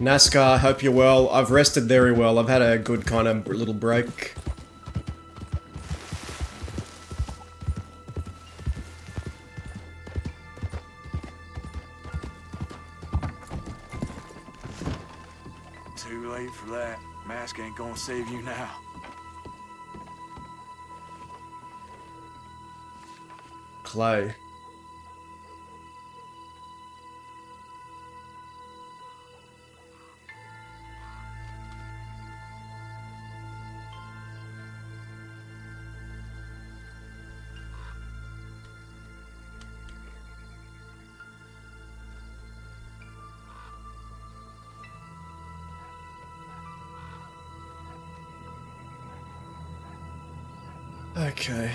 NASCAR, hope you're well. I've rested very well. I've had a good kind of little break. Too late for that. Mask ain't gonna save you now. Clay. Okay.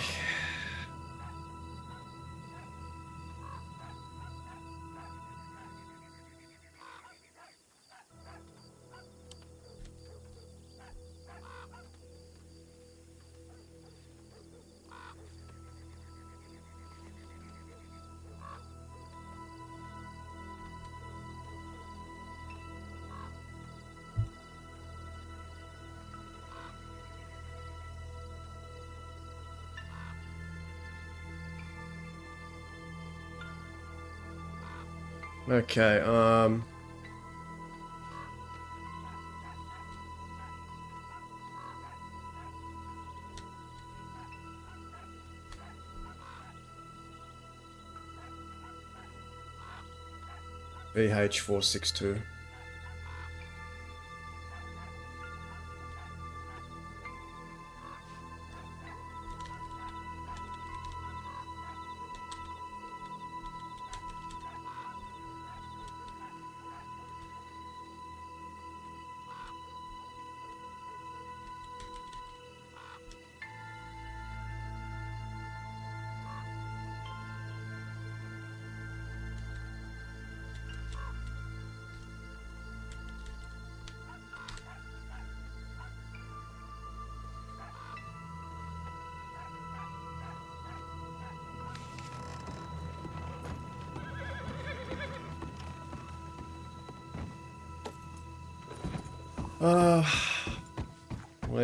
Okay, VH462.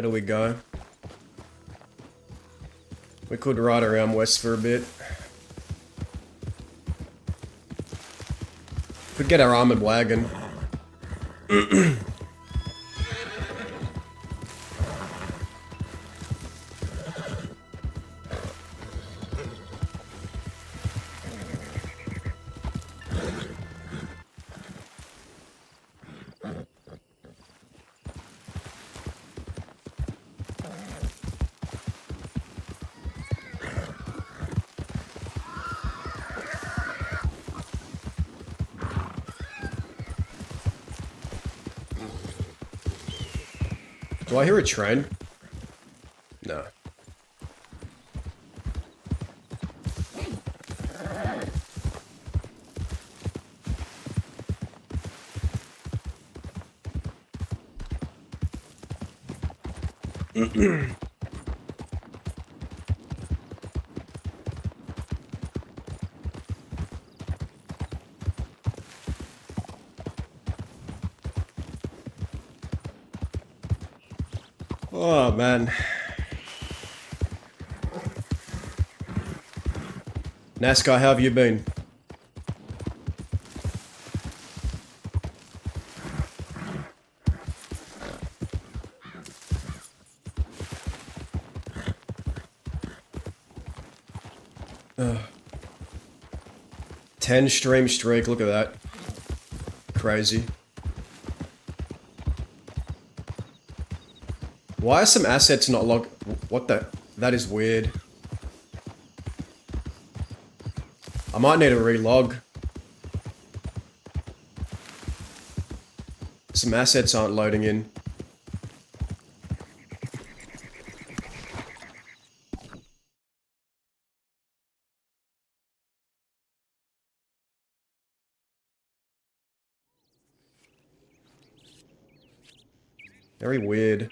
Where do we go? We could ride around west for a bit. Could get our armored wagon. Do I hear a train? No. Oh, man. NASCAR, how have you been? Uh, 10 stream streak, look at that. Crazy. Why are some assets not log? What the? That is weird. I might need to relog. Some assets aren't loading in. Very weird.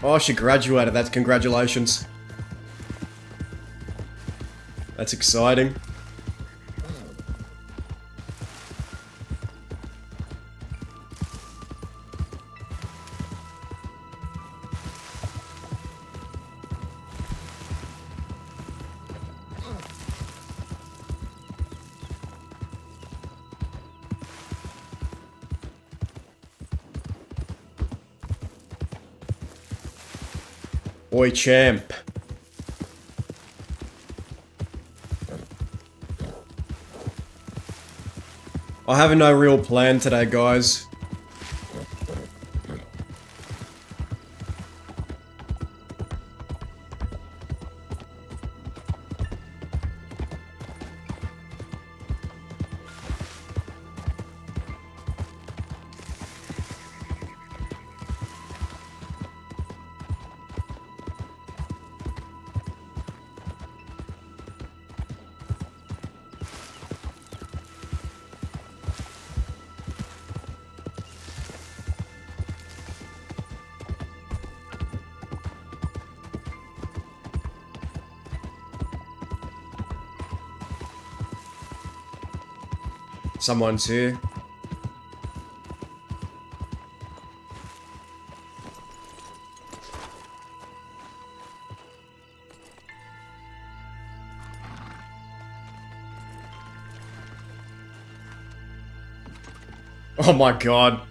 Oh, she graduated. That's congratulations. That's exciting. Oi, champ. I have no real plan today, guys. Someone's here. Oh my god.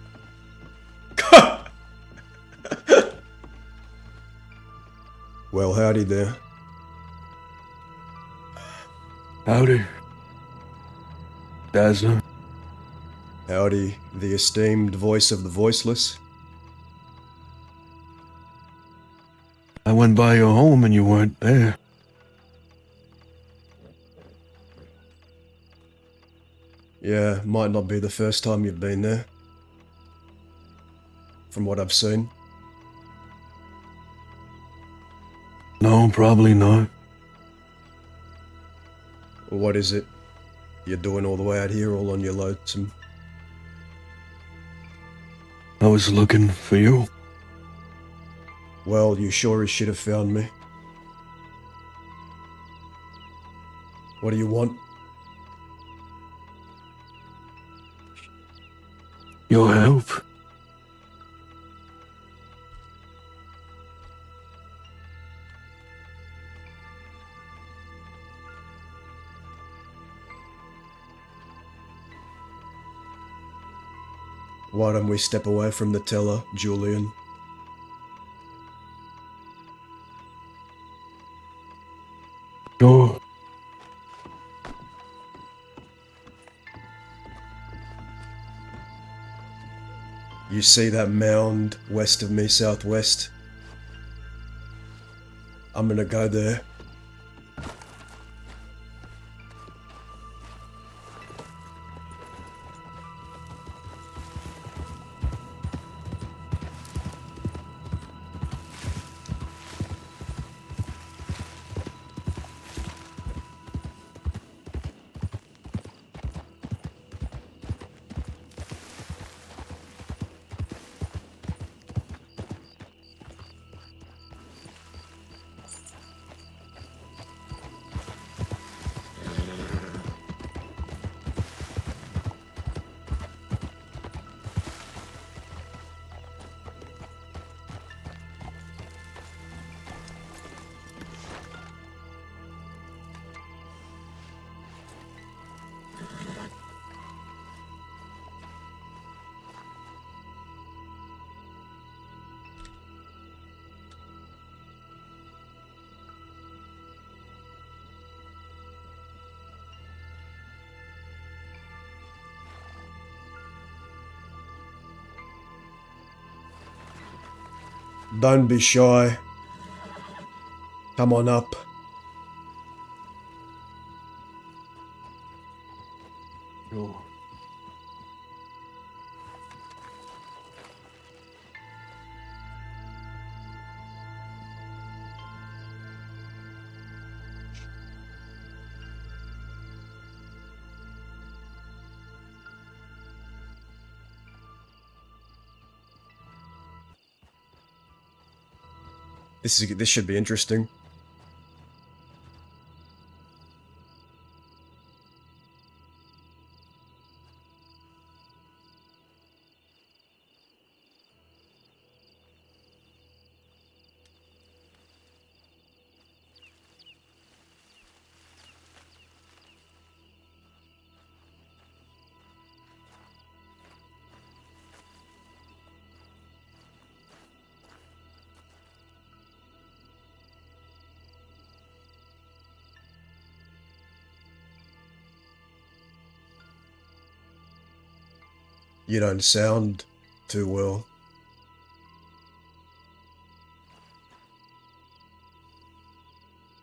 Well, howdy there. Howdy. Dazzler. Howdy, the esteemed voice of the voiceless. I went by your home and you weren't there. Yeah, might not be the first time you've been there. From what I've seen. No, probably not. What is it you're doing all the way out here all on your lonesome? I was looking for you. Well, you sure as shit have found me. What do you want? Your help. Why don't we step away from the teller, Julian? Sure. You see that mound west of me, southwest? I'm gonna go there. Don't be shy. Come on up. No. This should be interesting. You don't sound too well.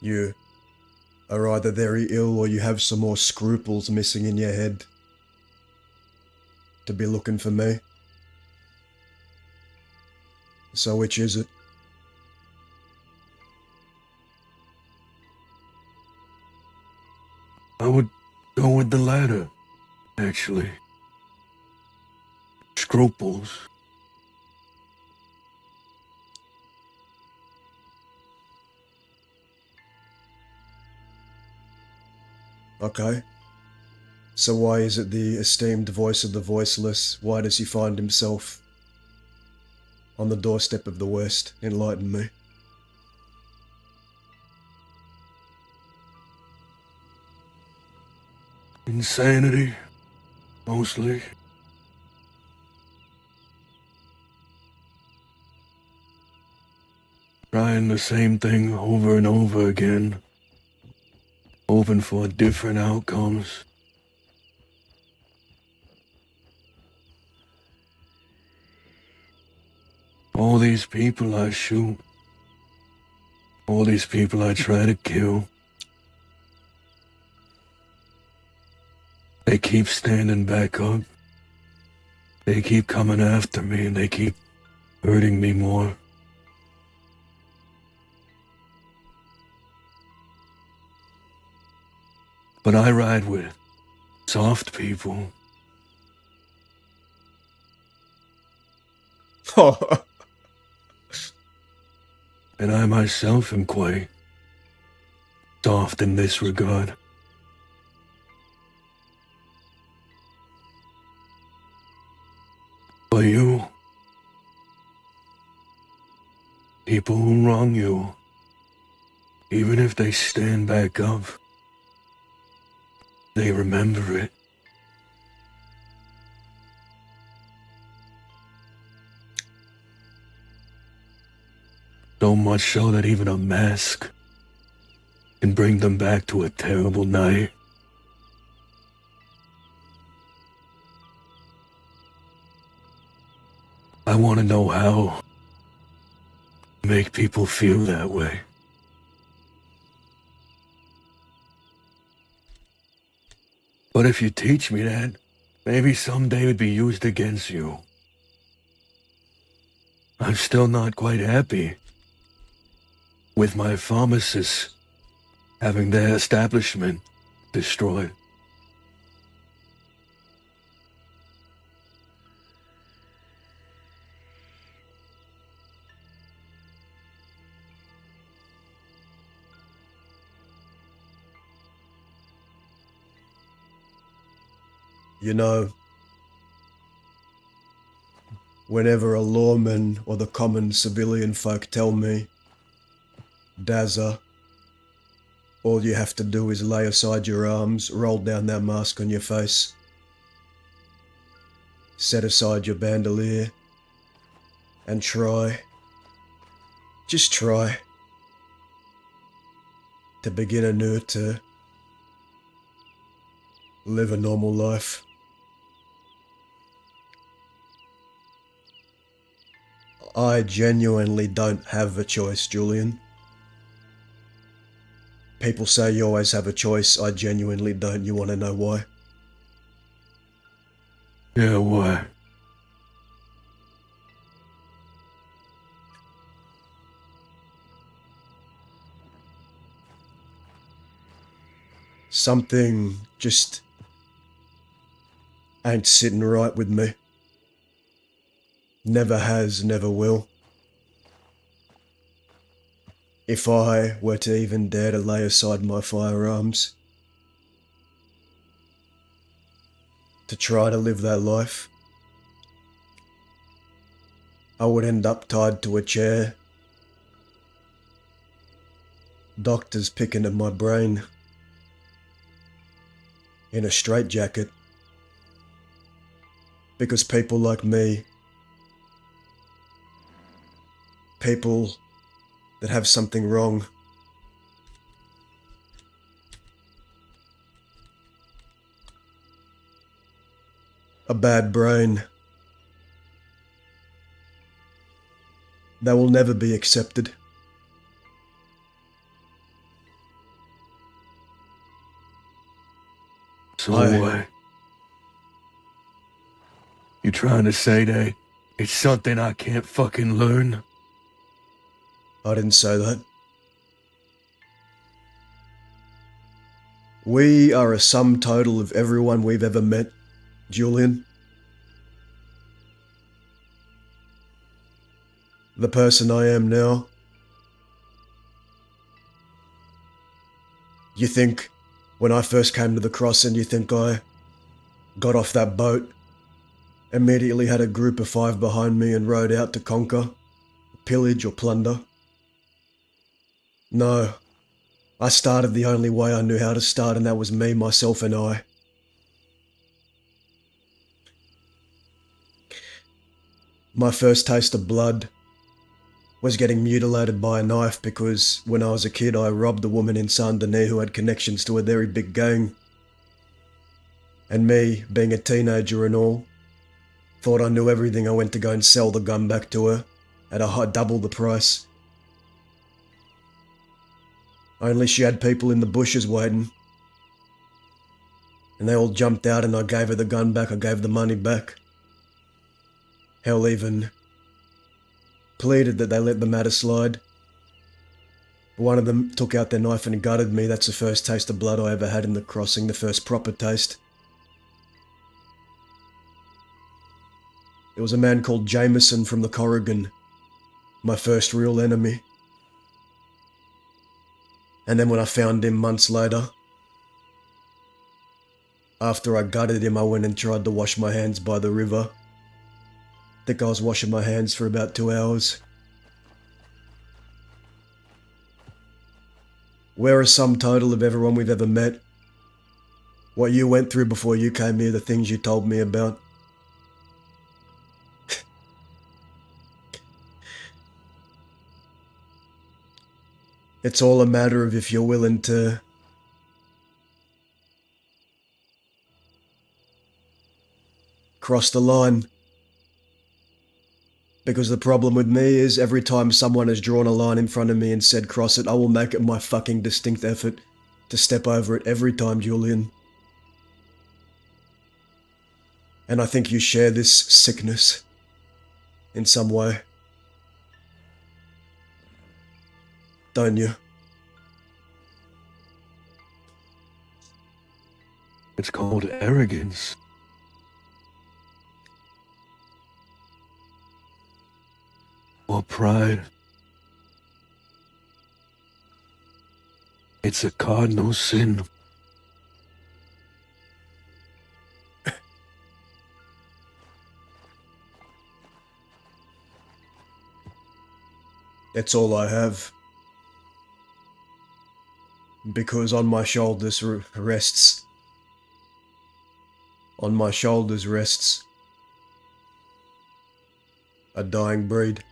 You are either very ill or you have some more scruples missing in your head to be looking for me. So which is it? I would go with the latter, actually. Scruples. Okay. So why is it the esteemed voice of the voiceless? Why does he find himself on the doorstep of the West? Enlighten me. Insanity, mostly. Trying the same thing over and over again. Hoping for different outcomes. All these people I shoot. All these people I try to kill. They keep standing back up. They keep coming after me and they keep hurting me more. But I ride with soft people. And I myself am quite soft in this regard. But you, people who wrong you, even if they stand back up, they remember it. So much so that even a mask can bring them back to a terrible night. I want to know how to make people feel that way. But if you teach me that, maybe someday it would be used against you. I'm still not quite happy with my pharmacists having their establishment destroyed. You know, whenever a lawman or the common civilian folk tell me, Dazza, all you have to do is lay aside your arms, roll down that mask on your face, set aside your bandolier, and try, just try, to begin anew, to live a normal life. I genuinely don't have a choice, Julian. People say you always have a choice. I genuinely don't. You want to know why? Yeah, why? Something just ain't sitting right with me. Never has, never will. If I were to even dare to lay aside my firearms to try to live that life, I would end up tied to a chair, doctors picking at my brain, in a straitjacket, because people like me, people that have something wrong, a bad brain, they will never be accepted. So I- what? You trying to say that it's something I can't fucking learn? I didn't say that. We are a sum total of everyone we've ever met, Julian. The person I am now. You think, when I first came to the crossing, you think I got off that boat, immediately had a group of 5 behind me and rode out to conquer, pillage or plunder? No. I started the only way I knew how to start, and that was me, myself, and I. My first taste of blood was getting mutilated by a knife because when I was a kid I robbed a woman in Saint Denis who had connections to a very big gang. And me, being a teenager and all, thought I knew everything. I went to go and sell the gun back to her at double the price. Only she had people in the bushes waiting. And they all jumped out and I gave her the gun back, I gave the money back. Hell, even pleaded that they let the matter slide. But one of them took out their knife and gutted me. That's the first taste of blood I ever had in the crossing, the first proper taste. It was a man called Jameson from the Corrigan, my first real enemy. And then when I found him months later, after I gutted him, I went and tried to wash my hands by the river. I think I was washing my hands for about 2 hours. We're a sum total of everyone we've ever met. What you went through before you came here, the things you told me about. It's all a matter of if you're willing to cross the line. Because the problem with me is every time someone has drawn a line in front of me and said cross it, I will make it my fucking distinct effort to step over it every time, Julian. And I think you share this sickness in some way. Don't you? It's called arrogance. Or pride. It's a cardinal sin. That's all I have. Because on my shoulders rests. On my shoulders rests a dying breed.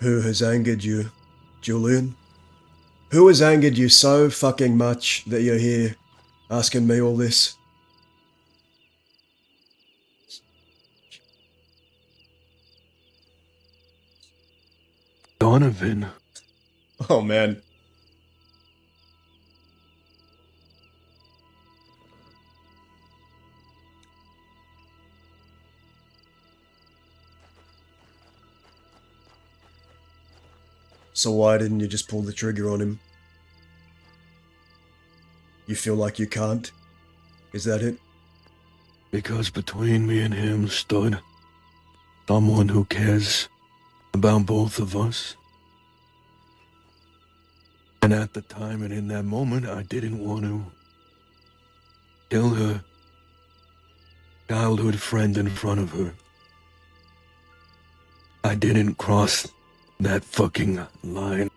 Who has angered you, Julian? Who has angered you so fucking much that you're here asking me all this? Donovan. Oh man. So why didn't you just pull the trigger on him? You feel like you can't? Is that it? Because between me and him stood someone who cares about both of us. And at the time and in that moment, I didn't want to kill her childhood friend in front of her. I didn't cross that fucking line.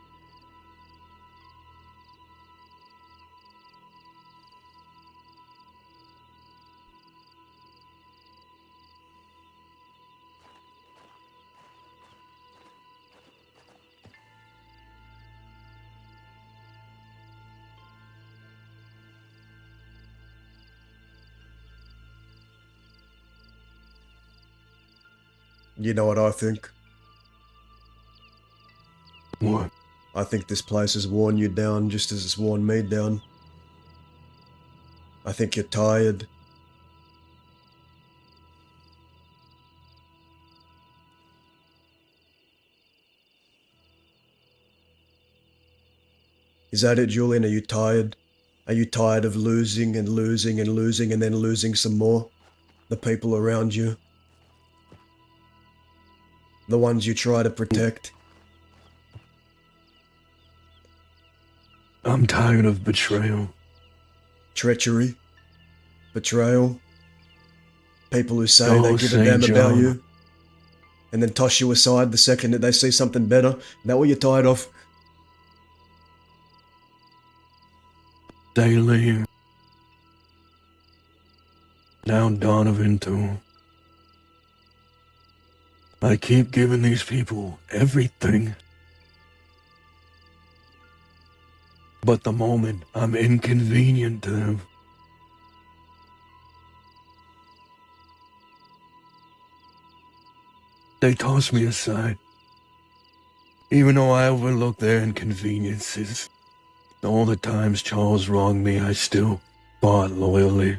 You know what I think? What? I think this place has worn you down just as it's worn me down. I think you're tired. Is that it, Julian? Are you tired? Are you tired of losing and losing and losing and then losing some more? The people around you? The ones you try to protect? I'm tired of betrayal. Treachery? Betrayal? People who say they Oh, give a St. damn about John. you and then toss you aside the second that they see something better? Is that what you're tired of? They leave. Now Donovan too. I keep giving these people everything. But the moment I'm inconvenient to them, they toss me aside. Even though I overlook their inconveniences. All the times Charles wronged me, I still fought loyally.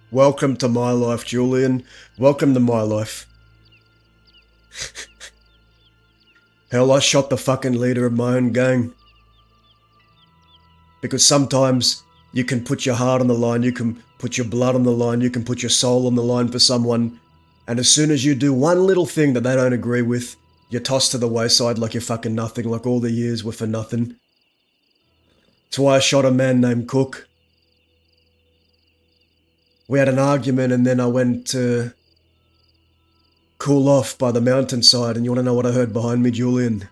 Welcome to my life, Julian. Welcome to my life. Hell, I shot the fucking leader of my own gang. Because sometimes you can put your heart on the line, you can put your blood on the line, you can put your soul on the line for someone, and as soon as you do one little thing that they don't agree with, you're tossed to the wayside like you're fucking nothing, like all the years were for nothing. That's why I shot a man named Cook. We had an argument and then I went to cool off by the mountainside, and you want to know what I heard behind me, Julian?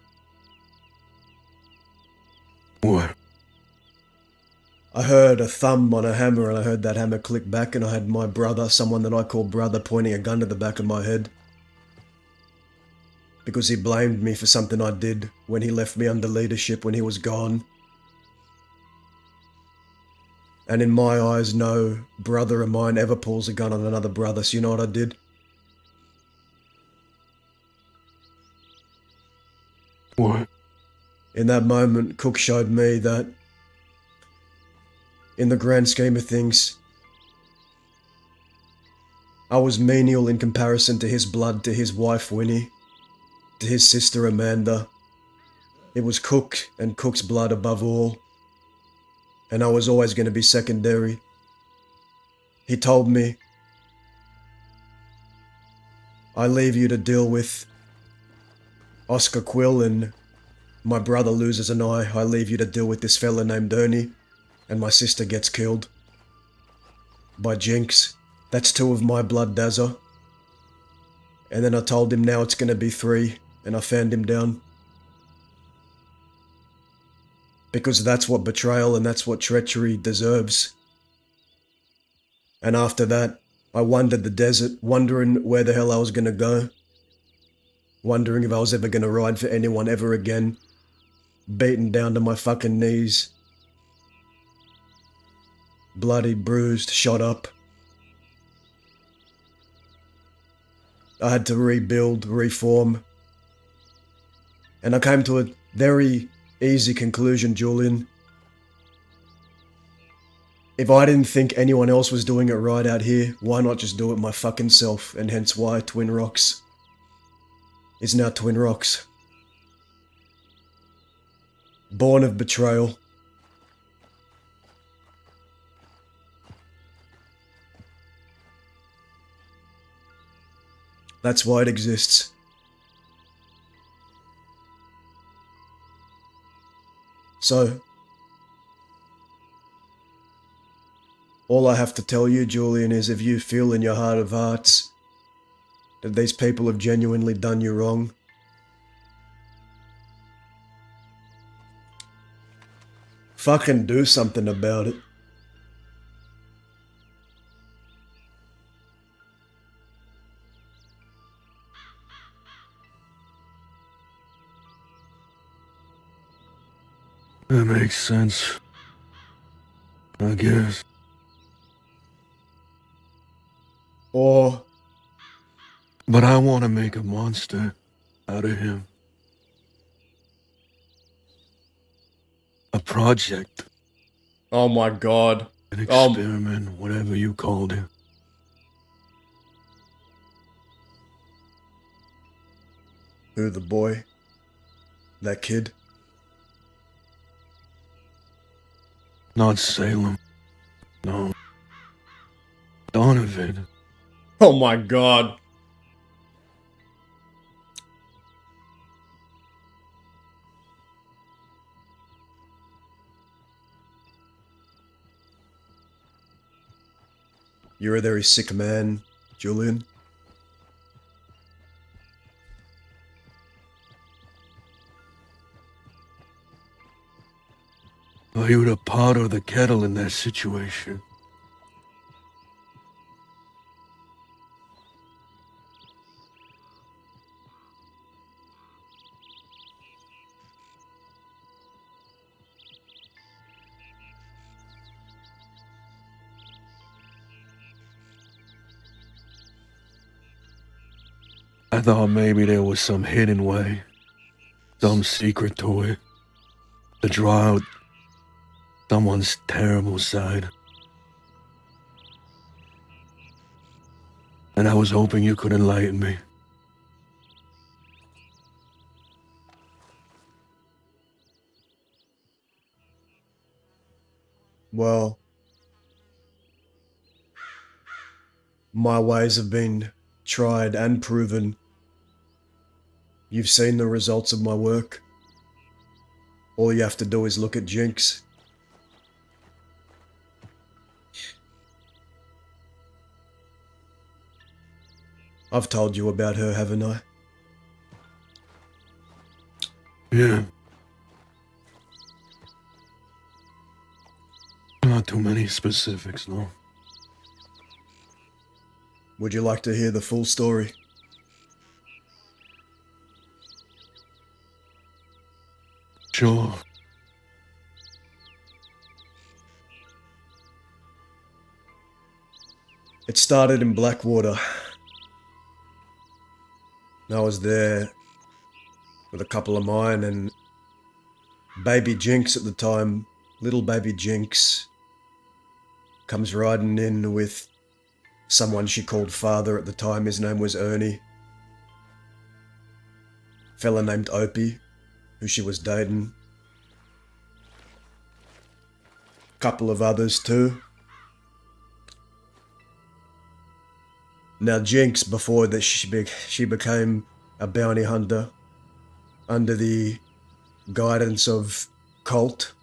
What? I heard a thumb on a hammer, and I heard that hammer click back, and I had my brother, someone that I call brother, pointing a gun to the back of my head. Because he blamed me for something I did when he left me under leadership when he was gone. And in my eyes, no brother of mine ever pulls a gun on another brother, so you know what I did? What? In that moment, Cook showed me that, in the grand scheme of things, I was menial in comparison to his blood, to his wife Winnie, to his sister Amanda. It was Cook and Cook's blood above all, and I was always going to be secondary. He told me, I leave you to deal with Oscar Quill, and my brother loses an eye. I leave you to deal with this fella named Ernie, and my sister gets killed by Jinx. That's 2 of my blood, Dazza. And then I told him now it's going to be 3, and I fanned him down. Because that's what betrayal and that's what treachery deserves. And after that, I wandered the desert, wondering where the hell I was going to go. wondering if I was ever gonna ride for anyone ever again, beaten down to my fucking knees, bloody, bruised, shot up. I had to rebuild, reform, and I came to a very easy conclusion, Julian. If I didn't think anyone else was doing it right out here, why not just do it my fucking self? And hence why Twin Rocks is now Twin Rocks. Born of betrayal. That's why it exists. So, all I have to tell you, Julian, is if you feel in your heart of hearts that these people have genuinely done you wrong, fucking do something about it. That makes sense. I guess. Or, But I want to make a monster out of him. A project. oh my god. An experiment, whatever you called it. Who, the boy? That kid? Not Salem. No. Donovan. Oh my god. You're a very sick man, Julian. Are you the pot or the kettle in that situation? I thought maybe there was some hidden way, some secret to it, to draw out someone's terrible side. And I was hoping you could enlighten me. Well, my ways have been tried and proven. You've seen the results of my work. All you have to do is look at Jinx. I've told you about her, haven't I? Yeah. Not too many specifics, no. Would you like to hear the full story? Sure. It started in Blackwater. I was there with a couple of mine, and baby Jinx at the time, little baby Jinx, comes riding in with someone she called father at the time. His name was Ernie. Fella named Opie, who she was dating. Couple of others too. Now Jinx, before that, she became a bounty hunter under the guidance of Colt,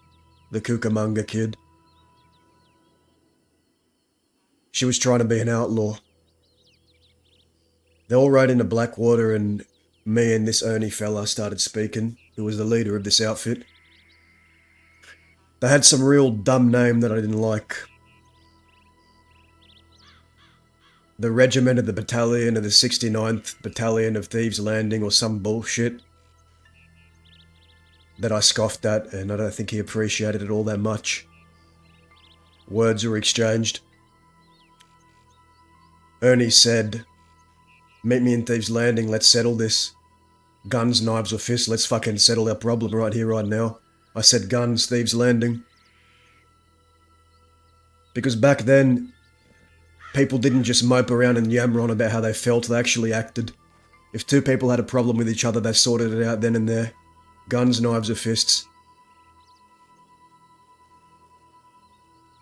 the Cucamonga kid. She was trying to be an outlaw. They all rode into Blackwater, and me and this Ernie fella started speaking, who was the leader of this outfit. They had some real dumb name that I didn't like. the regiment of the battalion of the 69th Battalion of Thieves Landing or some bullshit that I scoffed at, and I don't think he appreciated it all that much. Words were exchanged. Ernie said, "Meet me in Thieves Landing, let's settle this. Guns, knives or fists, let's fucking settle our problem right here, right now." I said guns, Thieves Landing. Because back then, people didn't just mope around and yammer on about how they felt, they actually acted. If two people had a problem with each other, they sorted it out then and there. Guns, knives or fists.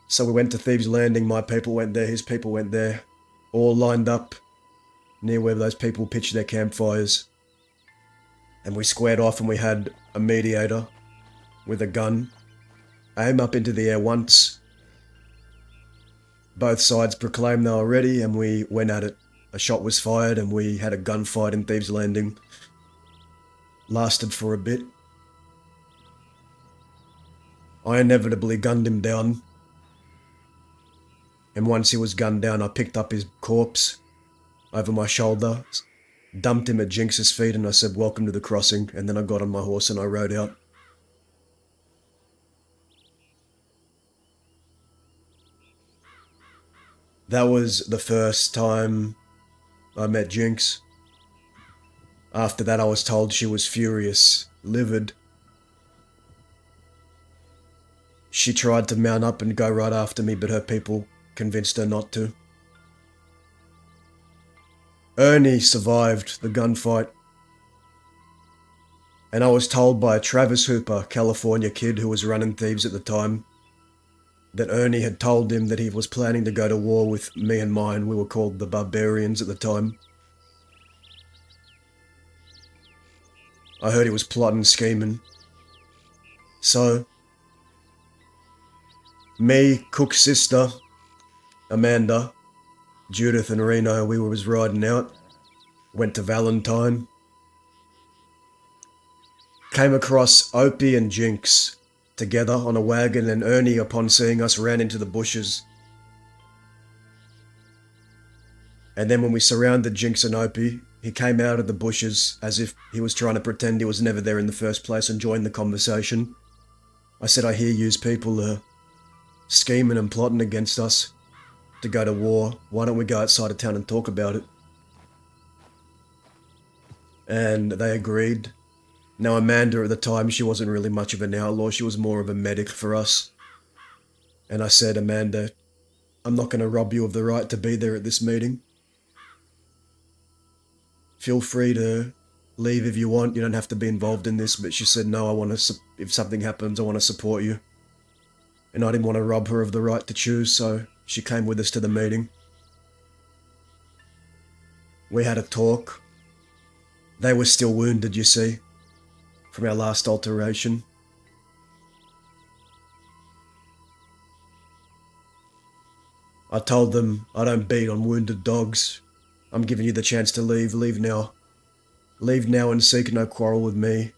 So we went to Thieves Landing, my people went there, his people went there. All lined up near where those people pitched their campfires. And we squared off and we had a mediator with a gun aim up into the air once. Both sides proclaimed they were ready and we went at it. A shot was fired and we had a gunfight in Thieves Landing. Lasted for a bit. I inevitably gunned him down. And once he was gunned down, I picked up his corpse over my shoulder, dumped him at Jinx's feet, and I said, "Welcome to the crossing," and then I got on my horse and I rode out. That was the first time I met Jinx. After that, I was told she was furious, livid. She tried to mount up and go right after me, but her people convinced her not to. Ernie survived the gunfight. And I was told by a Travis Hooper, California kid who was running Thieves at the time, that Ernie had told him that he was planning to go to war with me and mine. We were called the Barbarians at the time. I heard he was plotting, scheming. So, me, Cook's sister, Amanda, Judith and Reno, we was riding out. Went to Valentine. Came across Opie and Jinx together on a wagon, and Ernie, upon seeing us, ran into the bushes. And then when we surrounded Jinx and Opie, he came out of the bushes as if he was trying to pretend he was never there in the first place and joined the conversation. I said, "I hear yous people are scheming and plotting against us to go to war. Why don't we go outside of town and talk about it?" And they agreed. Now Amanda at the time, she wasn't really much of an outlaw, she was more of a medic for us. And I said, "Amanda, I'm not going to rob you of the right to be there at this meeting. Feel free to leave if you want, you don't have to be involved in this." But she said, "No, I want to, if something happens, I want to support you." And I didn't want to rob her of the right to choose, so she came with us to the meeting. We had a talk. They were still wounded, you see, from our last alteration. I told them, "I don't beat on wounded dogs. I'm giving you the chance to leave. Leave now. Leave now and seek no quarrel with me.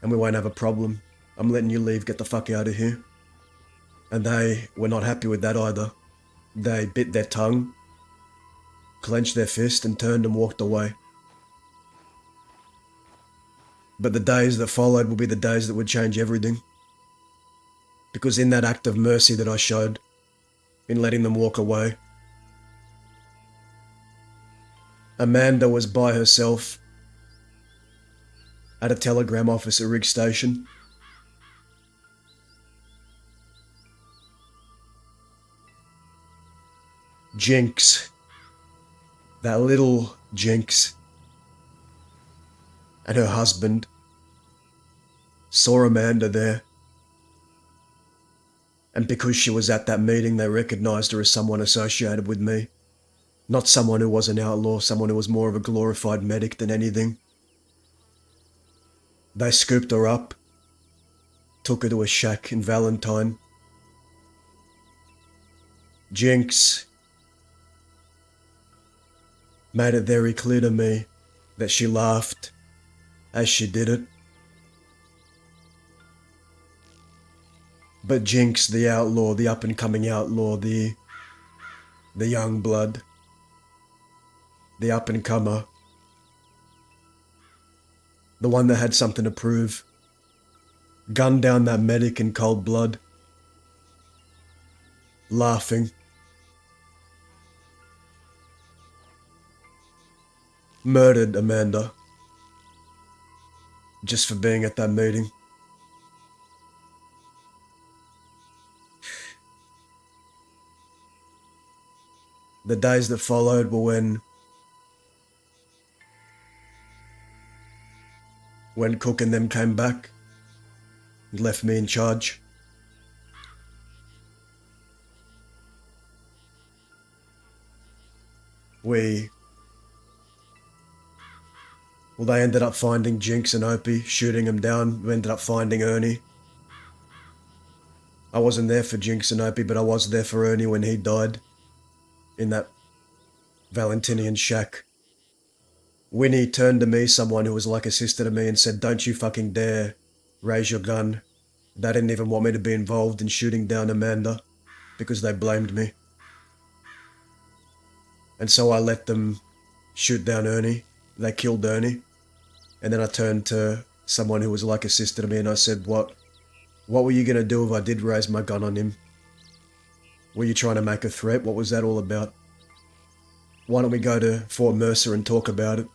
And we won't have a problem. I'm letting you leave. Get the fuck out of here." And they were not happy with that either. They bit their tongue, clenched their fist, and turned and walked away. But the days that followed will be the days that would change everything. Because in that act of mercy that I showed, in letting them walk away, Amanda was by herself at a telegram office at Rig Station. Jinx, that little Jinx, and her husband saw Amanda there. And because she was at that meeting, they recognised her as someone associated with me. Not someone who was an outlaw, someone who was more of a glorified medic than anything. They scooped her up, took her to a shack in Valentine. Jinx made it very clear to me that she laughed as she did it. But Jinx, the outlaw, the up-and-coming outlaw, the the young blood, the up-and-comer, the one that had something to prove, gunned down that medic in cold blood, laughing, murdered Amanda just for being at that meeting. The days that followed were when Cook and them came back and left me in charge. They ended up finding Jinx and Opie, shooting them down. We ended up finding Ernie. I wasn't there for Jinx and Opie, but I was there for Ernie when he died in that Valentinian shack. Winnie turned to me, someone who was like a sister to me, and said, "Don't you fucking dare raise your gun." They didn't even want me to be involved in shooting down Amanda because they blamed me. And so I let them shoot down Ernie. They killed Ernie. And then I turned to someone who was like a sister to me and I said, What were you going to do if I did raise my gun on him? Were you trying to make a threat? What was that all about? Why don't we go to Fort Mercer and talk about it?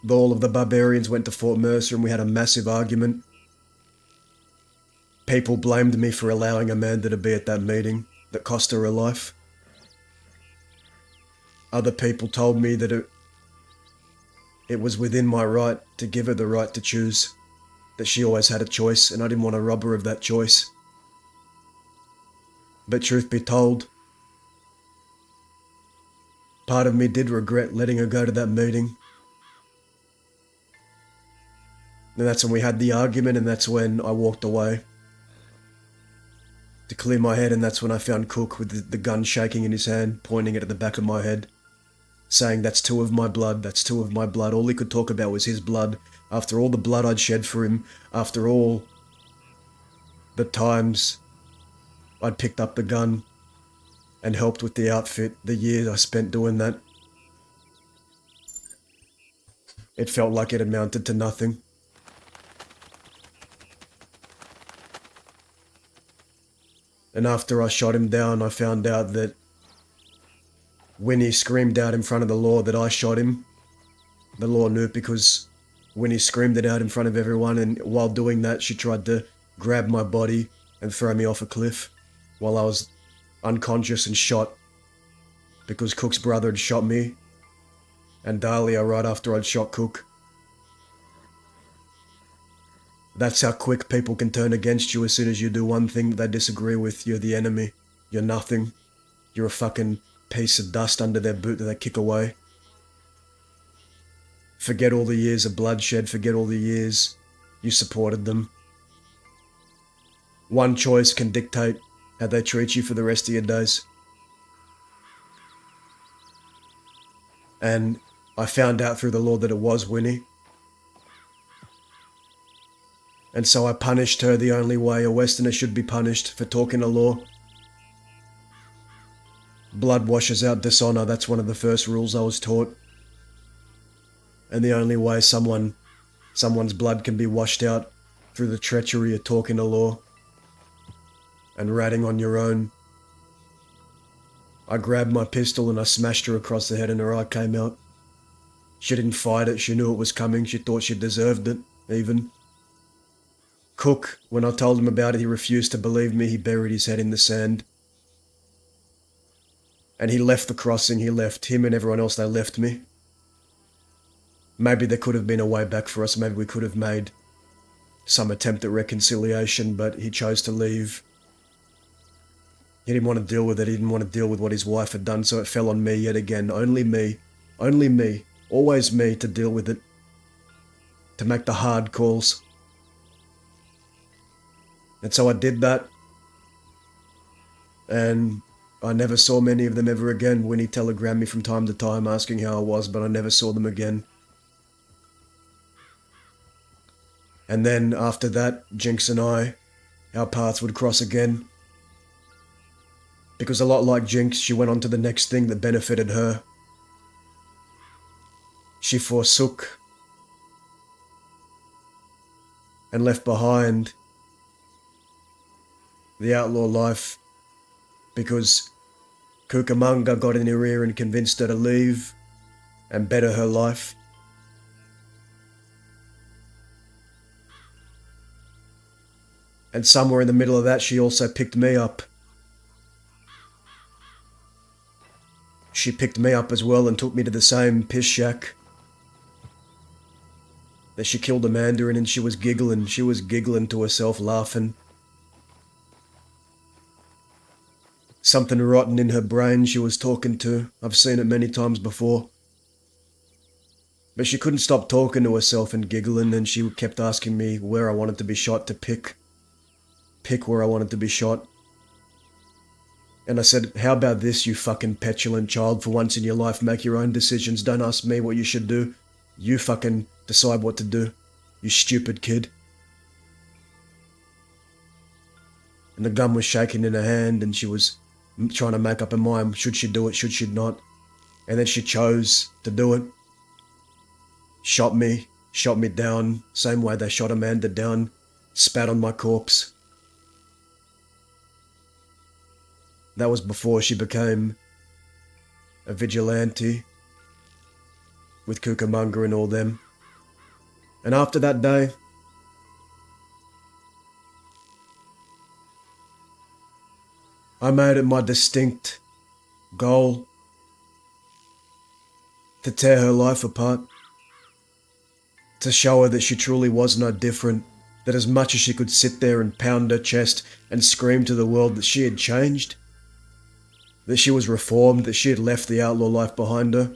All of the barbarians went to Fort Mercer and we had a massive argument. People blamed me for allowing Amanda to be at that meeting that cost her life. Other people told me that it was within my right to give her the right to choose, that she always had a choice and I didn't want to rob her of that choice. But truth be told, part of me did regret letting her go to that meeting. And that's when we had the argument and that's when I walked away to clear my head, and that's when I found Cook with the gun shaking in his hand, pointing it at the back of my head, saying, "That's two of my blood, that's two of my blood." All he could talk about was his blood. After all the blood I'd shed for him, after all the times I'd picked up the gun and helped with the outfit, the years I spent doing that, it felt like it amounted to nothing. And after I shot him down, I found out that Winnie screamed out in front of the law that I shot him. The law knew because Winnie screamed it out in front of everyone, and while doing that, she tried to grab my body and throw me off a cliff while I was unconscious and shot because Cook's brother had shot me and Dahlia right after I'd shot Cook. That's how quick people can turn against you as soon as you do one thing they disagree with. You're the enemy. You're nothing. You're a fucking piece of dust under their boot that they kick away. Forget all the years of bloodshed. Forget all the years you supported them. One choice can dictate how they treat you for the rest of your days. And I found out through the law that it was Winnie. And so I punished her the only way a Westerner should be punished, for talking the law. Blood washes out dishonor. That's one of the first rules I was taught. And the only way someone's blood can be washed out through the treachery of talking the law and ratting on your own. I grabbed my pistol and I smashed her across the head and her eye came out. She didn't fight it. She knew it was coming. She thought she deserved it, even. Cook, when I told him about it, he refused to believe me. He buried his head in the sand. And he left the crossing. He left him and everyone else. They left me. Maybe there could have been a way back for us. Maybe we could have made some attempt at reconciliation, but he chose to leave. He didn't want to deal with it. He didn't want to deal with what his wife had done, so it fell on me yet again. Only me, always me to deal with it, to make the hard calls. And so I did that, and I never saw many of them ever again. Winnie telegrammed me from time to time asking how I was, but I never saw them again. And then after that, Jinx and I, our paths would cross again. Because a lot like Jinx, she went on to the next thing that benefited her. She forsook and left behind the outlaw life because Cucamonga got in her ear and convinced her to leave and better her life. And somewhere in the middle of that, she also picked me up. She picked me up as well and took me to the same piss shack that she killed Amanda in, and she was giggling. She was giggling to herself, laughing. Something rotten in her brain she was talking to. I've seen it many times before. But she couldn't stop talking to herself and giggling, and she kept asking me where I wanted to be shot to pick where I wanted to be shot. And I said, how about this, you fucking petulant child? For once in your life, make your own decisions. Don't ask me what you should do. You fucking decide what to do, you stupid kid. And the gun was shaking in her hand, and she was trying to make up her mind. Should she do it? Should she not? And then she chose to do it. Shot me down, same way they shot Amanda down, spat on my corpse. That was before she became a vigilante with Cucamonga and all them. And after that day, I made it my distinct goal to tear her life apart, to show her that she truly was no different, that as much as she could sit there and pound her chest and scream to the world that she had changed, that she was reformed, that she had left the outlaw life behind her,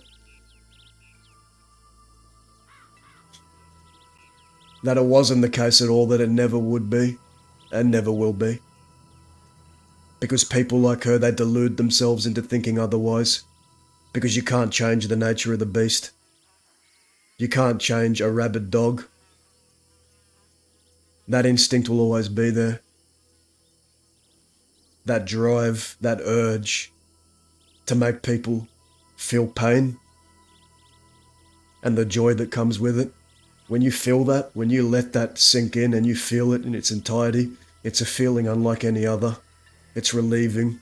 that it wasn't the case at all, that it never would be and never will be. Because people like her, they delude themselves into thinking otherwise. Because you can't change the nature of the beast. You can't change a rabid dog. That instinct will always be there. That drive, that urge to make people feel pain and the joy that comes with it. When you feel that, when you let that sink in and you feel it in its entirety, it's a feeling unlike any other. It's relieving.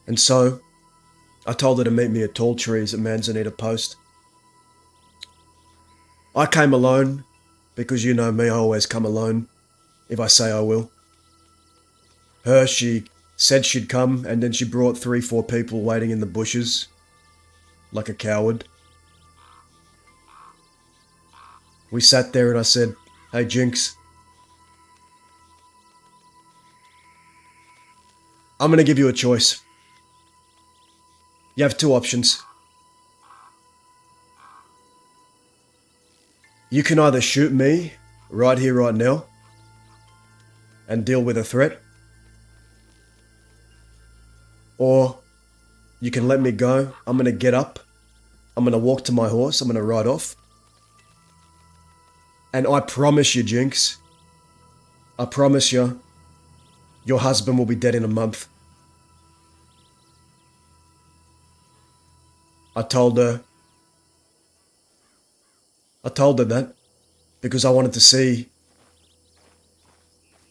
And so, I told her to meet me at Tall Trees at Manzanita Post. I came alone, because you know me, I always come alone, if I say I will. Her, she said she'd come, and then she brought 3-4 people waiting in the bushes, like a coward. We sat there and I said, hey Jinx, I'm gonna give you a choice. You have 2 options. You can either shoot me right here, right now, and deal with a threat, or you can let me go. I'm gonna get up, I'm gonna walk to my horse, I'm gonna ride off, and I promise you, Jinx, I promise you, your husband will be dead in a month. I told her that because I wanted to see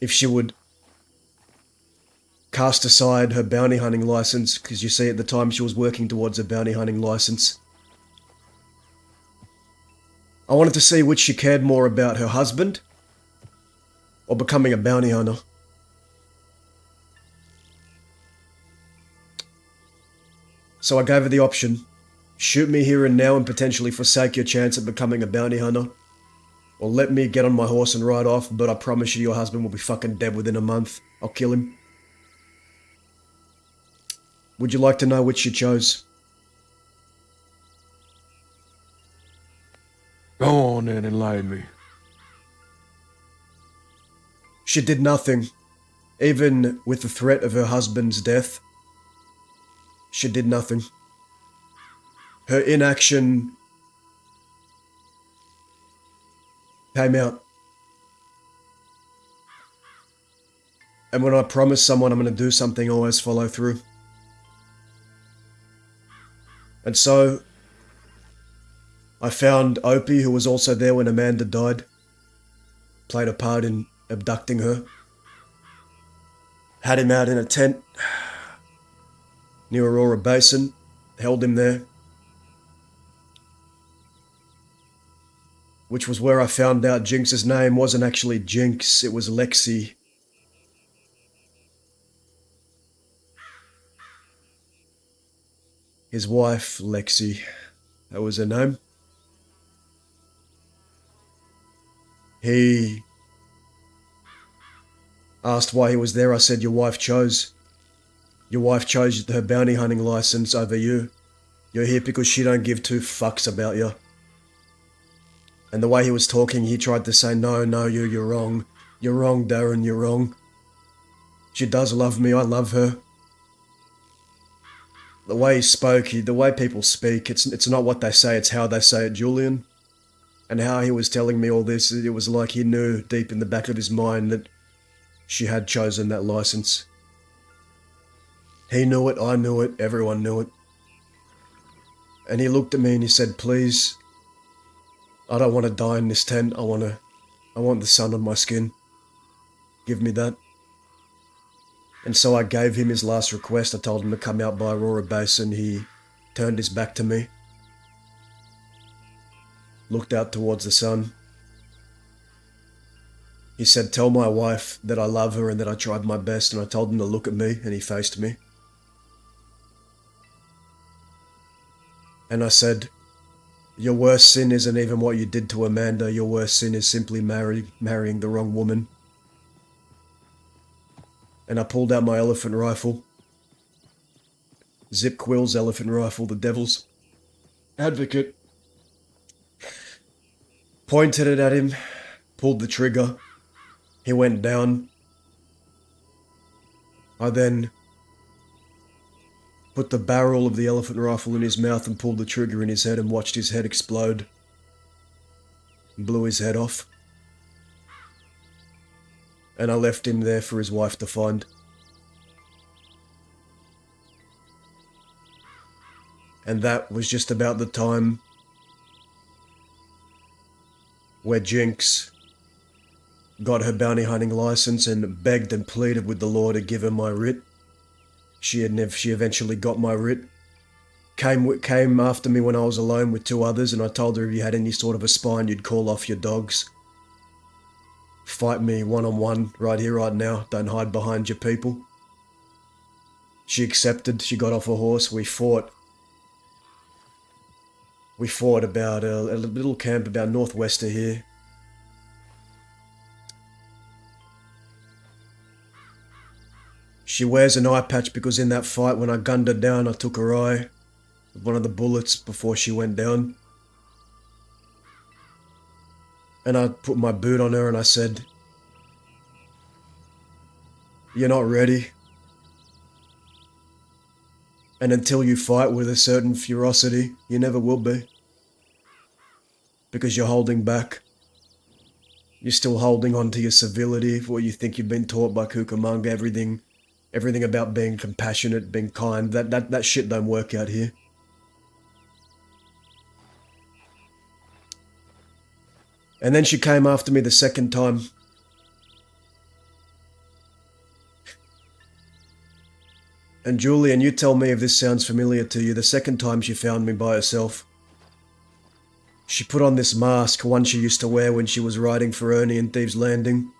if she would cast aside her bounty hunting license, because you see at the time she was working towards a bounty hunting license. I wanted to see which she cared more about, her husband or becoming a bounty hunter. So I gave her the option. Shoot me here and now and potentially forsake your chance at becoming a bounty hunter. Or let me get on my horse and ride off, but I promise you your husband will be fucking dead within a month. I'll kill him. Would you like to know which she chose? Go on and enlighten me. She did nothing. Even with the threat of her husband's death, she did nothing. Her inaction came out. And when I promise someone I'm going to do something, I always follow through. And so, I found Opie, who was also there when Amanda died. Played a part in abducting her. Had him out in a tent near Aurora Basin. Held him there. Which was where I found out Jinx's name wasn't actually Jinx, it was Lexi. His wife, Lexi. That was her name. He asked why he was there. I said, your wife chose. Your wife chose her bounty hunting license over you. You're here because she don't give two fucks about you. And the way he was talking, he tried to say, no, you're wrong. You're wrong, Darren, you're wrong. She does love me, I love her. The way he spoke, the way people speak, it's not what they say, it's how they say it, Julian. And how he was telling me all this, it was like he knew deep in the back of his mind that she had chosen that license. He knew it, I knew it, everyone knew it. And he looked at me and he said, please, I don't want to die in this tent, I want the sun on my skin. Give me that. And so I gave him his last request. I told him to come out by Aurora Basin. He turned his back to me. Looked out towards the sun. He said, tell my wife that I love her and that I tried my best. And I told him to look at me, and he faced me. And I said, your worst sin isn't even what you did to Amanda. Your worst sin is simply marrying the wrong woman. And I pulled out my elephant rifle. Zip Quill's elephant rifle, the devil's advocate. Pointed it at him, pulled the trigger. He went down. I then put the barrel of the elephant rifle in his mouth and pulled the trigger in his head and watched his head explode. Blew his head off. And I left him there for his wife to find. And that was just about the time where Jinx got her bounty hunting license and begged and pleaded with the law to give her my writ. She eventually got my writ. Came after me when I was alone with two others, and I told her if you had any sort of a spine, you'd call off your dogs. Fight me one-on-one, right here, right now. Don't hide behind your people. She accepted. She got off a horse. We fought. We fought about a little camp about northwest of here. She wears an eye patch because in that fight, when I gunned her down, I took her eye with one of the bullets before she went down. And I put my boot on her and I said, you're not ready. And until you fight with a certain ferocity, you never will be. Because you're holding back. You're still holding on to your civility, what you think you've been taught by Cucamonga, everything about being compassionate, being kind. That shit don't work out here. And then she came after me the second time. And Julian, you tell me if this sounds familiar to you. The second time she found me by herself. She put on this mask, one she used to wear when she was riding for Ernie in Thieves Landing.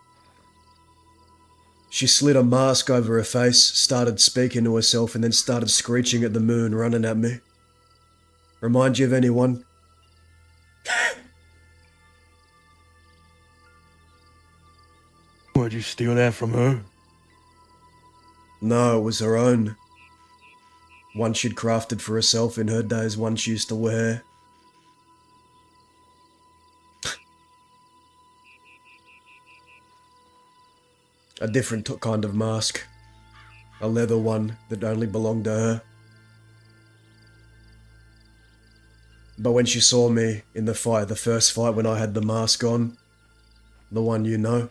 She slid a mask over her face, started speaking to herself, and then started screeching at the moon, running at me. Remind you of anyone? Why'd you steal that from her? No, it was her own. One she'd crafted for herself in her days, one she used to wear. A different kind of mask. A leather one that only belonged to her. But when she saw me in the fight, the first fight when I had the mask on, the one you know,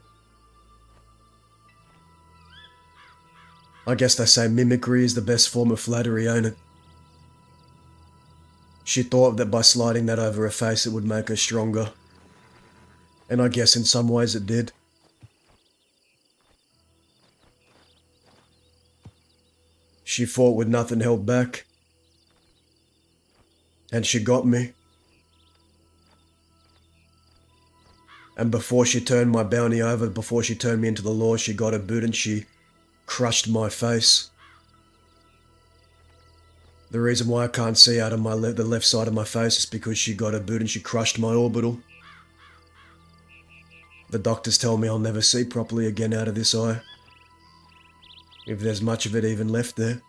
I guess they say mimicry is the best form of flattery, ain't it? She thought that by sliding that over her face it would make her stronger. And I guess in some ways it did. She fought with nothing held back. And she got me. And before she turned my bounty over, before she turned me into the law, she got a boot and she crushed my face. The reason why I can't see out of the left side of my face is because she got a boot and she crushed my orbital. The doctors tell me I'll never see properly again out of this eye. If there's much of it even left there.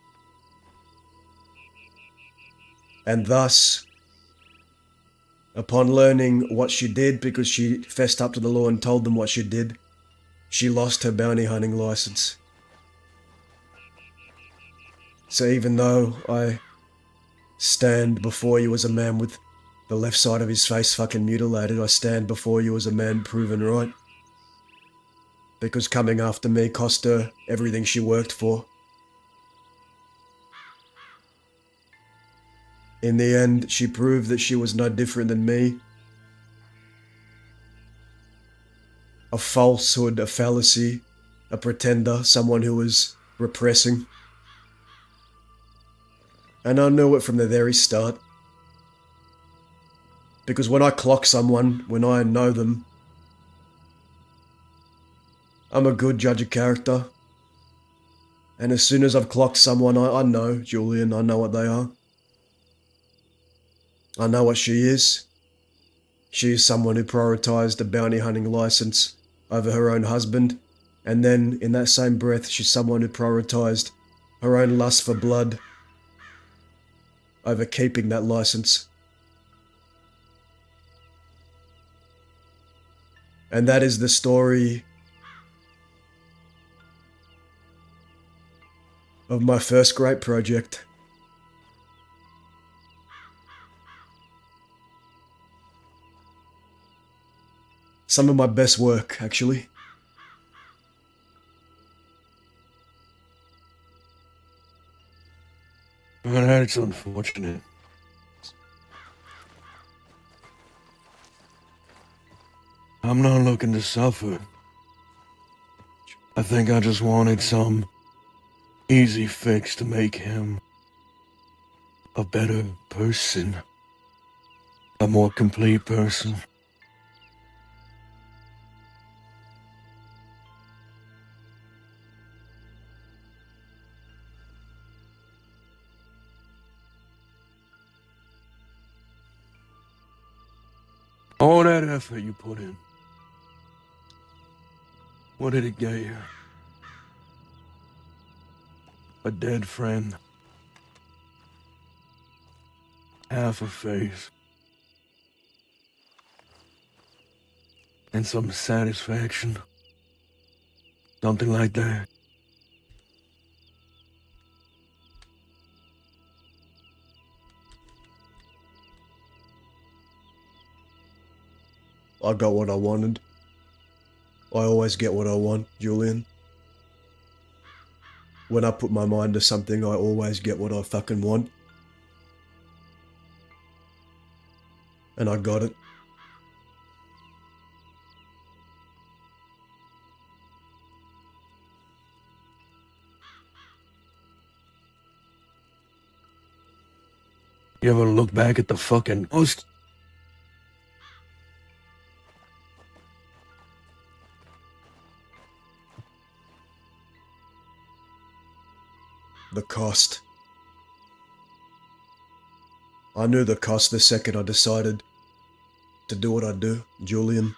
And thus, upon learning what she did, because she fessed up to the law and told them what she did, she lost her bounty hunting license. So even though I stand before you as a man with the left side of his face fucking mutilated, I stand before you as a man proven right. Because coming after me cost her everything she worked for. In the end, she proved that she was no different than me. A falsehood, a fallacy, a pretender, someone who was repressing. And I knew it from the very start. Because when I clock someone, when I know them, I'm a good judge of character. And as soon as I've clocked someone, I know, Julian, I know what they are. I know what she is. She is someone who prioritized a bounty hunting license over her own husband. And then, in that same breath, she's someone who prioritized her own lust for blood over keeping that license. And that is the story of my first great project. Some of my best work, actually. Well, that's unfortunate. I'm not looking to suffer. I think I just wanted some easy fix to make him a better person. A more complete person. All that effort you put in, what did it get you? A dead friend. Half a face. And some satisfaction. Something like that. I got what I wanted. I always get what I want, Julian. When I put my mind to something, I always get what I fucking want. And I got it. You ever look back at the fucking ghost? The cost. I knew the cost the second I decided to do what I do, Julian.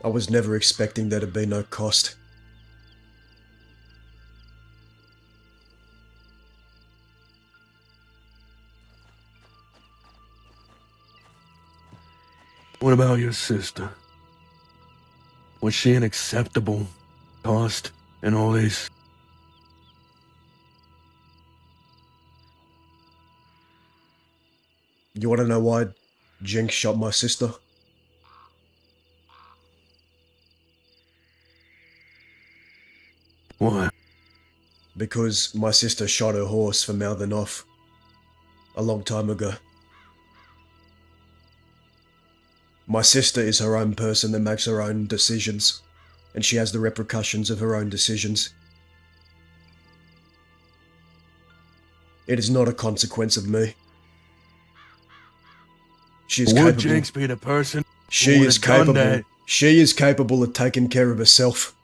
I was never expecting there to be no cost. What about your sister? Was she an acceptable cost in all this? You want to know why Jinx shot my sister? Why? Because my sister shot her horse for mouthing off a long time ago. My sister is her own person that makes her own decisions, and she has the repercussions of her own decisions. It is not a consequence of me. She is Would capable. Jinx be the person She who is would've done capable. that? She is capable of taking care of herself.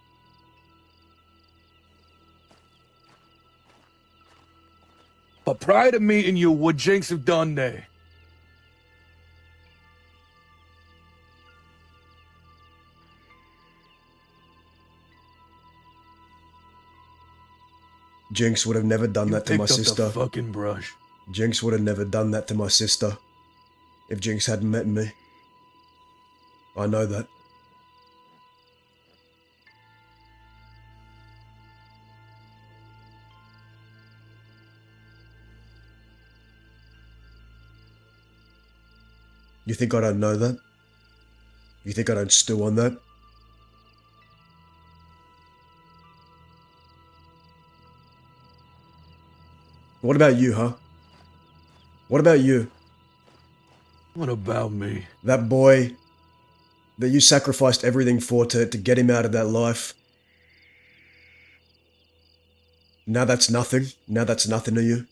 But prior to meeting you, would Jinx have done that? Jinx would have never done You that to my picked up sister. the fucking brush. Jinx would have never done that to my sister if Jinx hadn't met me. I know that. You think I don't know that? You think I don't stew on that? What about you, huh? What about you? What about me? That boy that you sacrificed everything for to get him out of that life. Now that's nothing. Now that's nothing to you.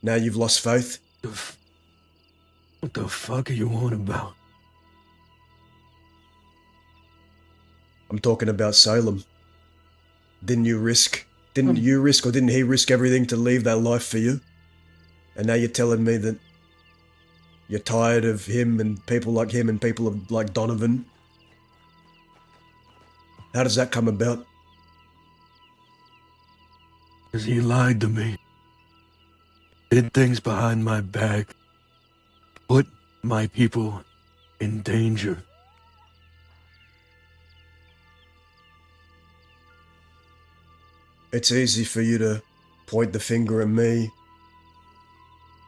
Now you've lost faith. What the fuck are you on about? I'm talking about Salem. Didn't you risk or didn't he risk everything to leave that life for you? And now you're telling me that you're tired of him and people like him and people like Donovan? How does that come about? Because he lied to me. Did things behind my back. Put my people in danger. It's easy for you to point the finger at me,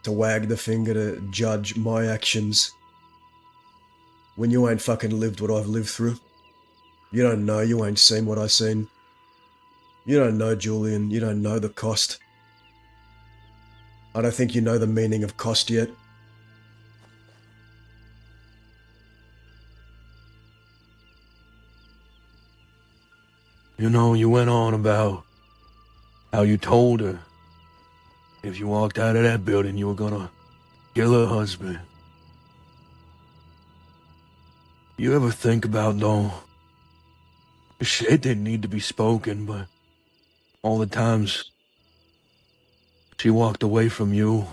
to wag the finger, to judge my actions, when you ain't fucking lived what I've lived through. You don't know, you ain't seen what I seen. You don't know, Julian, you don't know the cost. I don't think you know the meaning of cost yet. You know, you went on about how you told her if you walked out of that building, you were gonna kill her husband. You ever think about, though, shit didn't need to be spoken, but all the times she walked away from you,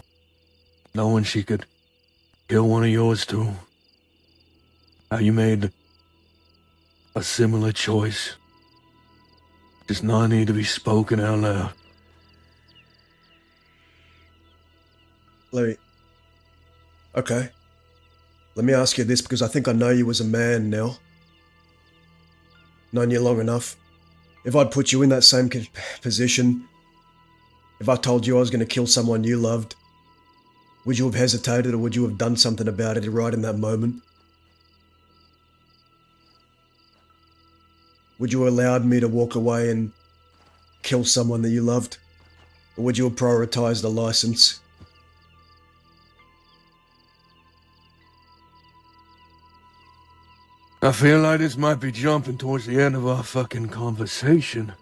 knowing she could kill one of yours too. How you made a similar choice. Does not need to be spoken out loud. Okay. Let me ask you this, because I think I know you as a man now. Known you long enough. If I'd put you in that same position, if I told you I was going to kill someone you loved, would you have hesitated or would you have done something about it right in that moment? Would you have allowed me to walk away and kill someone that you loved? Or would you have prioritized the license? I feel like this might be jumping towards the end of our fucking conversation.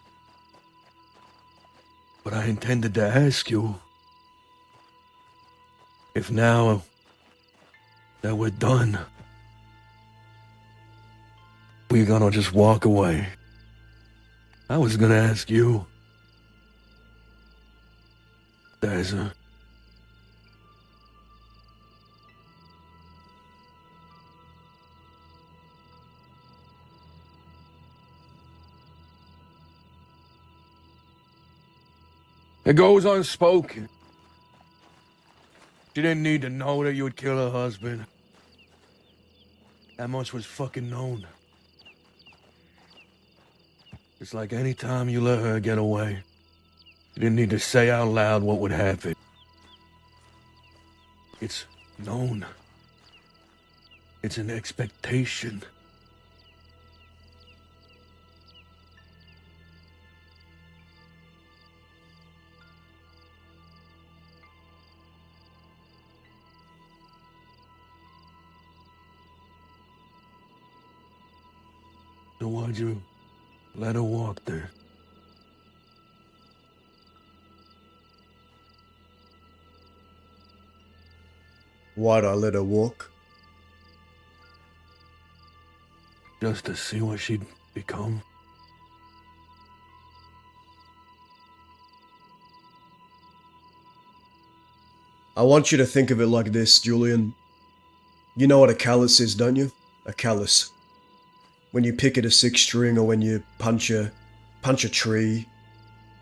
But I intended to ask you if now that we're done, we're gonna just walk away. I was gonna ask you, Daza. It goes unspoken. She didn't need to know that you would kill her husband. That much was fucking known. It's like any time you let her get away, you didn't need to say out loud what would happen. It's known. It's an expectation. So why'd you let her walk there? Why'd I let her walk? Just to see what she'd become? I want you to think of it like this, Julian. You know what a callus is, don't you? A callus. When you pick at a six string or when you punch a tree,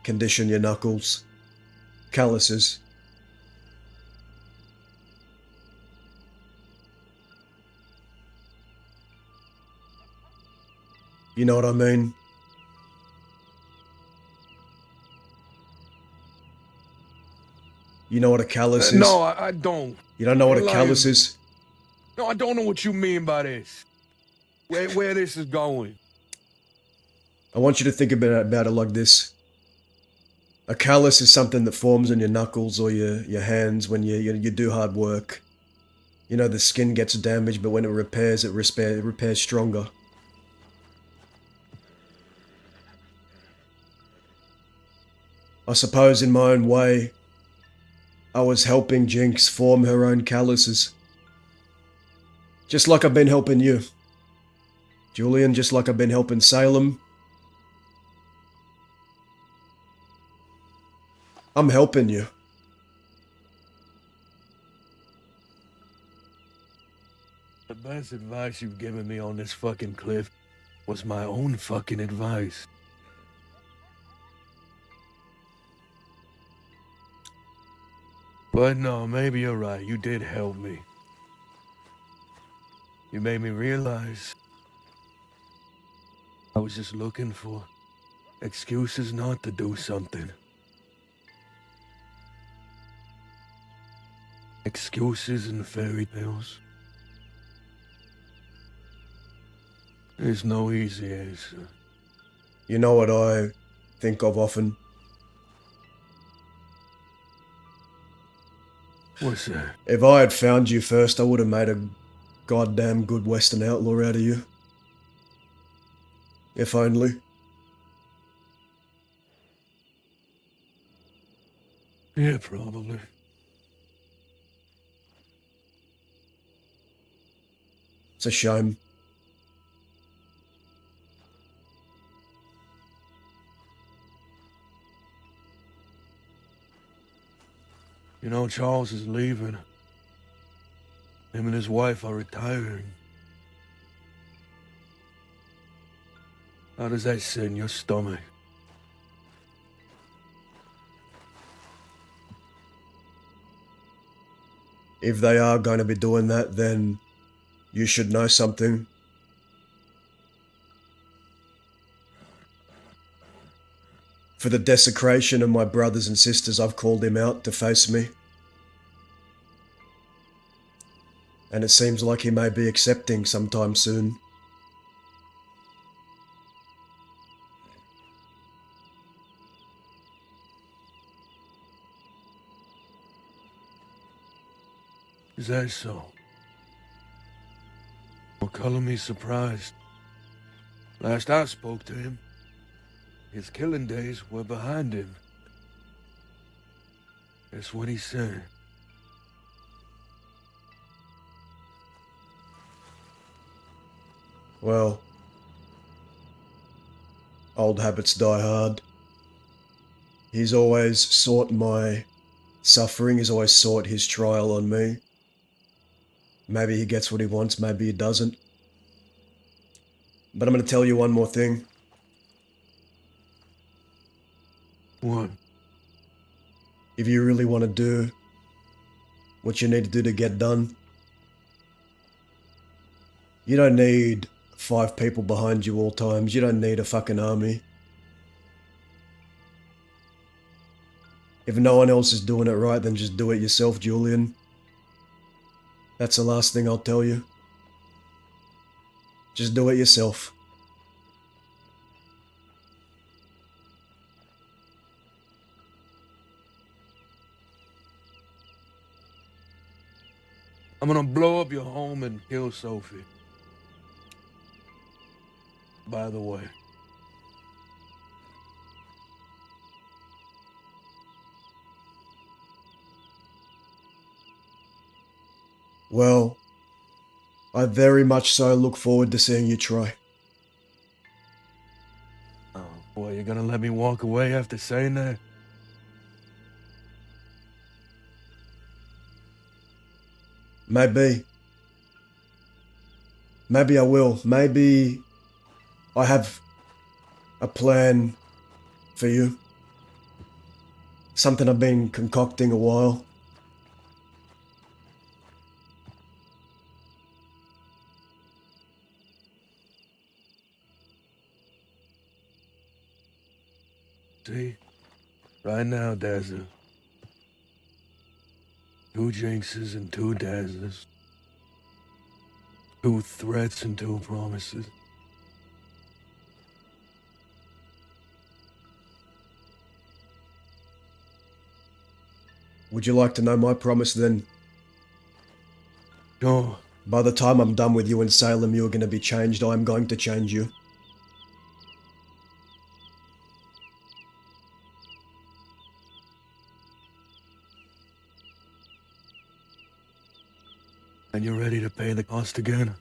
condition your knuckles. Calluses. You know what I mean? You know what a callus is? No, I don't. You don't know what a Enlighten callus me. is? No, I don't know what you mean by this. Where this is going. I want you to think about it like this. A callus is something that forms on your knuckles or your hands when you do hard work. You know, the skin gets damaged, but when it repairs stronger. I suppose in my own way, I was helping Jinx form her own calluses. Just like I've been helping you. Julian, just like I've been helping Salem. I'm helping you. The best advice you've given me on this fucking cliff was my own fucking advice. But no, maybe you're right. You did help me. You made me realize I was just looking for excuses not to do something. Excuses and fairy tales. There's no easy answer. You know what I think of often? What's that? If I had found you first, I would have made a goddamn good Western outlaw out of you. If only. Yeah, probably. It's a shame. You know, Charles is leaving. Him and his wife are retiring. How does that sit in your stomach? If they are going to be doing that, then you should know something. For the desecration of my brothers and sisters, I've called him out to face me. And it seems like he may be accepting sometime soon. Is that so? Well, color me surprised. Last I spoke to him, his killing days were behind him. That's what he said. Well, old habits die hard. He's always sought my suffering, he's always sought his trial on me. Maybe he gets what he wants, maybe he doesn't. But I'm going to tell you one more thing. What? If you really want to do what you need to do to get done, you don't need 5 people behind you all times. You don't need a fucking army. If no one else is doing it right, then just do it yourself, Julian. That's the last thing I'll tell you. Just do it yourself. I'm gonna blow up your home and kill Sophie. by the way. Well, I very much so look forward to seeing you try. Oh, boy, you're gonna let me walk away after saying that? Maybe. Maybe I will. Maybe I have a plan for you. Something I've been concocting a while. See? Right now, Dazza. 2 jinxes and 2 dazzers. 2 threats and 2 promises. Would you like to know my promise then? Sure. By the time I'm done with you in Salem, you're going to be changed. I'm going to change you. And you're ready to pay the cost again?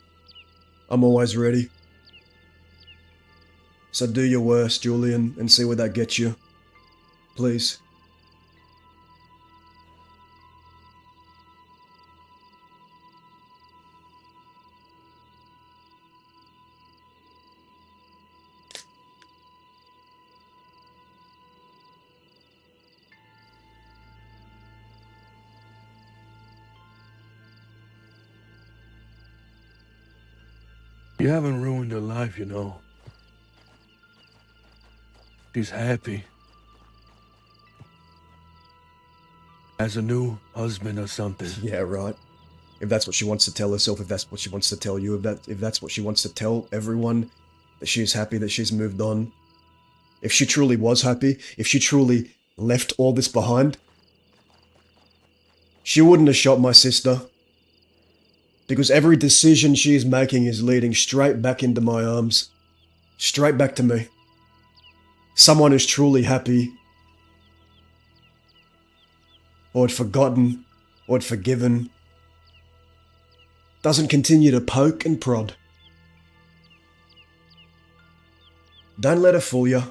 I'm always ready. So do your worst, Julian, and see where that gets you. Please. You haven't ruined her life, you know. She's happy. Has a new husband or something. Yeah, right. If that's what she wants to tell herself, if that's what she wants to tell you, if that's what she wants to tell everyone, that she's happy, that she's moved on. If she truly was happy, if she truly left all this behind, she wouldn't have shot my sister. Because every decision she is making is leading straight back into my arms. Straight back to me. Someone who's truly happy, or had forgotten, or had forgiven, doesn't continue to poke and prod. Don't let her fool you.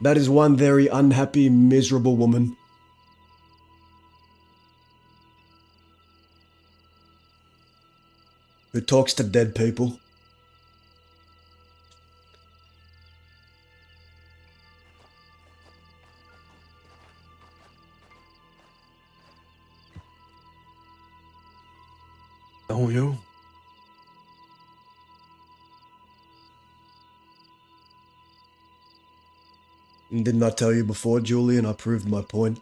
That is one very unhappy, miserable woman. Who talks to dead people. Don't you? And didn't I tell you before, Julian? I proved my point.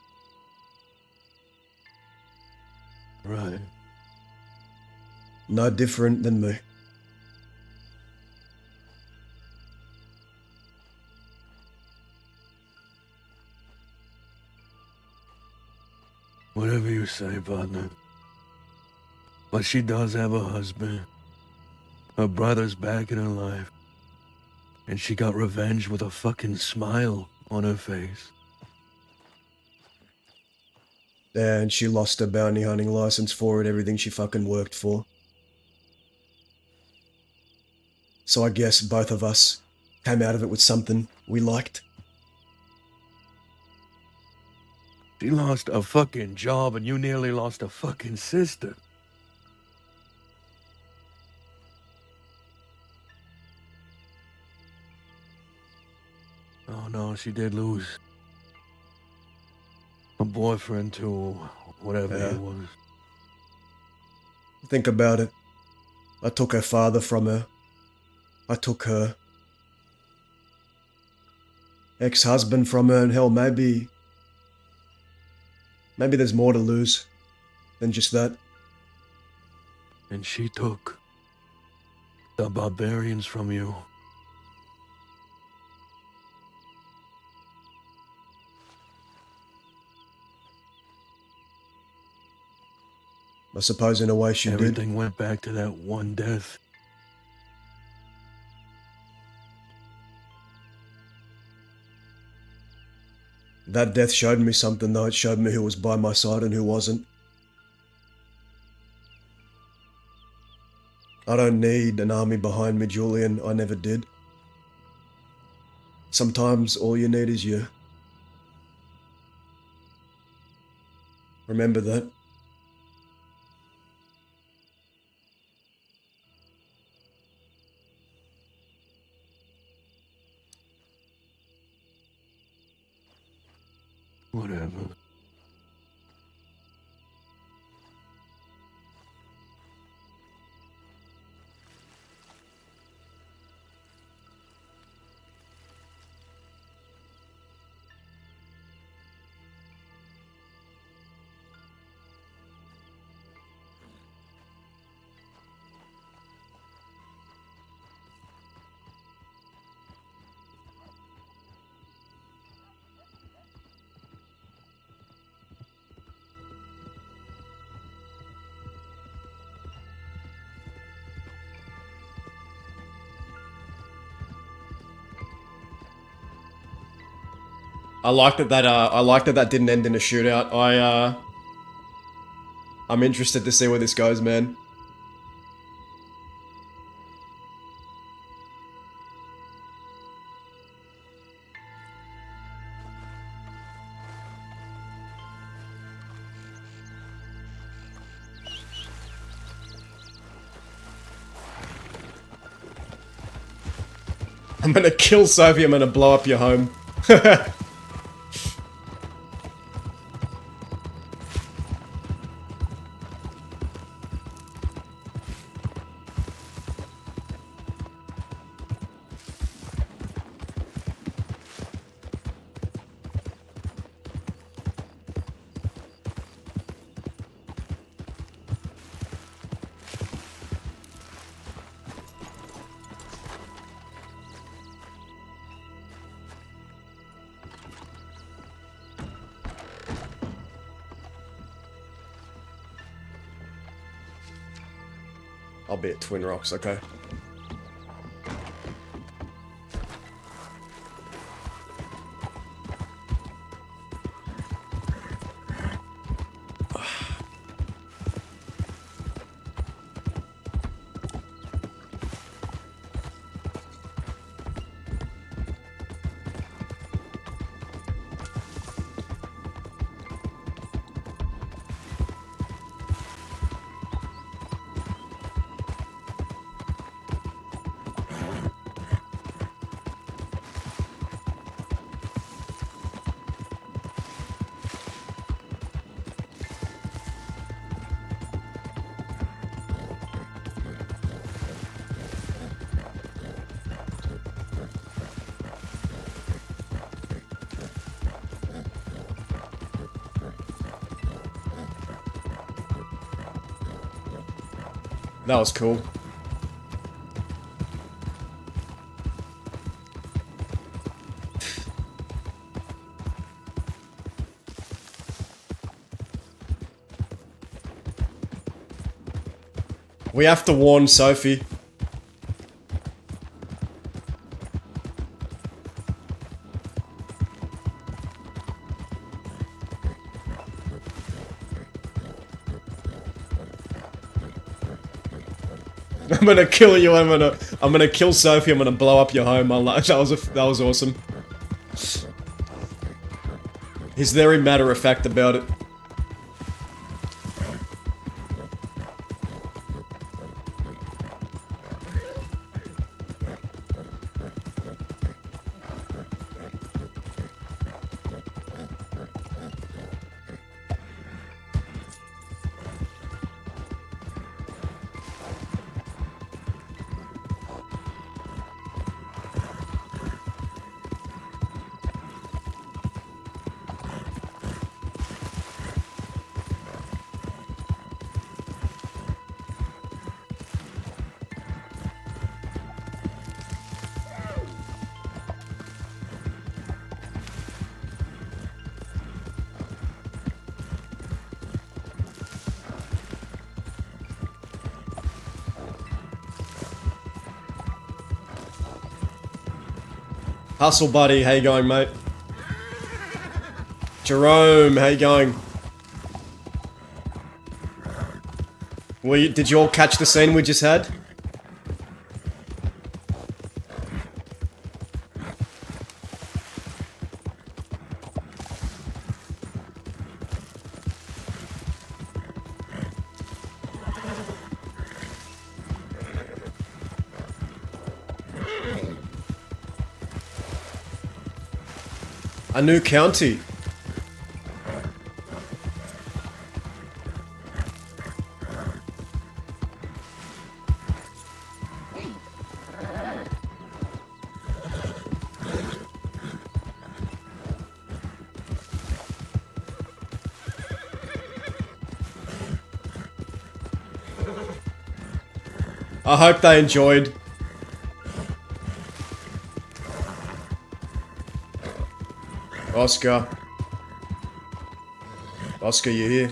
Right. No different than me. Whatever you say, partner. But she does have a husband. Her brother's back in her life. And she got revenge with a fucking smile on her face. And she lost her bounty hunting license for it, everything she fucking worked for. So I guess both of us came out of it with something we liked. She lost a fucking job and you nearly lost a fucking sister. Oh no, she did lose a boyfriend too, whatever Yeah. he was. Think about it. I took her father from her. I took her ex-husband from her, and hell, maybe there's more to lose than just that. And she took the barbarians from you. I suppose in a way she did. Everything went back to that one death. That death showed me something though, it showed me who was by my side and who wasn't. I don't need an army behind me, Julian, I never did. Sometimes all you need is you. Remember that. Whatever. I like that that didn't end in a shootout. I'm interested to see where this goes, man. I'm gonna kill Sophie, I'm gonna blow up your home. I'll be at Twin Rocks, okay. That was cool. We have to warn Sophie. I'm gonna kill you. I'm gonna kill Sophie. I'm gonna blow up your home. That was awesome. He's very matter of fact about it. Hustle, buddy. How you going, mate? Jerome, how you going? Did you all catch the scene we just had? A new county. I hope they enjoyed. Oscar. Oscar, you here?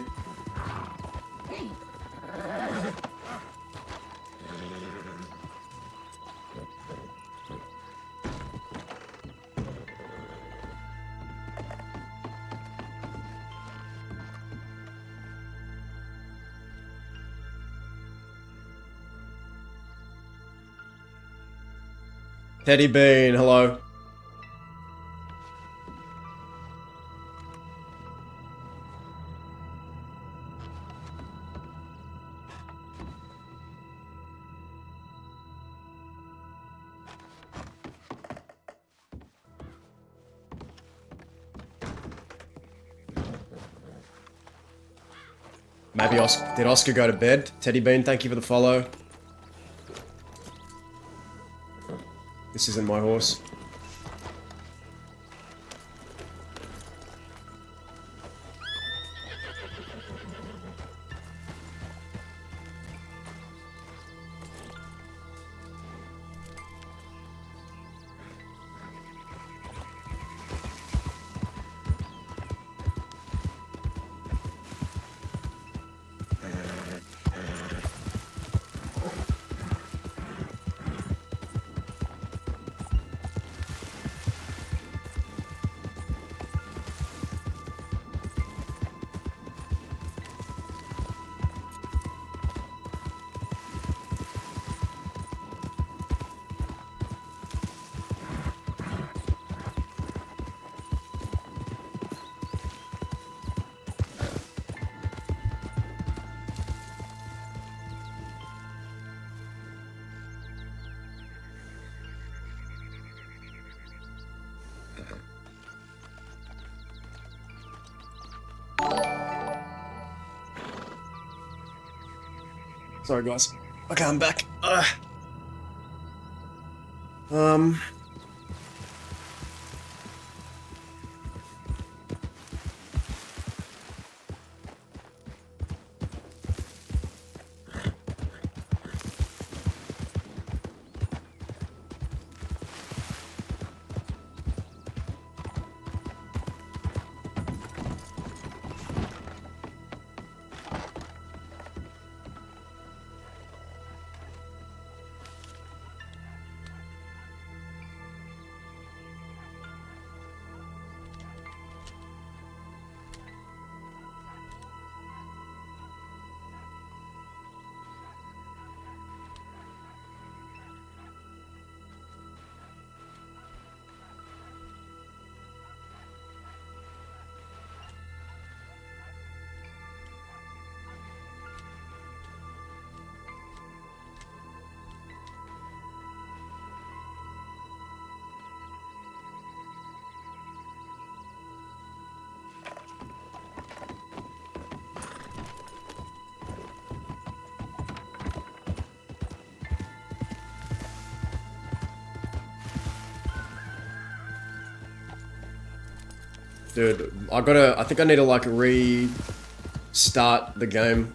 Teddy Bean, hello. Maybe did Oscar go to bed? Teddy Bean, thank you for the follow. This isn't my horse. Sorry guys. Okay, I'm back. Dude, I think I need to like restart the game.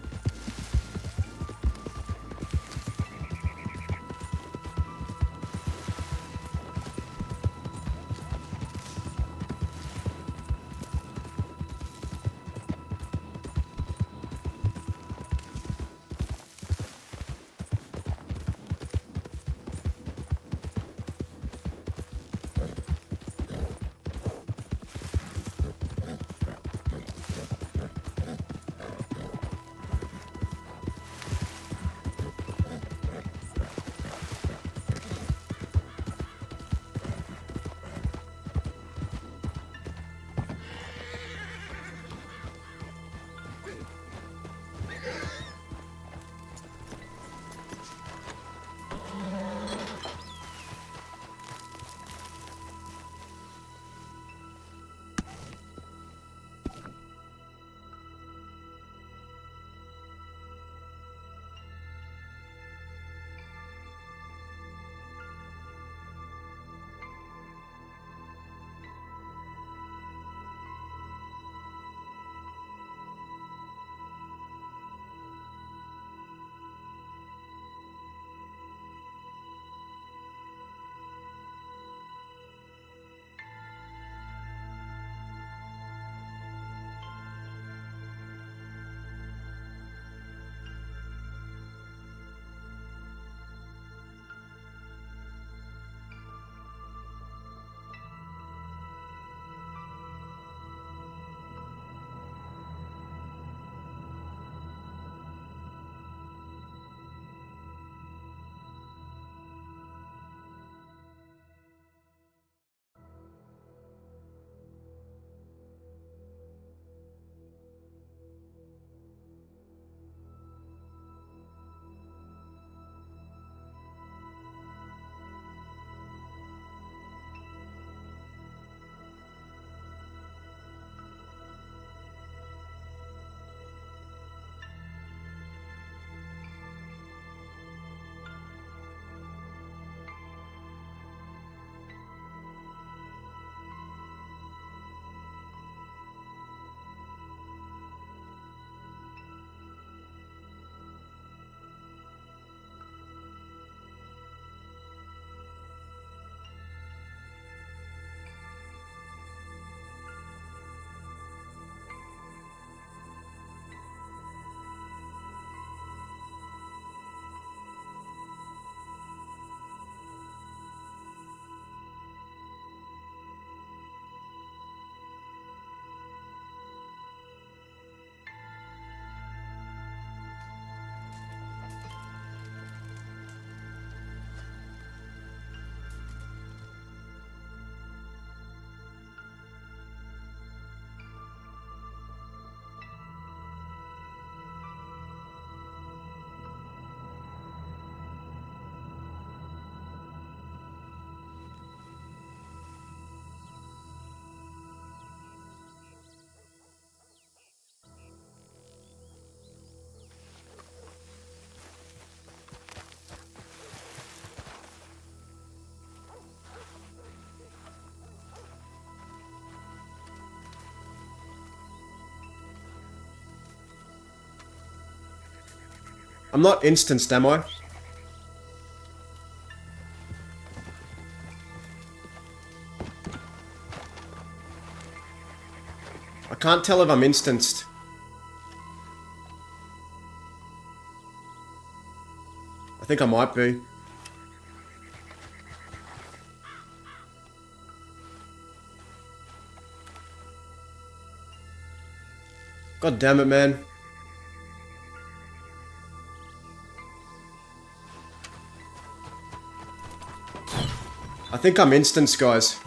I'm not instanced, am I? I can't tell if I'm instanced. I think I might be. God damn it, man. I think I'm instanced, guys.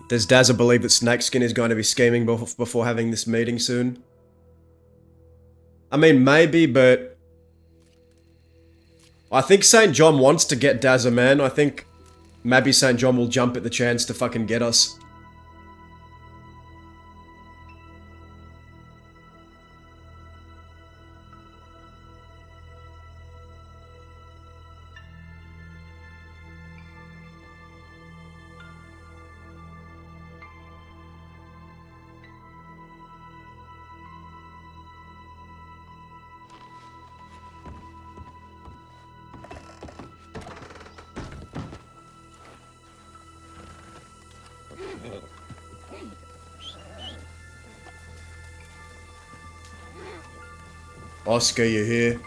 Does Dazza believe that Snakeskin is going to be scheming before having this meeting soon? I mean, maybe, but I think St. John wants to get Dazza, man. I think maybe St. John will jump at the chance to fucking get us. Oscar, you here?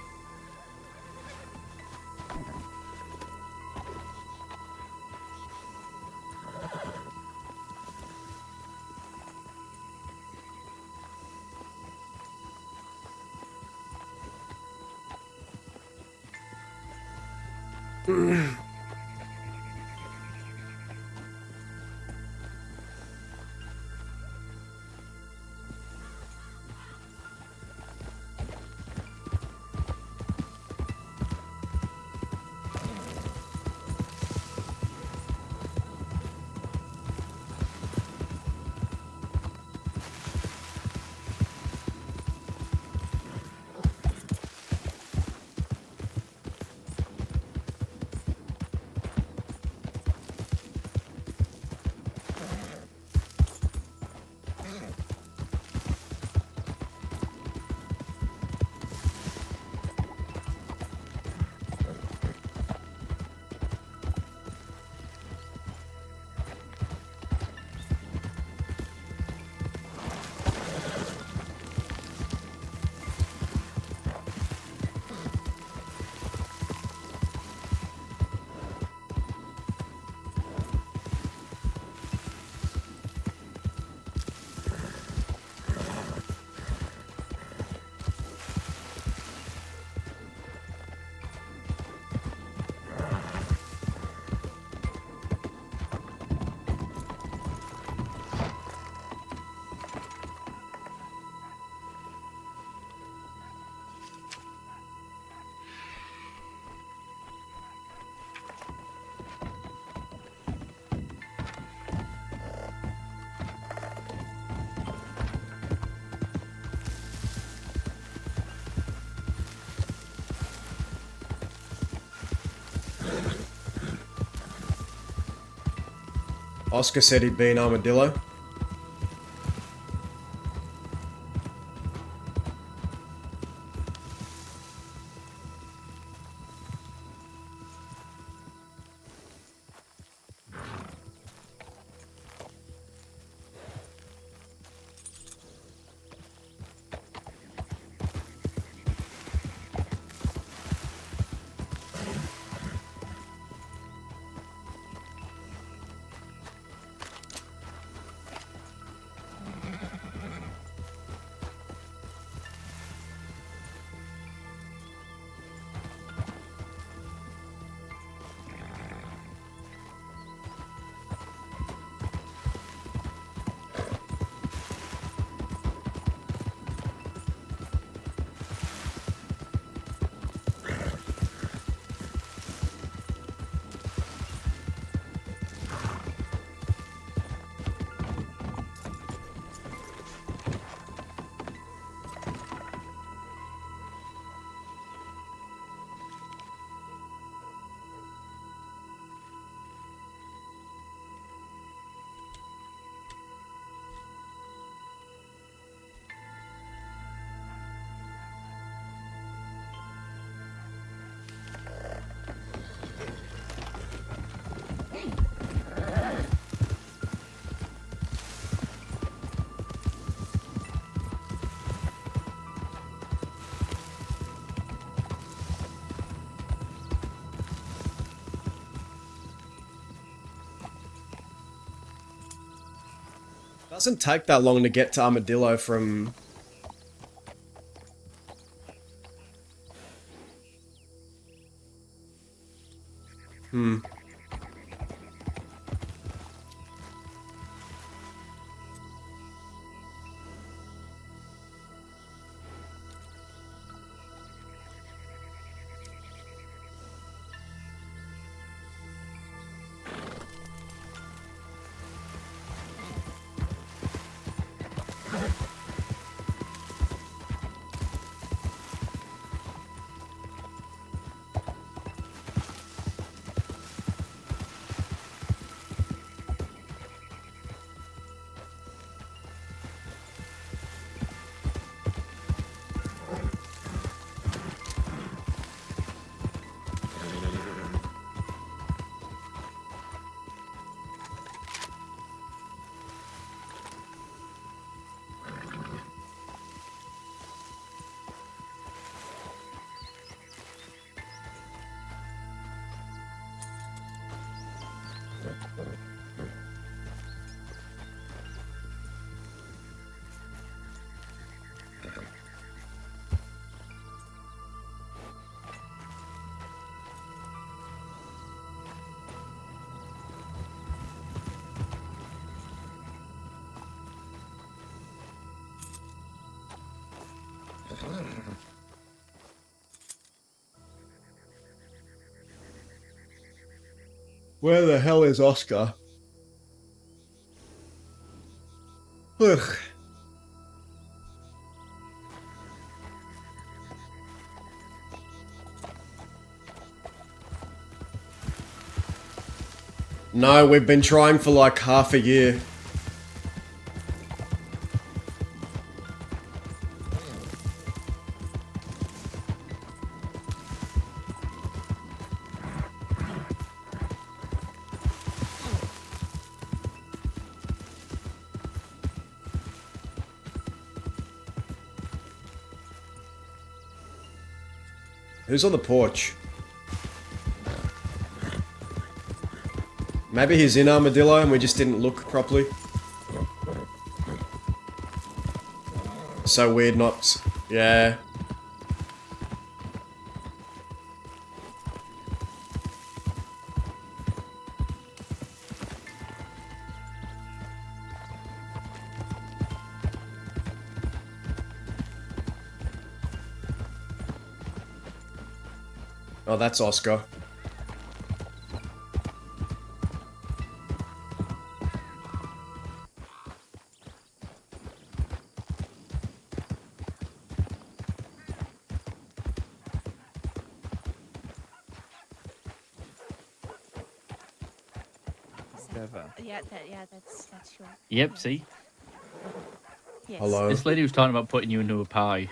Oscar said he'd be an armadillo. Doesn't take that long to get to Armadillo from... Where the hell is Oscar? Ugh. No, we've been trying for like half a year. Who's on the porch? Maybe he's in Armadillo and we just didn't look properly. So weird not... Yeah. Oh, that's Oscar. Trevor. Yeah, that's sure. Yep, Yeah. see? Yes. Hello. This lady was talking about putting you into a pie.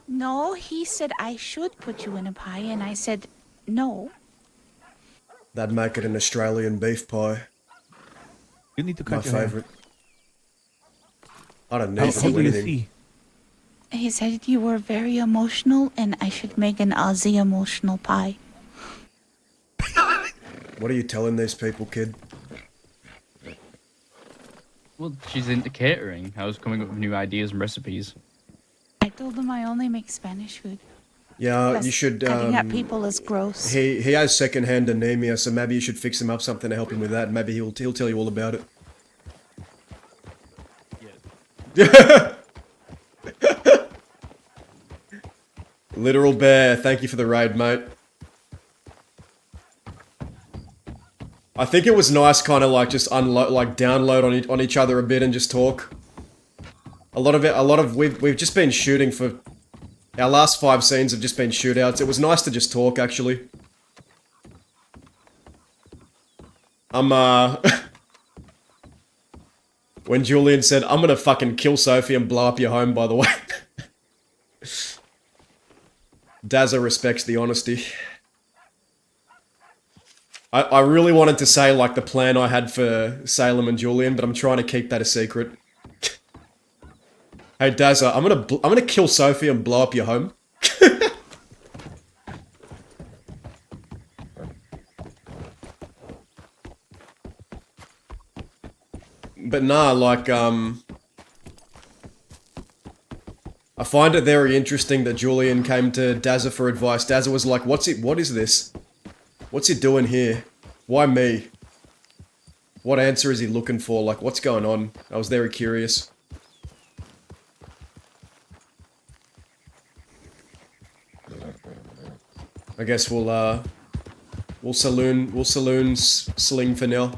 No, he said I should put you in a pie, and I said no. That'd make it an Australian beef pie. You need to My cut your hair. favourite. I don't How need to do do you anything. see? He said you were very emotional, and I should make an Aussie emotional pie. What are you telling these people, kid? Well, she's into catering. I was coming up with new ideas and recipes. I told him I only make Spanish food. Yeah, Plus, you should. cutting at people is gross. He has secondhand anemia, so maybe you should fix him up something to help him with that. Maybe he'll tell you all about it. Literal bear, thank you for the raid, mate. I think it was nice, kind of like just unload, like download on each other a bit and just talk. A lot of we've just been shooting for. Our last 5 scenes have just been shootouts. It was nice to just talk, actually. When Julian said, I'm gonna fucking kill Sophie and blow up your home, by the way. Dazza respects the honesty. I really wanted to say, like, the plan I had for Salem and Julian, but I'm trying to keep that a secret. Hey, Dazza, I'm gonna kill Sophie and blow up your home. But nah, like, I find it very interesting that Julian came to Dazza for advice. Dazza was like, what is this? What's he doing here? Why me? What answer is he looking for? Like, what's going on? I was very curious. I guess we'll saloon sling for now.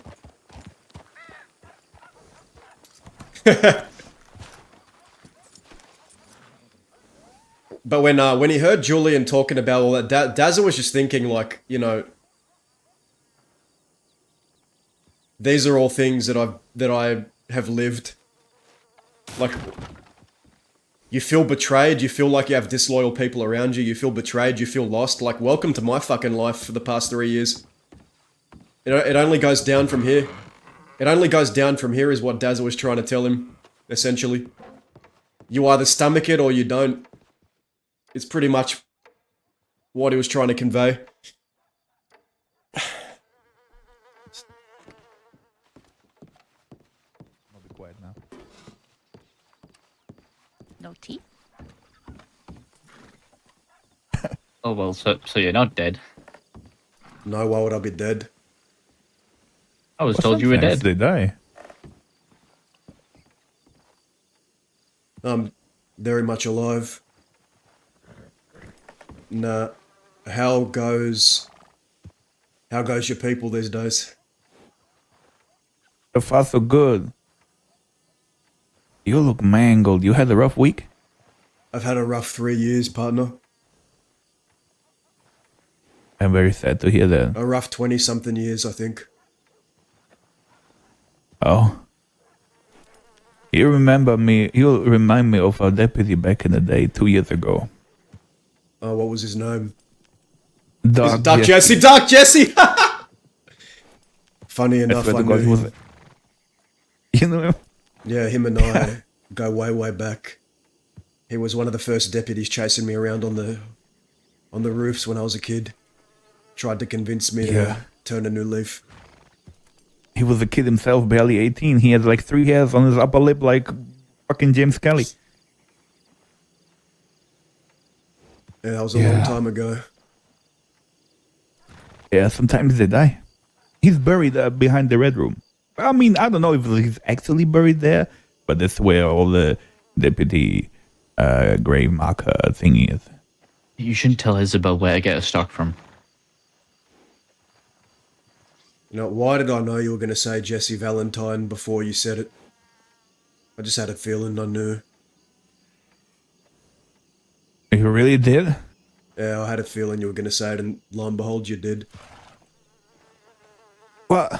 But when he heard Julian talking about all that, Dazza was just thinking, like, you know, these are all things that I have lived. Like, you feel betrayed, you feel like you have disloyal people around you, you feel betrayed, you feel lost. Like, welcome to my fucking life for the past 3 years. It only goes down from here. It only goes down from here is what Dazza was trying to tell him, essentially. You either stomach it or you don't. It's pretty much what he was trying to convey. I'll be quiet now. No tea? Oh, well, so you're not dead. No, why would I be dead? I was told you were dead. They die. I'm very much alive. Nah. How goes your people these days? So far, so good. You look mangled. You had a rough week? I've had a rough 3 years, partner. I'm very sad to hear that. A rough 20-something years, I think. Oh. You remind me of our deputy back in the day, 2 years ago. Oh, what was his name? Dark Jesse! Dark Jesse! Funny enough, swear I to knew God, he was him. You know him? Yeah, him and I go way, way back. He was one of the first deputies chasing me around on the roofs when I was a kid. Tried to convince me to turn a new leaf. He was a kid himself, barely 18. He had like 3 hairs on his upper lip like fucking James Kelly. Yeah, that was a long time ago. Yeah, sometimes they die. He's buried behind the red room. I mean, I don't know if he's actually buried there, but that's where all the deputy grave marker thingy is. You shouldn't tell Isabel where to get her stock from. You know, why did I know you were going to say Jesse Valentine before you said it? I just had a feeling I knew. You really did? Yeah, I had a feeling you were going to say it, and lo and behold, you did. Well,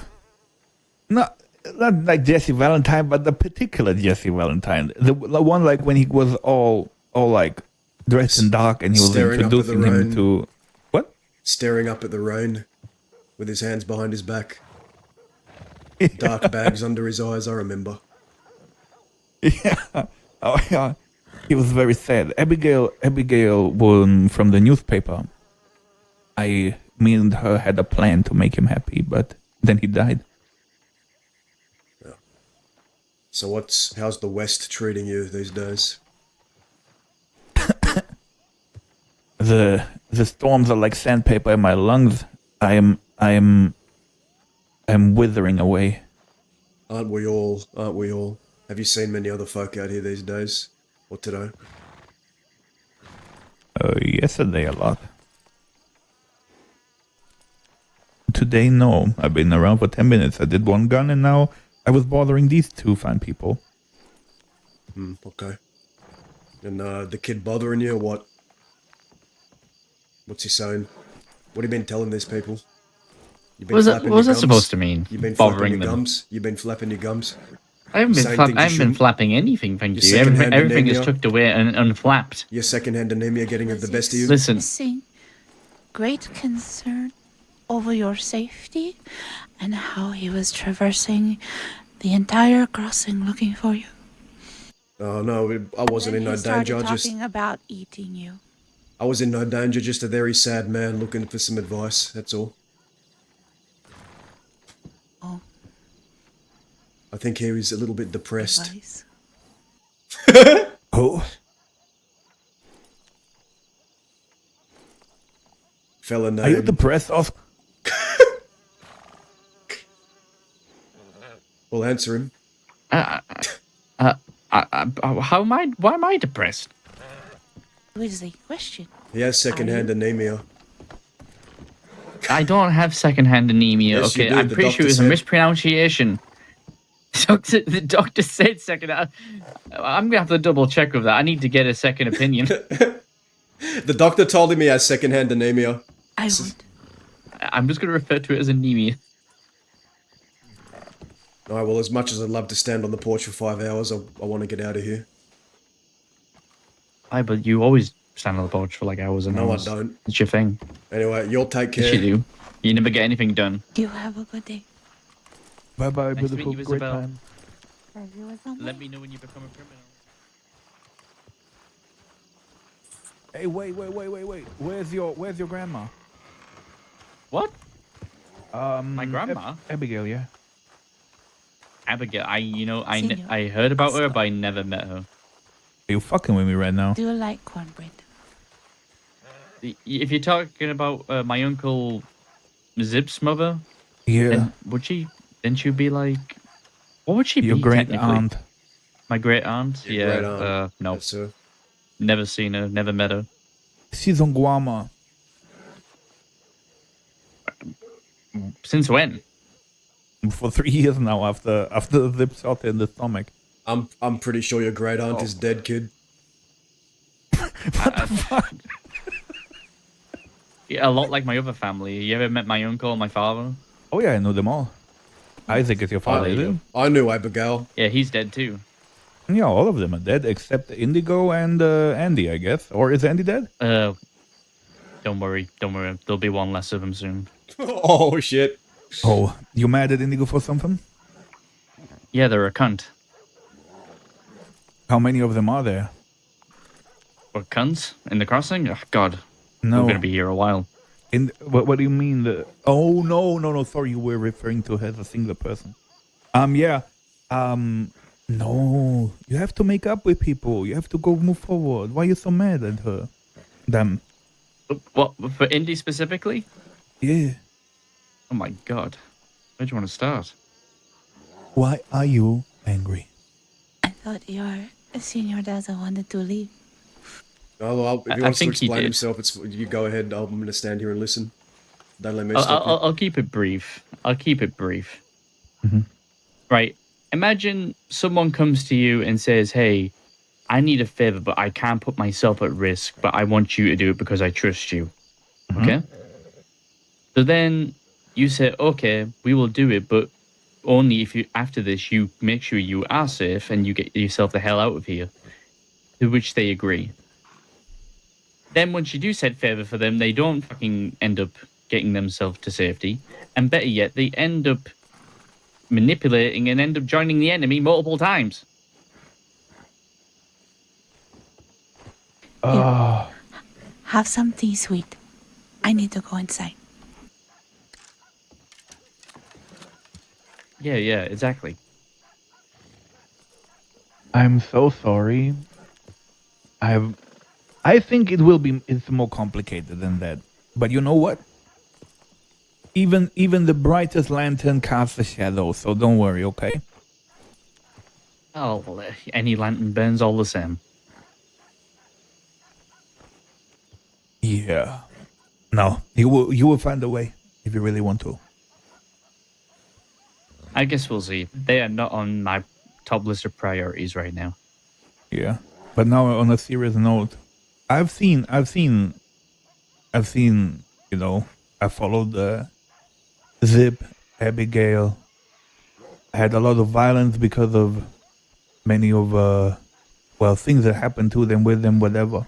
Not like Jesse Valentine, but the particular Jesse Valentine. The one like when he was all like dressed in dark and he was Staring up at the introducing him rain. to what? Staring up at the rain with his hands behind his back. Dark bags under his eyes, I remember. Yeah. Oh yeah. He was very sad. Abigail from the newspaper. Me and her had a plan to make him happy, but then he died. So how's the West treating you these days? The storms are like sandpaper in my lungs. I am withering away. Aren't we all? Have you seen many other folk out here these days? Or today? Yesterday a lot. Today, no. I've been around for 10 minutes. I did one gun and now I was bothering these two fine people. Okay. And the kid bothering you or what? What's he saying? What have you been telling these people? You've been What flapping was your that gums? supposed to mean? You've been flapping Bothering your them. gums? You've been flapping your gums? I haven't Saying things you been shouldn't? flapping anything, thank Your you. second-hand Everything is anemia? tucked away and unflapped. Your second-hand anemia getting the best of you? Listen, Expressing great concern over your safety and how he was traversing the entire crossing looking for you. Oh no, I wasn't Then in no he started danger. talking about eating you. I was in no danger. Just a very sad man looking for some advice. That's all. Oh, I think he was a little bit depressed. advice. Oh, Fella are you named. depressed, Oscar? We'll answer him. how am I? Why am I depressed? What is the question? He has second-hand anemia. I don't have second-hand anemia. Yes, you okay, do. I'm The pretty sure it doctor was a said- mispronunciation. The doctor said second. I'm gonna have to double check with that. I need to get a second opinion. The doctor told him he has second-hand anemia. I would. I'm just gonna refer to it as anemia. Alright, well, as much as I'd love to stand on the porch for 5 hours, I want to get out of here. Aye, but you always stand on the porch for like hours and No, I hours. don't. It's your thing. Anyway, you'll take Yes, care. you do. You never get anything done. You have a good day. Bye bye, Nice to meet beautiful, you, great Isabel. time. Have you with someone? Let me know when you become a criminal. Hey, wait. Where's your grandma? What? My grandma? Abigail, yeah. Abigail. Senior. I heard about her, but I never met her. Are you fucking with me right now? Do you like cornbread? If you're talking about my uncle Zip's mother, Yeah. then then she'd be like, what would she Your be great technically? aunt. My great aunt? Your Yeah. great aunt. No, That's her. never seen her, never met her. She's on Guama. Since when? For 3 years now after Zip shot in the stomach. I'm pretty sure your great aunt is dead, kid. Yeah, a lot like my other family. You ever met my uncle or my father? Oh yeah, I know them all. Isaac is your father, is it? I knew Abigail. Yeah, he's dead too. Yeah, all of them are dead except Indigo and Andy, I guess. Or is Andy dead? Don't worry. There'll be one less of them soon. Oh, shit. Oh, you mad at Indigo for something? Yeah, they're a cunt. How many of them are there? What, cunts? In the crossing? Oh, God. No. We're gonna be here a while. What do you mean? Oh no! Sorry, you were referring to her as a single person. Yeah. No, you have to make up with people. You have to go move forward. Why are you so mad at her? Them. What, for Indy specifically? Yeah. Oh my God. Where do you want to start? Why are you angry? I thought your senior Daza wanted to leave. Oh, if he I wants to think he explain did. himself, you go ahead. I'm going to stand here and listen. Don't let me stop you. I'll keep it brief. Mhm. Right. Imagine someone comes to you and says, hey, I need a favor, but I can't put myself at risk, but I want you to do it because I trust you. Okay? So then you say, okay, we will do it, but only if you after this you make sure you are safe and you get yourself the hell out of here. To which they agree. Then once you do set favor for them, they don't fucking end up getting themselves to safety, and better yet, they end up manipulating and end up joining the enemy multiple times. Oh, Have something sweet. I need to go inside. Yeah, exactly. I'm so sorry. I think it's more complicated than that. But you know what? Even the brightest lantern casts a shadow, so don't worry, okay? Oh, well, any lantern burns all the same. Yeah. No, you will find a way if you really want to. I guess we'll see. They are not on my top list of priorities right now. Yeah. But now on a serious note, I've seen, you know, I followed Zip, Abigail. I had a lot of violence because of many of things that happened to them, with them, whatever.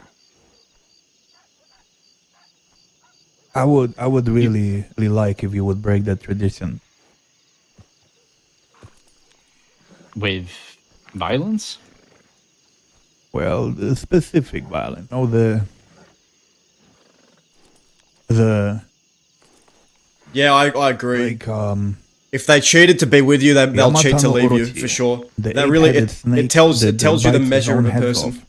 I would really like if you would break that tradition. With violence? Well, the specific violence, no, the Yeah, I agree. like If they cheated to be with you, they'll cheat to Yamatano leave you Orochi, for sure. the That really eight-headed snake it tells that you the bites its measure own of a heads person. off.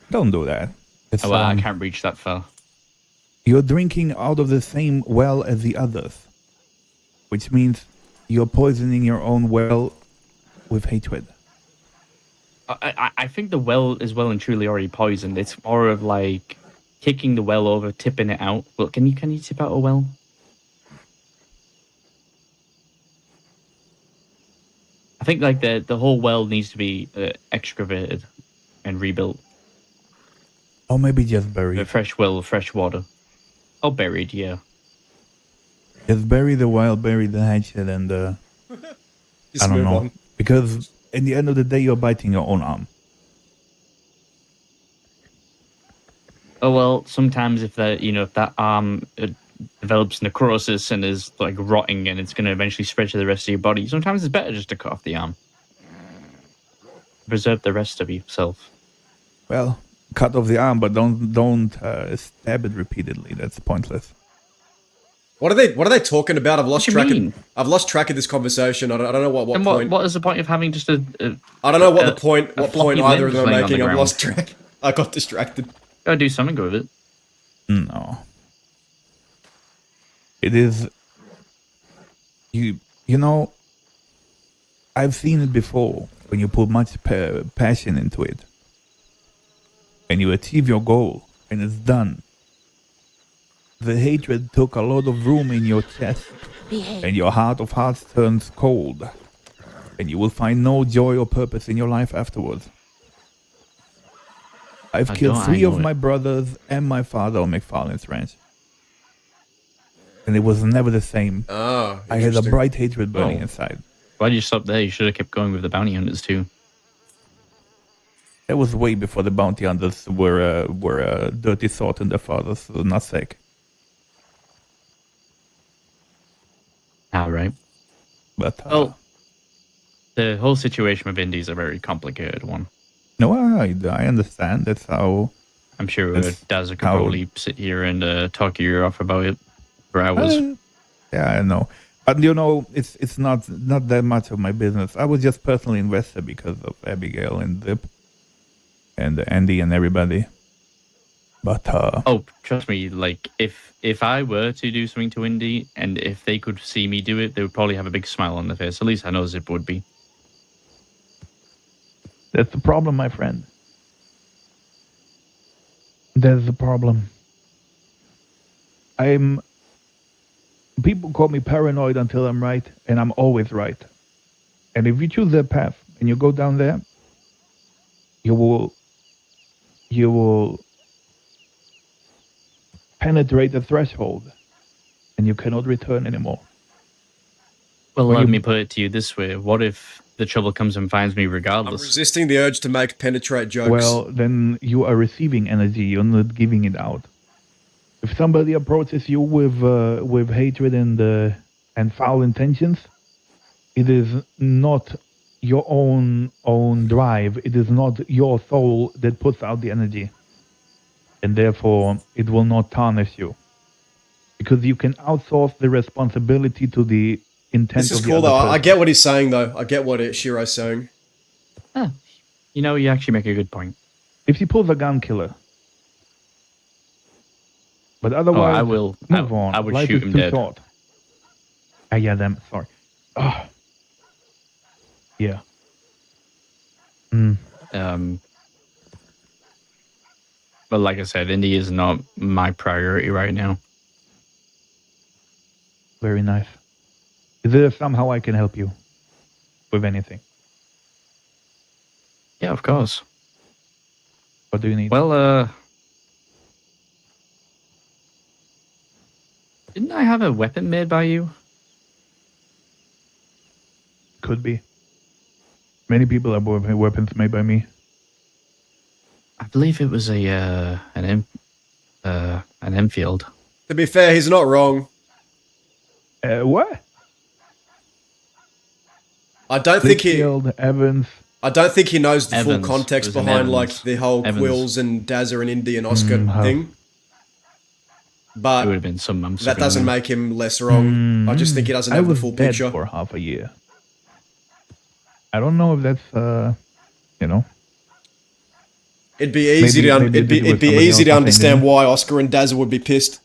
Don't do that. It's, Oh, well, I can't reach that far. you're drinking out of the same well as the others, which means you're poisoning your own well with hatred. I think the well is well and truly already poisoned. It's more of like kicking the well over, tipping it out. Well, can you tip out a well? I think like the whole well needs to be excavated and rebuilt. Or maybe just A buried. fresh well, fresh water. Or buried, yeah. Just bury the well, bury the hatchet, and I Just don't move know. on. Because at the end of the day, you're biting your own arm. Oh well, sometimes if that arm develops necrosis and is like rotting and it's going to eventually spread to the rest of your body, sometimes it's better just to cut off the arm. Preserve the rest of yourself. Well, cut off the arm, but don't stab it repeatedly. That's pointless. What are they talking about? I've lost What do you track. mean? I've lost track of this conversation. I don't know what And point. what is the point of having just a I don't know what the a point. What point floppy either limb of them just are laying on the making. I've ground? lost track. I got distracted. gotta do something with it? No. It is. You know, I've seen it before when you put much passion into it, and you achieve your goal, and it's done. The hatred took a lot of room in your chest, Behave. and your heart of hearts turns cold, and you will find no joy or purpose in your life afterwards. I've killed 3 of my brothers and my father on McFarlane's ranch, and it was never the same. Ah, I had a interesting. bright hatred burning Oh. inside. Why did you stop there? You should have kept going with the bounty hunters too. That was way before the bounty hunters were a dirty thought in their father's nutsack. All right. But Well, the whole situation with Indy is a very complicated one. no, I understand. That's how. I'm sure That's Dazza could how- probably sit here and talk your ear off about it for hours. Yeah, I know. But it's not that much of my business. I was just personally invested because of Abigail and Zip and Andy and everybody. But Oh, trust me, like if I were to do something to Indy and if they could see me do it, they would probably have a big smile on their face. At least I know Zip would be. that's the problem, my friend. That's the problem. People call me paranoid until I'm right, and I'm always right. And if you choose that path and you go down there, you will penetrate the threshold, and you cannot return anymore. Well, Well, let you- me put it to you this way. What if the trouble comes and finds me I'm regardless? resisting the urge to make penetrate jokes. Well, then you are receiving energy. You're not giving it out. If somebody approaches you with hatred and foul intentions, it is not your own drive. It is not your soul that puts out the energy, and therefore it will not tarnish you because you can outsource the responsibility to the intent This is of the cool other though. I person. get what he's saying though. I get what Shiro's saying. Ah, you know, you actually make a good point. If he pulls a gun killer, but Oh, otherwise, I will. move on. I would Life shoot is him too dead. short. Yeah, damn. Sorry. Oh. Yeah. But like I said, Indy is not my priority right now. Very nice. Is there somehow I can help you with anything? Yeah, of course. What do you need? Well, didn't I have a weapon made by you? Could be. Many people have weapons made by me. I believe it was an Enfield. To be fair, he's not wrong. What? I don't think he. Litchfield, Evans. I don't think he knows the Evans. full It context was an behind Evans. like the whole Evans. Quills and Dazza and Indy and Oscar how? thing. It would But have been some months that ago. doesn't make him less wrong. I just think he doesn't I have the was full dead picture. for half a year. I don't know if that's you know. It'd be easy Maybe- to maybe it'd be it was it'd be somebody easy else to I'm understand thinking. why Oscar and Dazza would be pissed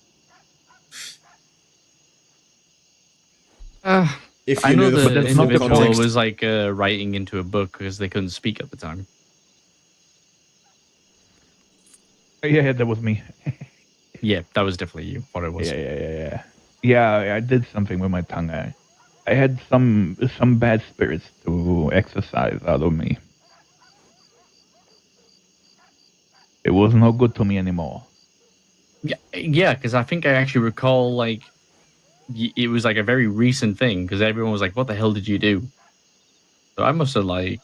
if I you know knew the, the the that's not full the individual context. was like writing into a book because they couldn't speak at the time. Yeah, that was me. Yeah, that was definitely you. What it was. Yeah. Yeah, I did something with my tongue. I had some bad spirits to exercise out of me. It was not good to me anymore. Yeah, because I think I actually recall like it was like a very recent thing because everyone was like, "What the hell did you do?" So I must have like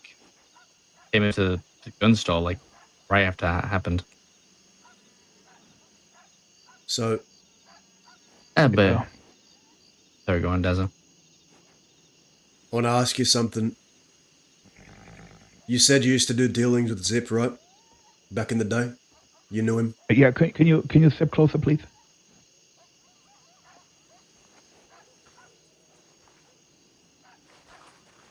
came into the gun store like right after that happened. So But Yeah. sorry, go on, Dazza. I want to ask you something. You said you used to do dealings with Zip, right? Back in the day, you knew him. Yeah, can you step closer, please?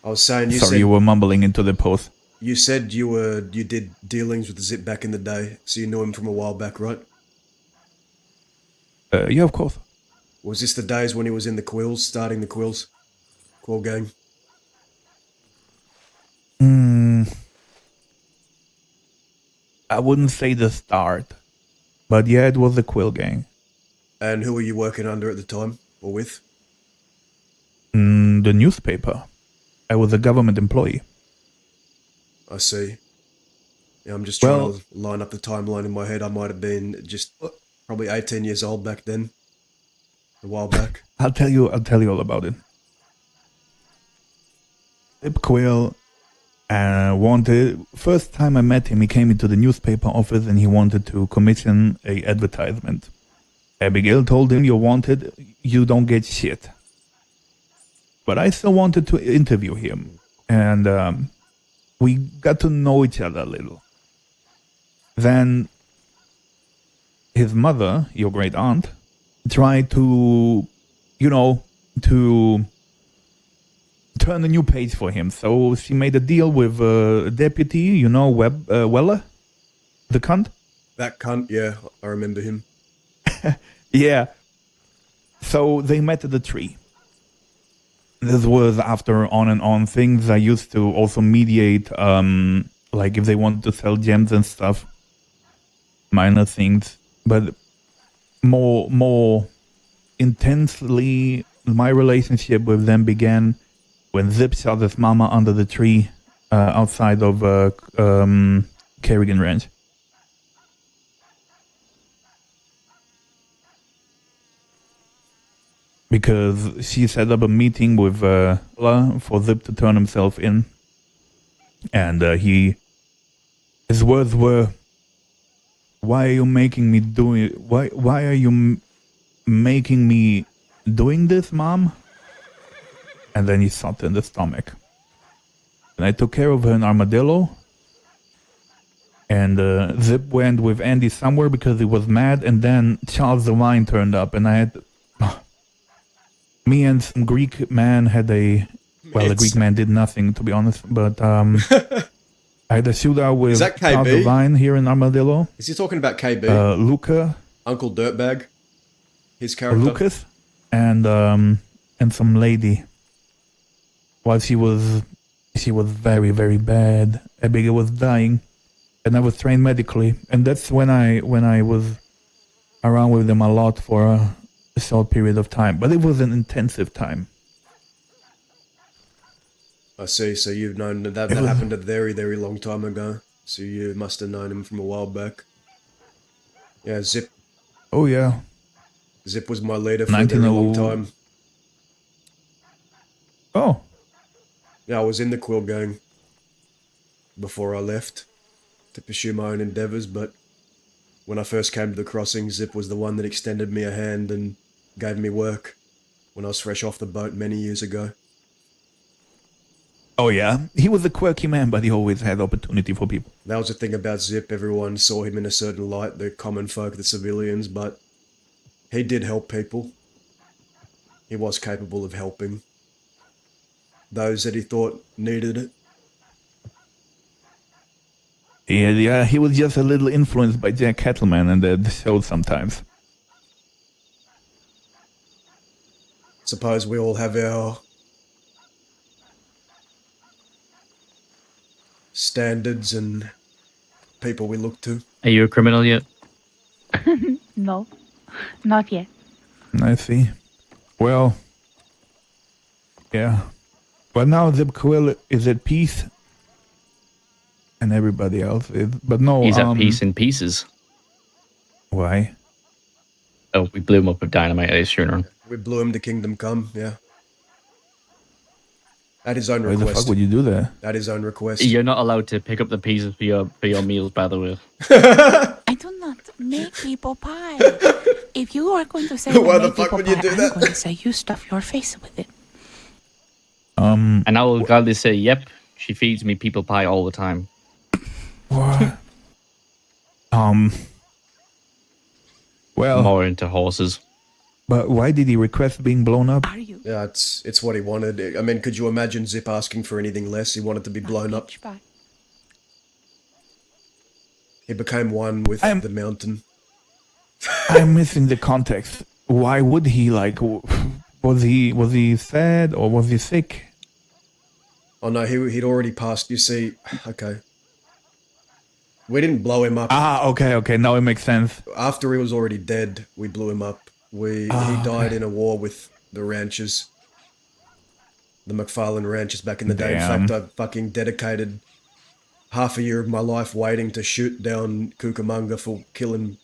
I was saying Sorry, you were mumbling into the post. you said you did dealings with Zip back in the day, so you knew him from a while back, right? Yeah, of course. Was this the days when he was in the Quills, starting the Quill gang? I wouldn't say the start, but yeah, it was the Quill gang. And who were you working under at the time, or with? The newspaper. I was a government employee. I see. Yeah, I'm just trying Well- to line up the timeline in my head. I might have been just probably 18 years old back then. A while back. I'll tell you all about it. Zip Quill wanted, first time I met him, he came into the newspaper office and he wanted to commission a advertisement. Abigail told him, "You're wanted, you don't get shit." But I still wanted to interview him, and we got to know each other a little. Then his mother, your great aunt, tried to, to turn a new page for him. So she made a deal with a deputy, Weller, the cunt. That cunt, yeah, I remember him. Yeah. So they met at the tree. This was after on and on things. I used to also mediate, like if they wanted to sell gems and stuff, minor things. But more intensely, my relationship with them began when Zip shot his mama under the tree outside of Kerrigan Ranch. because she set up a meeting with for Zip to turn himself in, and his words were, "Why are you making me do it? Why are you making me doing this, Mom?" And then he shot her in the stomach. And I took care of her in Armadillo. And Zip went with Andy somewhere because he was mad. And then Charles the Wine turned up, and I had me and some Greek man had a the Greek man did nothing, to be honest. But I had a shootout with Is that Charles the KB? Wine here in Armadillo. Is he talking about KB? Luca, Uncle Dirtbag? His character? Lucas, and some lady. While she was very, very bad. Abigail was dying, and I was trained medically, and that's when I was around with them a lot for a short period of time. But it was an intensive time. I see, so you've known that happened a very, very long time ago. So you must have known him from a while back. Yeah, Zip Oh yeah, was my leader for a very long time. Oh, Yeah, I was in the Quill Gang before I left to pursue my own endeavours, but when I first came to the crossing, Zip was the one that extended me a hand and gave me work when I was fresh off the boat many years ago. oh yeah. He was a quirky man, but he always had opportunity for people. That was the thing about Zip, everyone saw him in a certain light, the common folk, the civilians, but he did help people. He was capable of helping those that he thought needed it. Yeah, he was just a little influenced by Jack Kettleman and the show sometimes. Suppose we all have our standards and people we look to. Are you a criminal yet? No, not yet. I see. Well, yeah. But now Zip Quill is at peace. And everybody else is. But no, He's at peace in pieces. Why? Oh, we blew him up with dynamite at his funeral. We blew him to Kingdom Come, yeah. At his own Why the request. fuck would you do that? At his own request. You're not allowed to pick up the pieces for your meals, by the way. I do not make people pie. If you are going to say Why you the make fuck people would you pie, do I'm that? going to say you stuff your face with it. And I will gladly say, yep, she feeds me people pie all the time. What? Well, More into horses. but why did he request being blown up? Are you? Yeah, it's what he wanted. I mean, could you imagine Zip asking for anything less? He wanted to be blown up. Peach pie. He became one with the mountain. I'm missing the context. Why would he was he sad or was he sick? Oh no, he'd already passed. You see, okay. We didn't blow him up. Ah, okay. Now it makes sense. After he was already dead, we blew him up. He died in a war with the ranchers. The McFarlane ranchers back in the day. Damn. In fact, I fucking dedicated half a year of my life waiting to shoot down Cucamonga for killing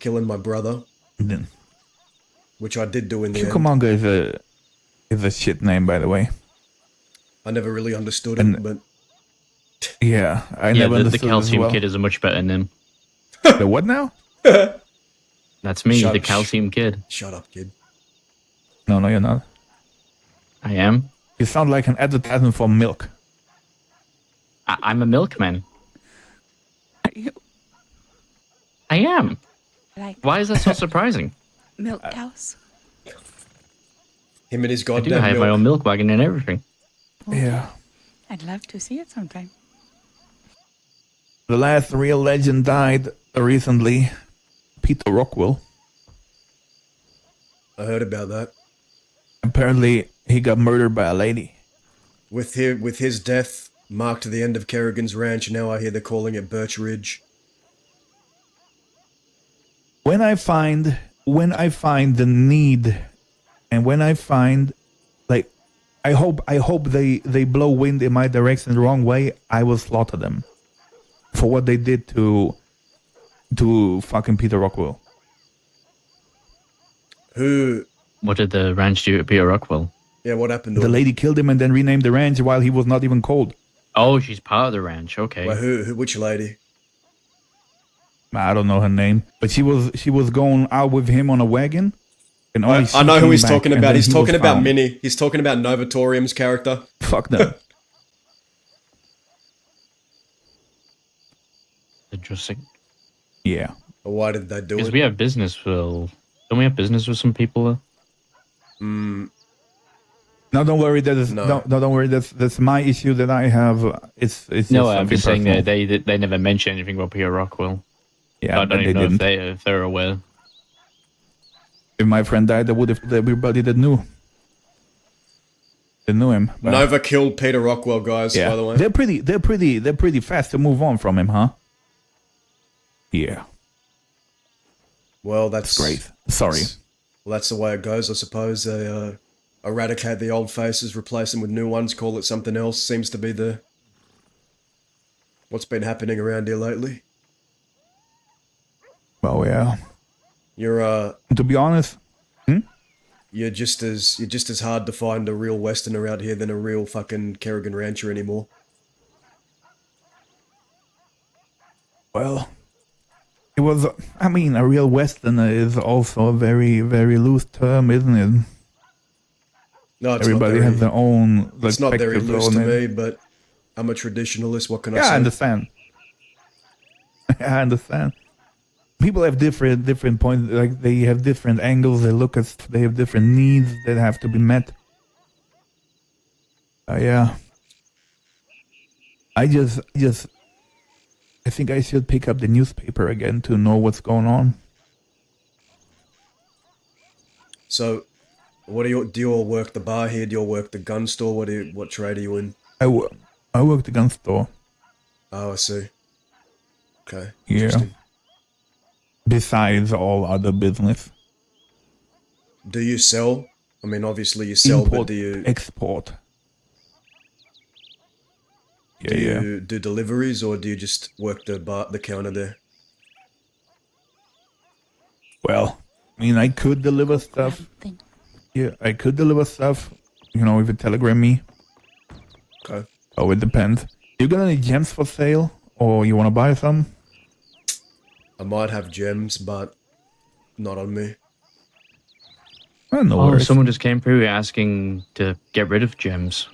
my brother, Then which I did do in the end. Cucamonga is a shit name, by the way. I never really understood And- it, but Yeah, I Yeah, never the understood calcium as well. kid is a much better name. The what now? That's me, Shut- the calcium kid. shut up, kid. No, you're not. I am. You sound like an advertisement for milk. I'm a milkman. Are you I am. like Why is that so surprising? milk cows? Him and his I do. goddamn I have my milk. own milk wagon and everything. Yeah. I'd love to see it sometime. The last real legend died recently. Peter Rockwell. I heard about that. Apparently, he got murdered by a lady. With his death marked the end of Kerrigan's Ranch. Now I hear they're calling it Birch Ridge. When I find the need, and when I find, like, I hope they blow wind in my direction the wrong way, I will slaughter them for what they did to fucking Peter Rockwell. Who What did the ranch do to Peter Rockwell? Yeah, what happened to The him? lady killed him and then renamed the ranch while he was not even cold. Oh, she's part of the ranch. Okay. Well, which lady? I don't know her name, but she was going out with him on a wagon. And only I know she who came he's back, talking and about. then He's he talking was about found. Minnie. He's talking about Novatorium's character. Fuck no. Interesting. Yeah. Why did they do Because it? we have business with. Don't we have business with some people? Mm, No, don't worry. That is No. no, don't worry. That's my issue that I have. It's No, just I'm something just saying personal. that they never mention anything about Peter Rockwell. Yeah, I don't they even know didn't. if they're aware. If my friend died, I would have told everybody that knew. They knew him. but- Nova killed Peter Rockwell, guys. yeah, By the way, they're pretty fast to move on from him, huh? Yeah, well, that's great. Sorry. Well, that's the way it goes, I suppose. They eradicate the old faces, replace them with new ones, call it something else. Seems to be what's been happening around here lately. Well, yeah. You're To be honest, you're just as hard to find a real Westerner out here than a real fucking Kerrigan rancher anymore. well, it was. I mean, a real Westerner is also a very, very loose term, isn't it? No, it's Everybody not very, has their own. it's not very perspective loose on to it. me, but I'm a traditionalist. What can I Yeah, say? I understand. I understand. People have different points. Like they have different angles. They look at. They have different needs that have to be met. Yeah. I think I should pick up the newspaper again to know what's going on. So, what do you all work the bar here? Do you all work the gun store? What trade are you in? I work the gun store. Oh, I see. Okay. Yeah. Interesting. Besides all other business. Do you sell? I mean, obviously you sell, Import, but do you export. Yeah, do you do deliveries or do you just work the counter there? Well, I mean, I could deliver stuff. Yeah, I could deliver stuff. You know, if you telegram me. Okay. Oh, it depends. You got any gems for sale, or you want to buy some? I might have gems, but not on me. No Oh, worries. someone just came through asking to get rid of gems.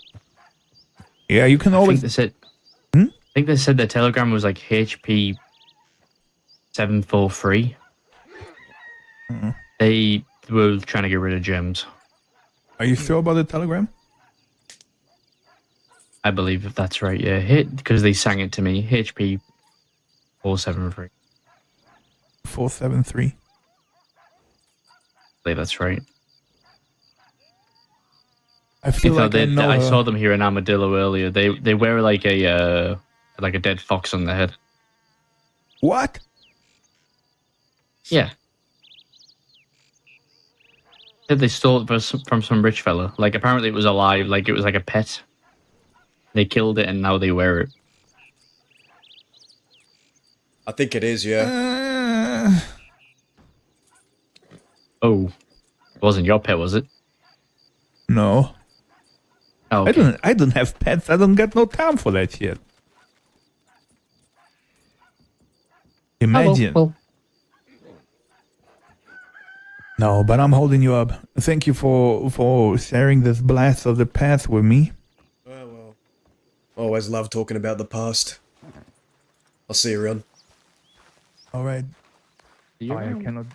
Yeah, you can I always. think they said. I think they said their telegram was like HP 743. They were trying to get rid of gems. Are you sure about the telegram? I believe if that's right. Yeah, because they sang it to me. HP 473. 473. I believe that's right. I feel like I know. I saw them here in Armadillo earlier. They wear like a dead fox on their head. What? Yeah. Said they stole it from some rich fella. Like apparently it was alive. Like it was like a pet. They killed it and now they wear it. I think it is, yeah. Oh, it wasn't your pet, was it? No. Oh, okay. I don't have pets. I don't got no time for that shit. Imagine. Well, No, but I'm holding you up. Thank you for sharing this blast of the past with me. Well. Always love talking about the past. I'll see you around. All right. you I know. cannot.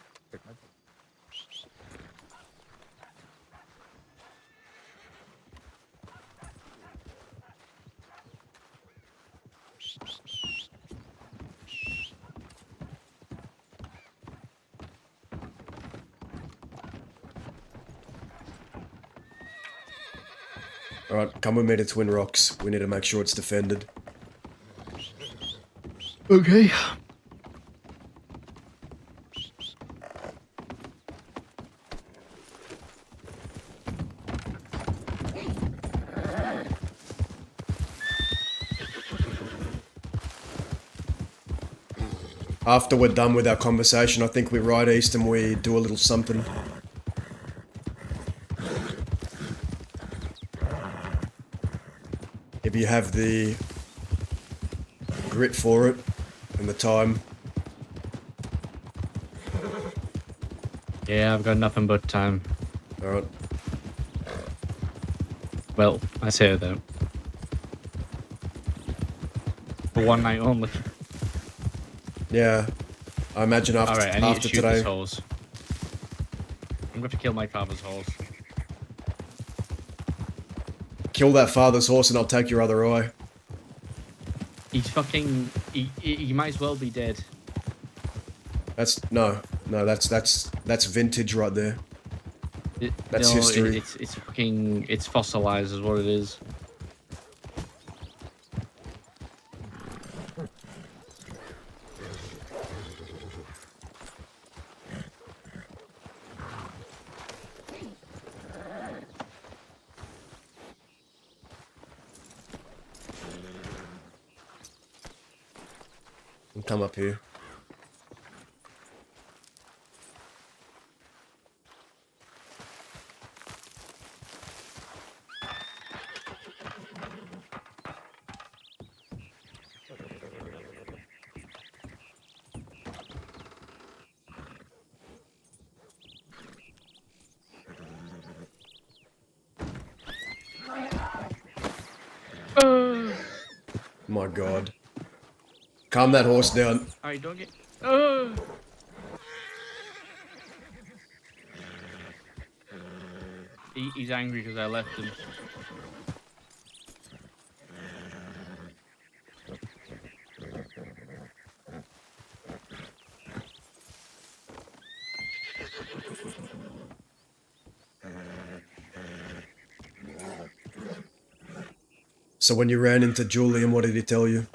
Alright, come with me to Twin Rocks. We need to make sure it's defended. Okay. After we're done with our conversation, I think we ride east and we do a little something. if you have the grit for it and the time. Yeah, I've got nothing but time. Alright. Well, I say that. For one night only. Yeah. I imagine after, Alright, I need after to shoot today. this horse. I'm going to kill my father's horse. Kill that father's horse and I'll take your other eye. He's fucking... He might as well be dead. That's that's vintage right there. That's No, history. It's fucking... It's fossilized is what it is. Come up here. My god. Calm that horse down. Alright, don't get... He's angry because I left him. So when you ran into Julian, what did he tell you?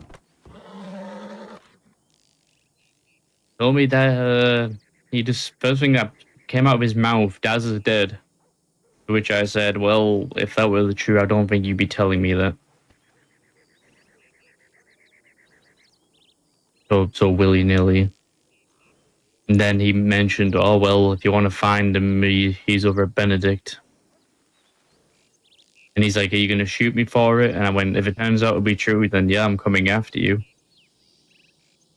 Told me that he just... First thing that came out of his mouth, Daz is dead. To which I said, well, if that were true, I don't think you'd be telling me that. So willy-nilly. And then he mentioned, oh, well, if you want to find him, he's over at Benedict. And he's like, are you going to shoot me for it? And I went, if it turns out to be true, then yeah, I'm coming after you.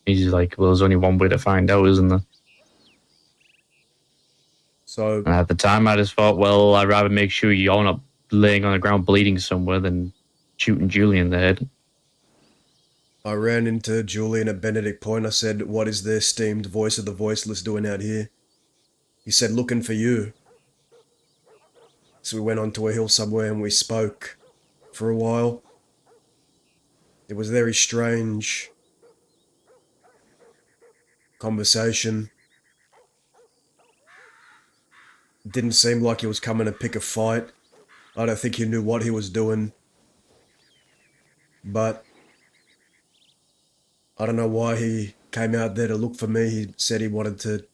He's like, well, there's only one way to find out, isn't there? So And at the time, I just thought, well, I'd rather make sure you're not laying on the ground bleeding somewhere than shooting Julie in the head. I ran into Julian at Benedict Point. I said, what is the esteemed voice of the voiceless doing out here? He said, looking for you. So we went onto a hill somewhere and we spoke for a while. It was very strange conversation. Didn't seem like he was coming to pick a fight. I don't think he knew what he was doing. But I don't know why he came out there to look for me. He said he wanted to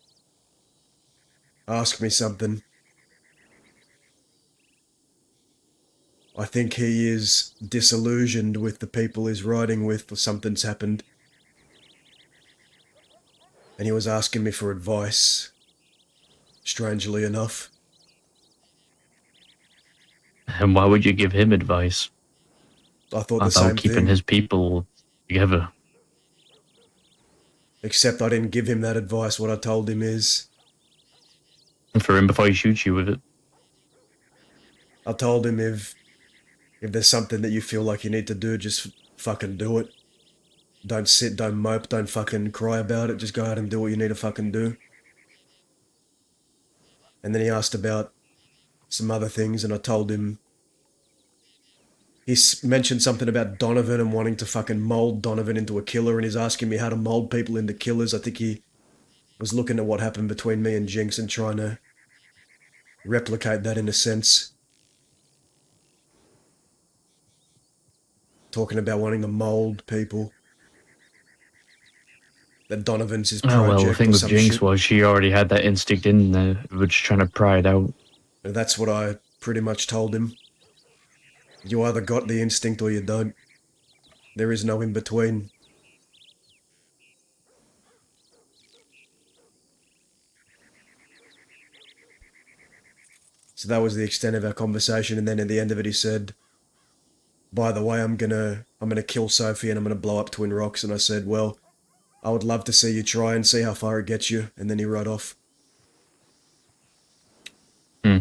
ask me something. I think he is disillusioned with the people he's riding with, or something's happened. And he was asking me for advice, strangely enough. And why would you give him advice I thought the about same keeping thing, his people together? except I didn't give him that advice. What I told him is, And for him before he shoots you with it. I told him if there's something that you feel like you need to do, just fucking do it. Don't sit, don't mope, don't fucking cry about it. Just go out and do what you need to fucking do. And then he asked about some other things, and I told him... He mentioned something about Donovan and wanting to fucking mold Donovan into a killer, and he's asking me how to mold people into killers. I think he was looking at what happened between me and Jinx and trying to replicate that in a sense. Talking about wanting to mold people. That Donovan's his project Oh, well, the thing or with some Jinx shit. was she already had that instinct in there. We were just trying to pry it out. And that's what I pretty much told him. You either got the instinct or you don't. There is no in between. So that was the extent of our conversation, and then at the end of it he said, by the way, I'm gonna kill Sophie and I'm gonna blow up Twin Rocks. And I said, well, I would love to see you try and see how far it gets you. And then he rode off. Hmm.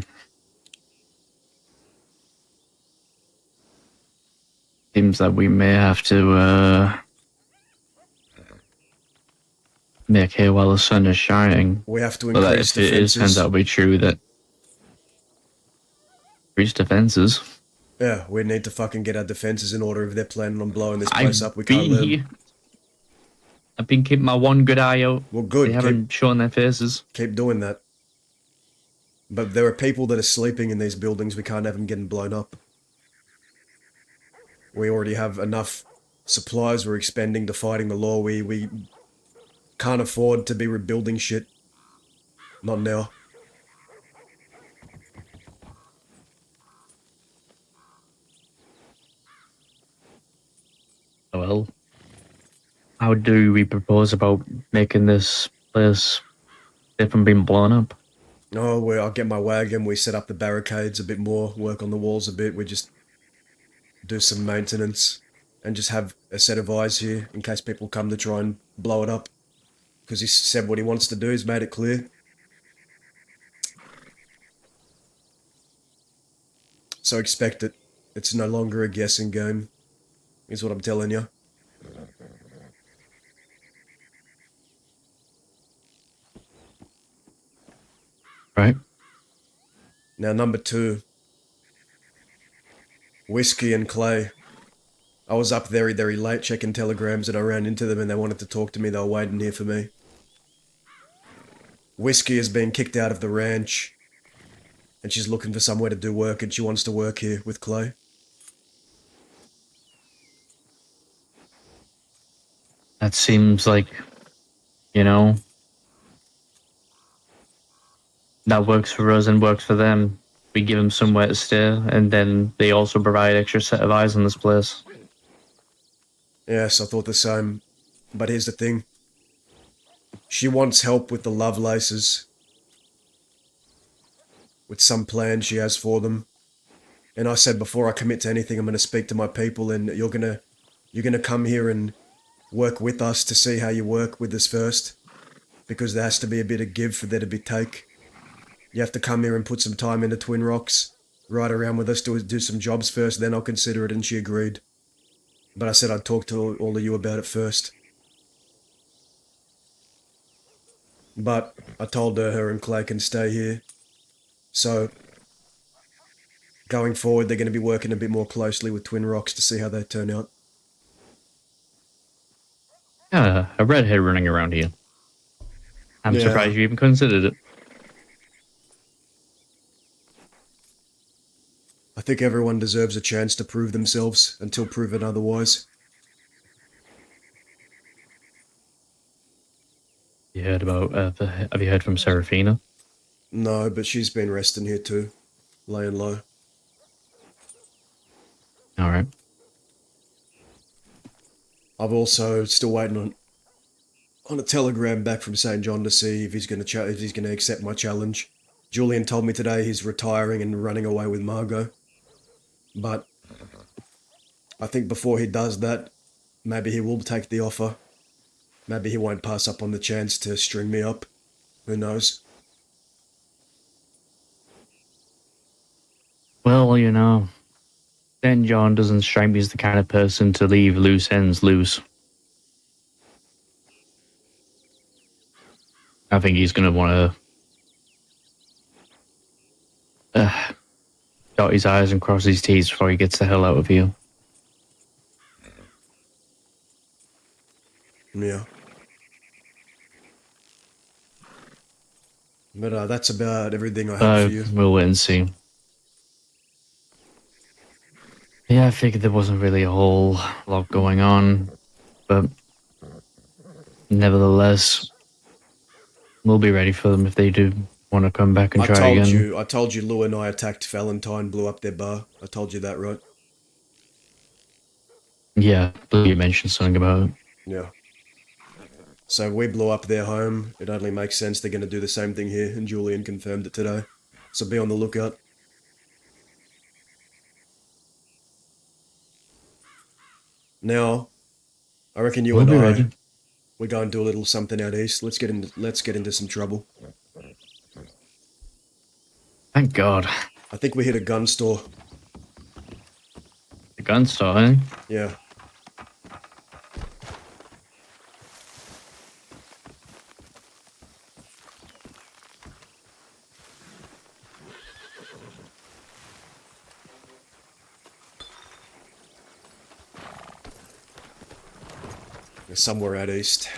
Seems that we may have to make hay while the sun is shining. We have to But that increase if it is turns defenses. out to be true, that increase defenses. Yeah, we need to fucking get our defenses in order if they're planning on blowing this place I've up. We can't been let 'em. here. I've been keeping my one good eye out. Well, good. They haven't shown their faces. Keep doing that. But there are people that are sleeping in these buildings. We can't have them getting blown up. We already have enough supplies we're expending to fighting the law. We can't afford to be rebuilding shit. Not now. Well, how do we propose about making this place safe from being blown up? Oh, I'll get my wagon. We set up the barricades a bit more, work on the walls a bit. We just do some maintenance and just have a set of eyes here in case people come to try and blow it up. Because he said what he wants to do. He's made it clear. So expect it. It's no longer a guessing game, is what I'm telling you. Right? Now, number 2. Whiskey and Clay. I was up very, very late checking telegrams and I ran into them and they wanted to talk to me. They were waiting here for me. Whiskey has been kicked out of the ranch and she's looking for somewhere to do work and she wants to work here with Clay. That seems like, you know, that works for us and works for them. We give them somewhere to stay, and then they also provide extra set of eyes on this place. Yes, I thought the same. But here's the thing. She wants help with the Lovelaces. With some plan she has for them. And I said before I commit to anything, I'm going to speak to my people and you're going to come here and work with us to see how you work with us first. Because there has to be a bit of give for there to be take. You have to come here and put some time into Twin Rocks. Ride around with us, do some jobs first, then I'll consider it, and she agreed. But I said I'd talk to all of you about it first. But I told her and Clay can stay here. So, going forward, they're going to be working a bit more closely with Twin Rocks to see how they turn out. Yeah, a redhead running around here. I'm Yeah. surprised you even considered it. I think everyone deserves a chance to prove themselves until proven otherwise. You heard about, have you heard from Serafina? No, but she's been resting here too. Laying low. Alright. I've also still waiting on a telegram back from St. John to see if he's going to accept my challenge. Julian told me today he's retiring and running away with Margot. But I think before he does that, maybe he will take the offer. Maybe he won't pass up on the chance to string me up. Who knows? Well, you know, St. John doesn't strike me as the kind of person to leave loose ends loose. I think he's going to want to dot his I's and cross his T's before he gets the hell out of here. Yeah. But that's about everything I have for you. We'll wait and see. Yeah, I figured there wasn't really a whole lot going on, but nevertheless, we'll be ready for them if they do want to come back and try again. I told you Lou and I attacked Valentine, blew up their bar. I told you that, right? Yeah, I believe you mentioned something about it. Yeah. So we blew up their home. It only makes sense they're going to do the same thing here, and Julian confirmed it today. So be on the lookout. Now, I reckon you We'll and be I, ready. we go and do a little something out east. Let's get into some trouble. Thank God. I think we hit a gun store. The gun store, eh? Yeah. Somewhere out east.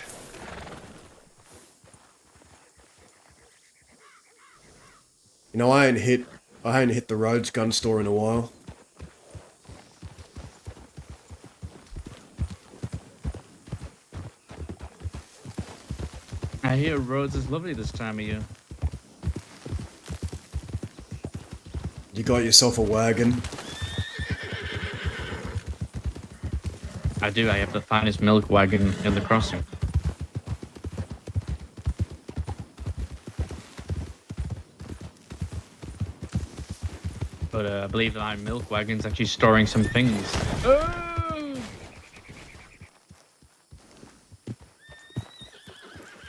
You know, I ain't hit the Rhodes gun store in a while. I hear Rhodes is lovely this time of year. You got yourself a wagon. I do. I have the finest milk wagon in the crossing. But I believe that my milk wagon's actually storing some things.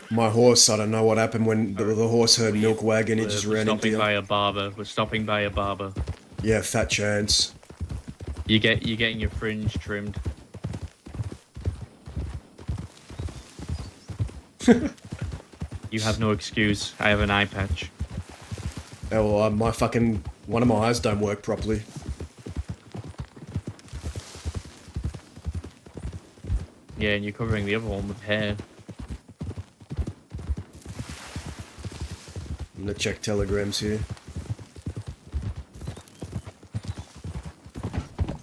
My horse, I don't know what happened when the horse heard milk wagon, he just We're ran into stopping you. by a barber. We're stopping by a barber. Yeah, fat chance. You're getting your fringe trimmed. You have no excuse. I have an eye patch. Oh, well, one of my eyes don't work properly. Yeah, and you're covering the other one with hair. I'm gonna check telegrams here.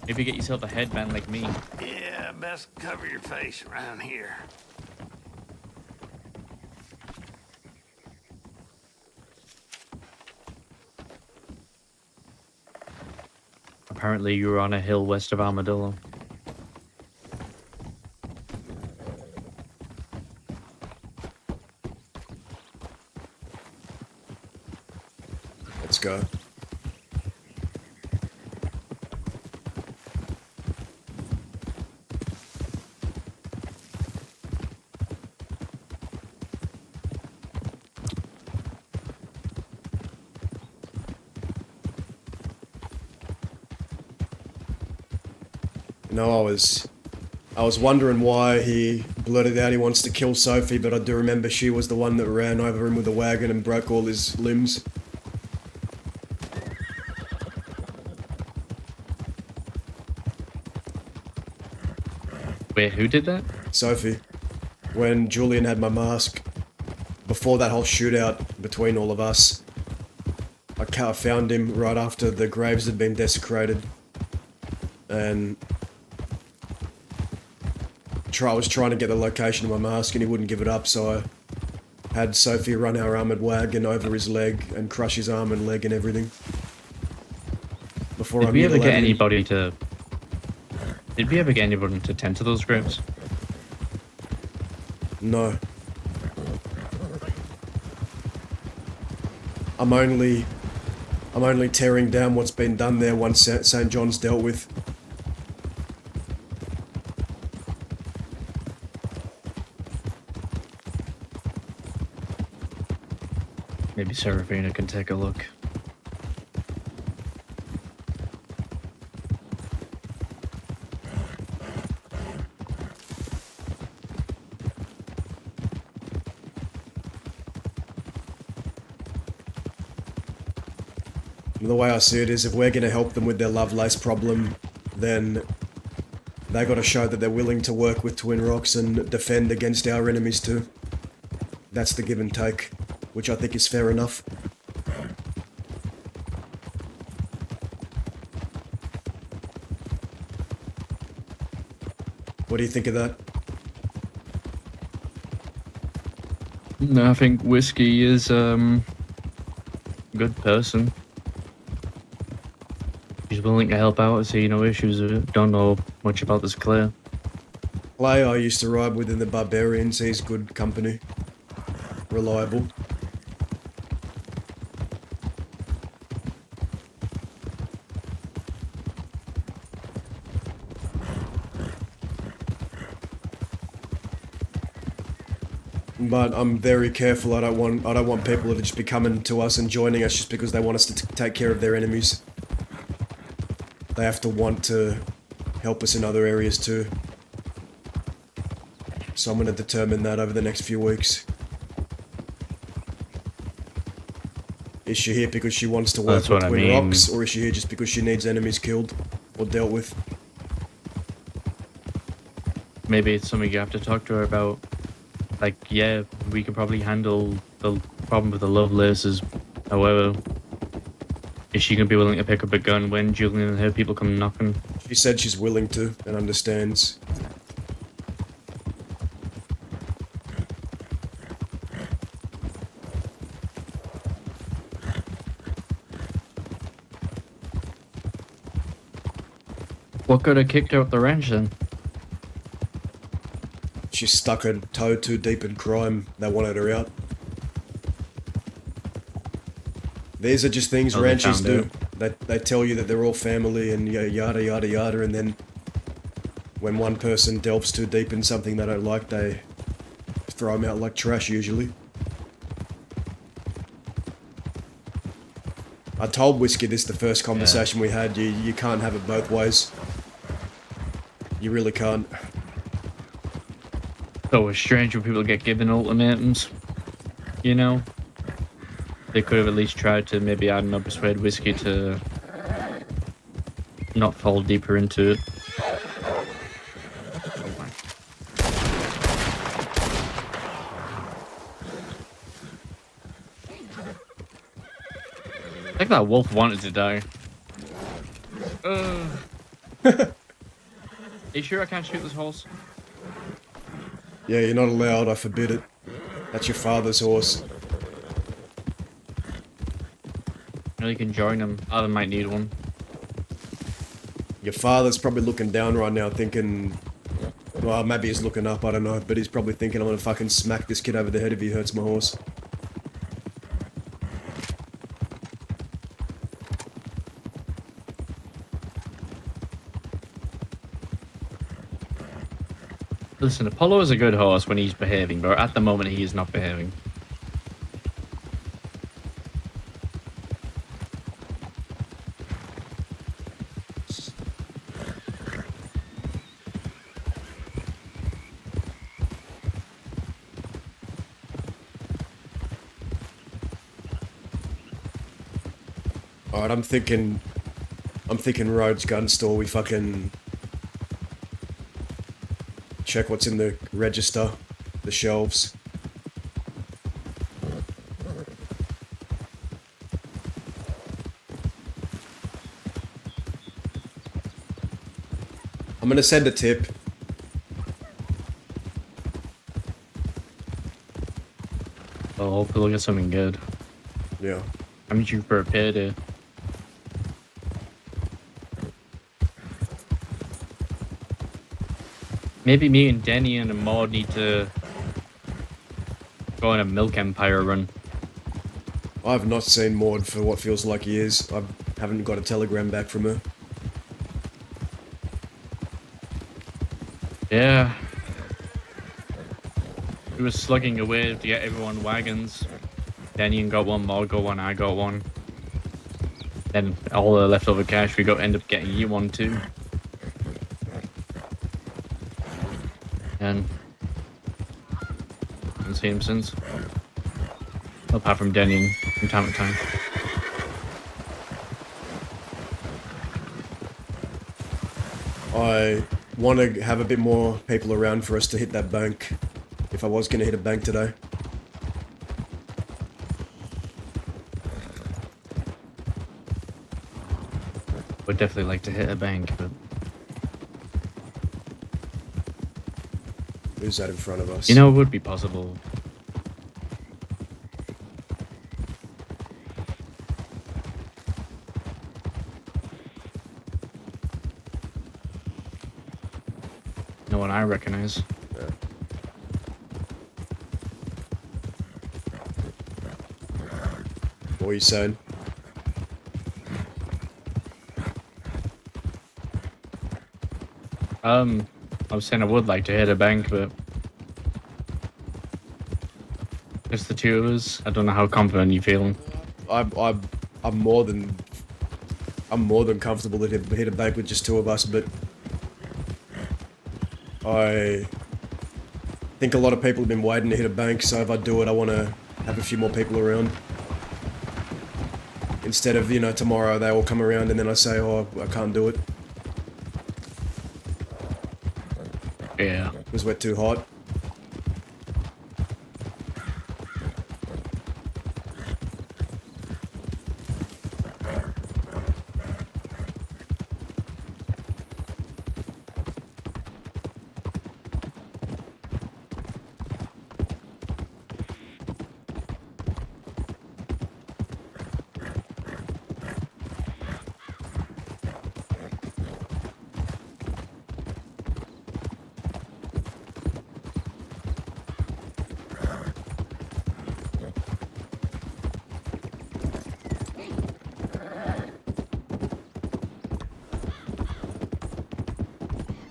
Maybe get yourself a headband like me. Yeah, best cover your face around here. Apparently, you were on a hill west of Armadillo. Let's go. No, I was wondering why he blurted out he wants to kill Sophie, but I do remember she was the one that ran over him with a wagon and broke all his limbs. Wait, who did that? Sophie. When Julian had my mask, before that whole shootout between all of us, I found him right after the graves had been desecrated, and I was trying to get the location of my mask and he wouldn't give it up, so I had Sophie run our armoured wagon over his leg and crush his arm and leg and everything. Before Did I we ever get mutilated him. anybody to... Did we ever get anybody to tend to those graves? No. I'm only tearing down what's been done there once St. John's dealt with. Maybe Serafina can take a look. The way I see it is, if we're going to help them with their Lovelace problem, then they got to show that they're willing to work with Twin Rocks and defend against our enemies too. That's the give and take, which I think is fair enough. What do you think of that? No, I think Whiskey is a good person. She's willing to help out. I see no issues with it. Don't know much about this Claire. Clay I used to ride with in the Barbarians. He's good company. Reliable. But I'm very careful. I don't want people to just be coming to us and joining us just because they want us to take care of their enemies. They have to want to help us in other areas too. So I'm going to determine that over the next few weeks. Is she here because she wants to work That's what with I Twin mean. Rocks, or is she here just because she needs enemies killed or dealt with? Maybe it's something you have to talk to her about. Like, yeah, we could probably handle the problem with the Lovelaces. However, is she gonna be willing to pick up a gun when Julian and her people come knocking? She said she's willing to and understands. What could have kicked her up the ranch then? She's stuck her toe too deep in crime. They wanted her out. These are just things Oh, they ranchers found do. They tell you that they're all family and yada yada yada, and then when one person delves too deep in something they don't like, they throw them out like trash usually. I told Whiskey this the first conversation we had. You can't have it both ways. You really can't. So it's strange when people get given ultimatums. You know? They could have at least tried to maybe, I don't know, persuade Whiskey to not fall deeper into it. I think that wolf wanted to die. Are you sure I can't shoot this horse? Yeah, you're not allowed. I forbid it. That's your father's horse. No, you can join him. Adam might need one. Your father's probably looking down right now thinking... Well, maybe he's looking up, I don't know. But he's probably thinking, I'm gonna fucking smack this kid over the head if he hurts my horse. Listen, Apollo is a good horse when he's behaving, but at the moment he is not behaving. Alright, I'm thinking Rhodes Gun Store, we fucking check what's in the register, the shelves. I'm gonna send a tip. So hopefully we'll get something good. Yeah. I'm due for a payday. Maybe me and Denny and Maud need to go on a Milk Empire run. I've not seen Maud for what feels like years. I haven't got a telegram back from her. Yeah. We were slugging away to get everyone wagons. Denny got one, Maud got one, I got one. Then all the leftover cash, we end up getting you one too. And haven't seen him since. Apart from Denny from time to time. I want to have a bit more people around for us to hit that bank. If I was going to hit a bank today. Would definitely like to hit a bank, but Who's that in front of us? you know, it would be possible. No one I recognize. What are you saying? I was saying I would like to hit a bank, but Just the two of us. I don't know how confident you feeling. I'm more than comfortable to hit a bank with just two of us, but I think a lot of people have been waiting to hit a bank, so if I do it, I want to have a few more people around. Instead of, you know, tomorrow they all come around and then I say, oh, I can't do it Yeah. because we're too hot.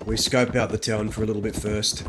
We scope out the town for a little bit first.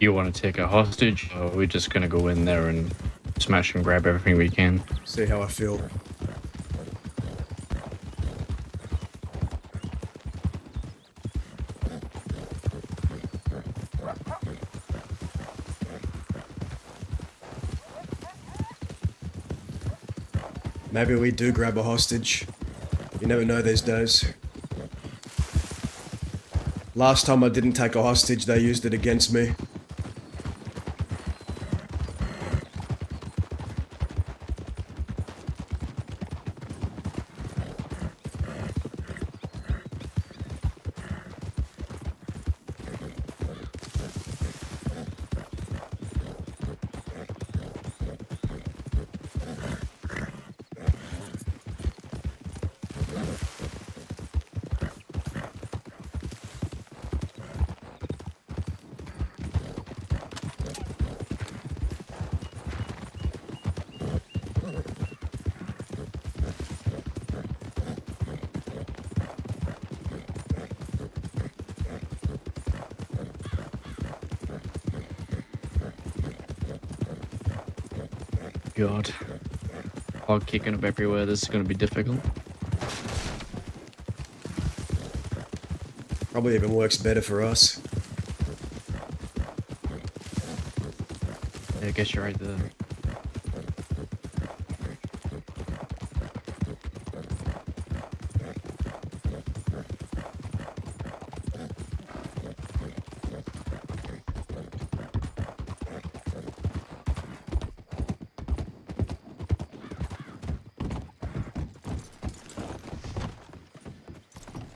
You want to take a hostage, or are we just gonna go in there and smash and grab everything we can? See how I feel. Maybe we do grab a hostage. You never know these days. Last time I didn't take a hostage, they used it against me. God. Hog kicking up everywhere. This is gonna be difficult. Probably even works better for us. Yeah, I guess you're right there.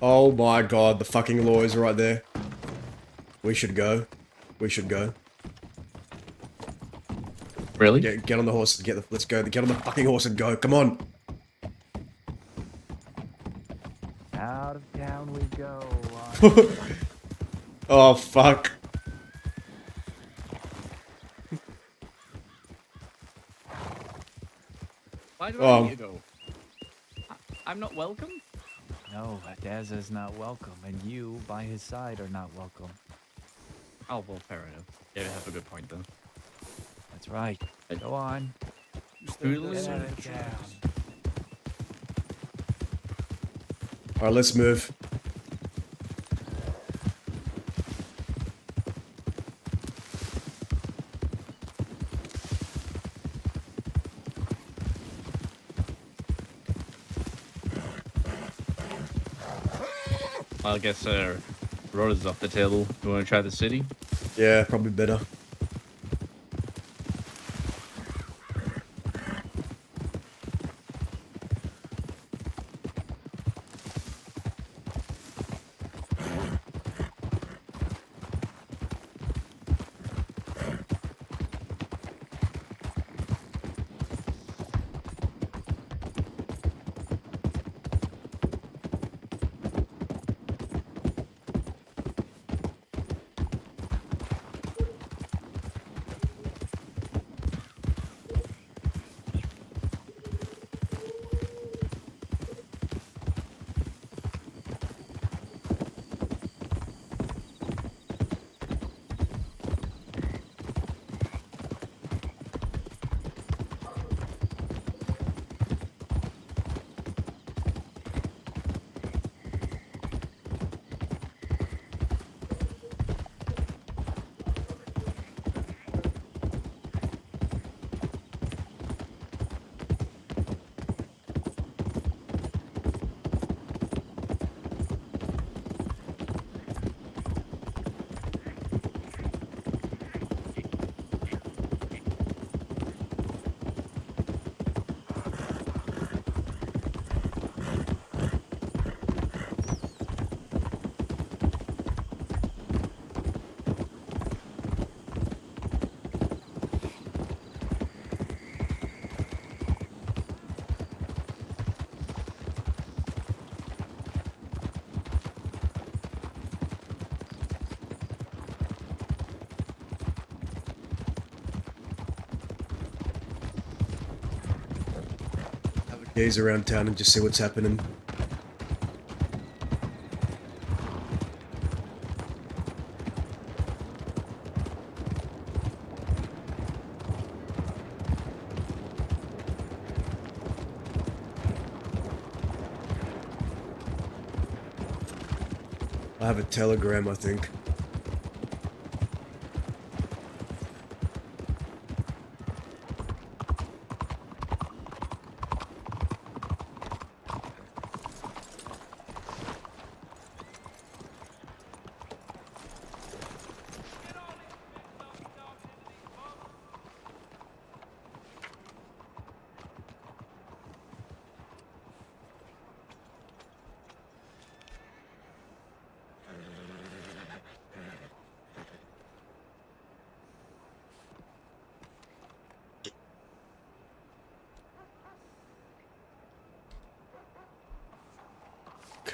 Oh my god, the fucking law is right there. We should go. We should go. Really? Get on the horse and let's go. Get on the fucking horse and go. Come on. Out of town we go. Oh fuck. Why do Oh. I need to go? I'm not welcome? No, Daza's not welcome, and you, by his side, are not welcome. Oh, well, fair enough. Yeah, you have a good point, then. That's right. Go on. Toodaloo. Get out of town. Alright, let's move. I guess road is off the table. You want to try the city? Yeah, probably better. Gaze around town and just see what's happening. I have a telegram, I think.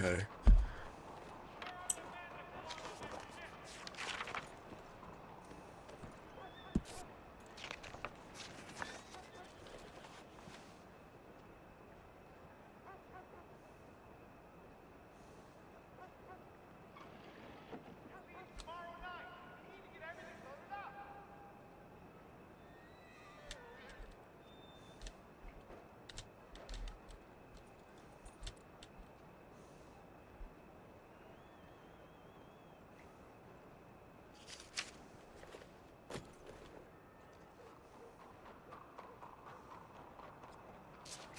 Okay.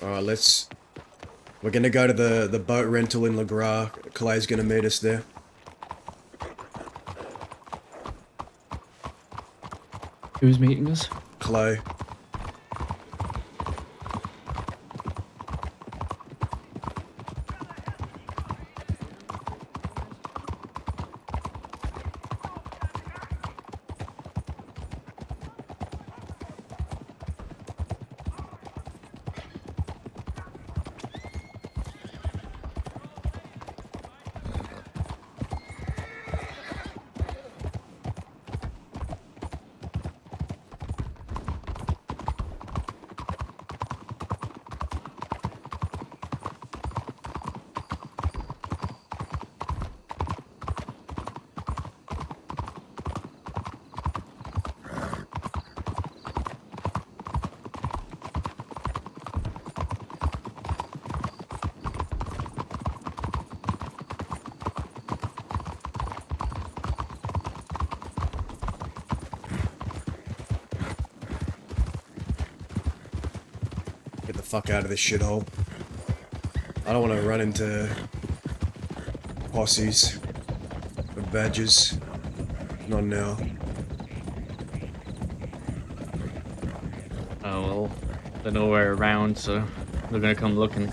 Alright, we're gonna go to the boat rental in Le Gras. Clay's gonna meet us there. Who's meeting us? Clay. fuck out of this shithole. I don't want to run into posses of badgers. Not now. Oh well, they're nowhere around, so they're gonna come looking.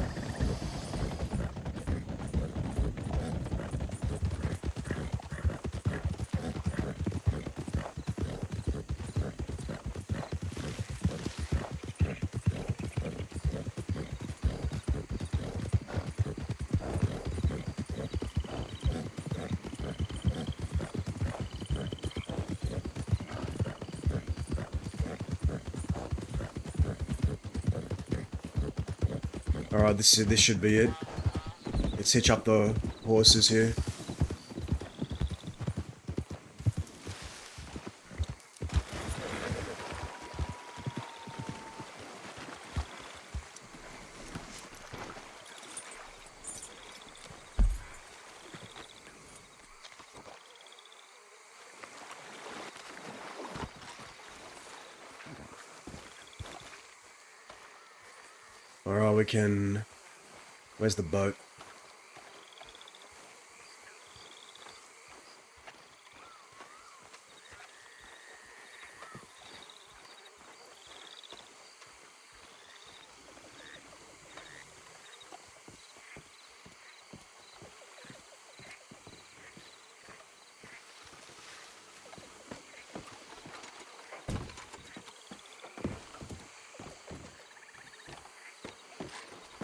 Alright, this should be it. Let's hitch up the horses here. Alright, we can... Where's the boat?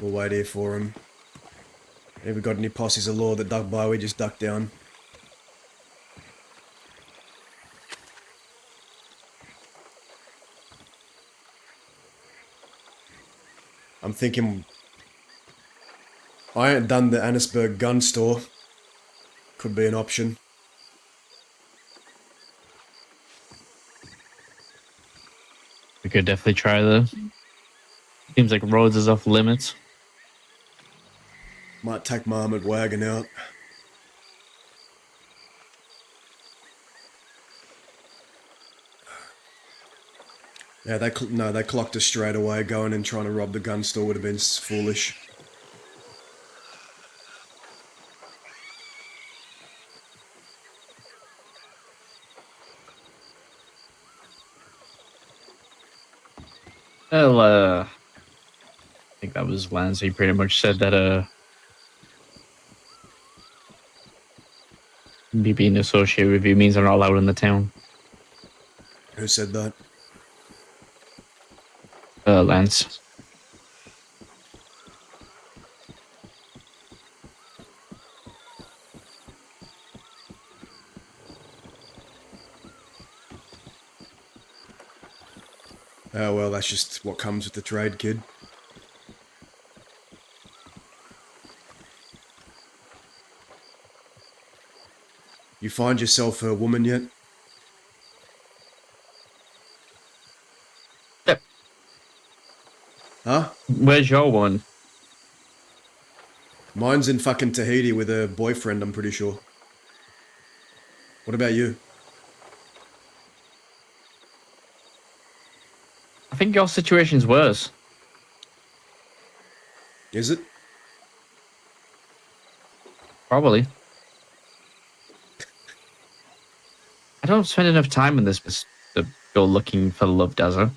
We'll wait here for him. If we got any posses of law that duck by, we just duck down. I'm thinking... I ain't done the Annisburg gun store. Could be an option. We could definitely try those. Seems like Rhodes is off limits. Might take my armoured wagon out. Yeah, they clocked us straight away. Going and trying to rob the gun store would have been foolish. Well, I think that was Lance. He pretty much said that me being associated with you means I'm not allowed in the town. Who said that? Lance. Oh well, that's just what comes with the trade, kid. You find yourself a woman yet? Yep. Huh? Where's your one? Mine's in fucking Tahiti with a boyfriend, I'm pretty sure. What about you? I think your situation's worse. Is it? Probably. I don't spend enough time in this to go looking for love, does it?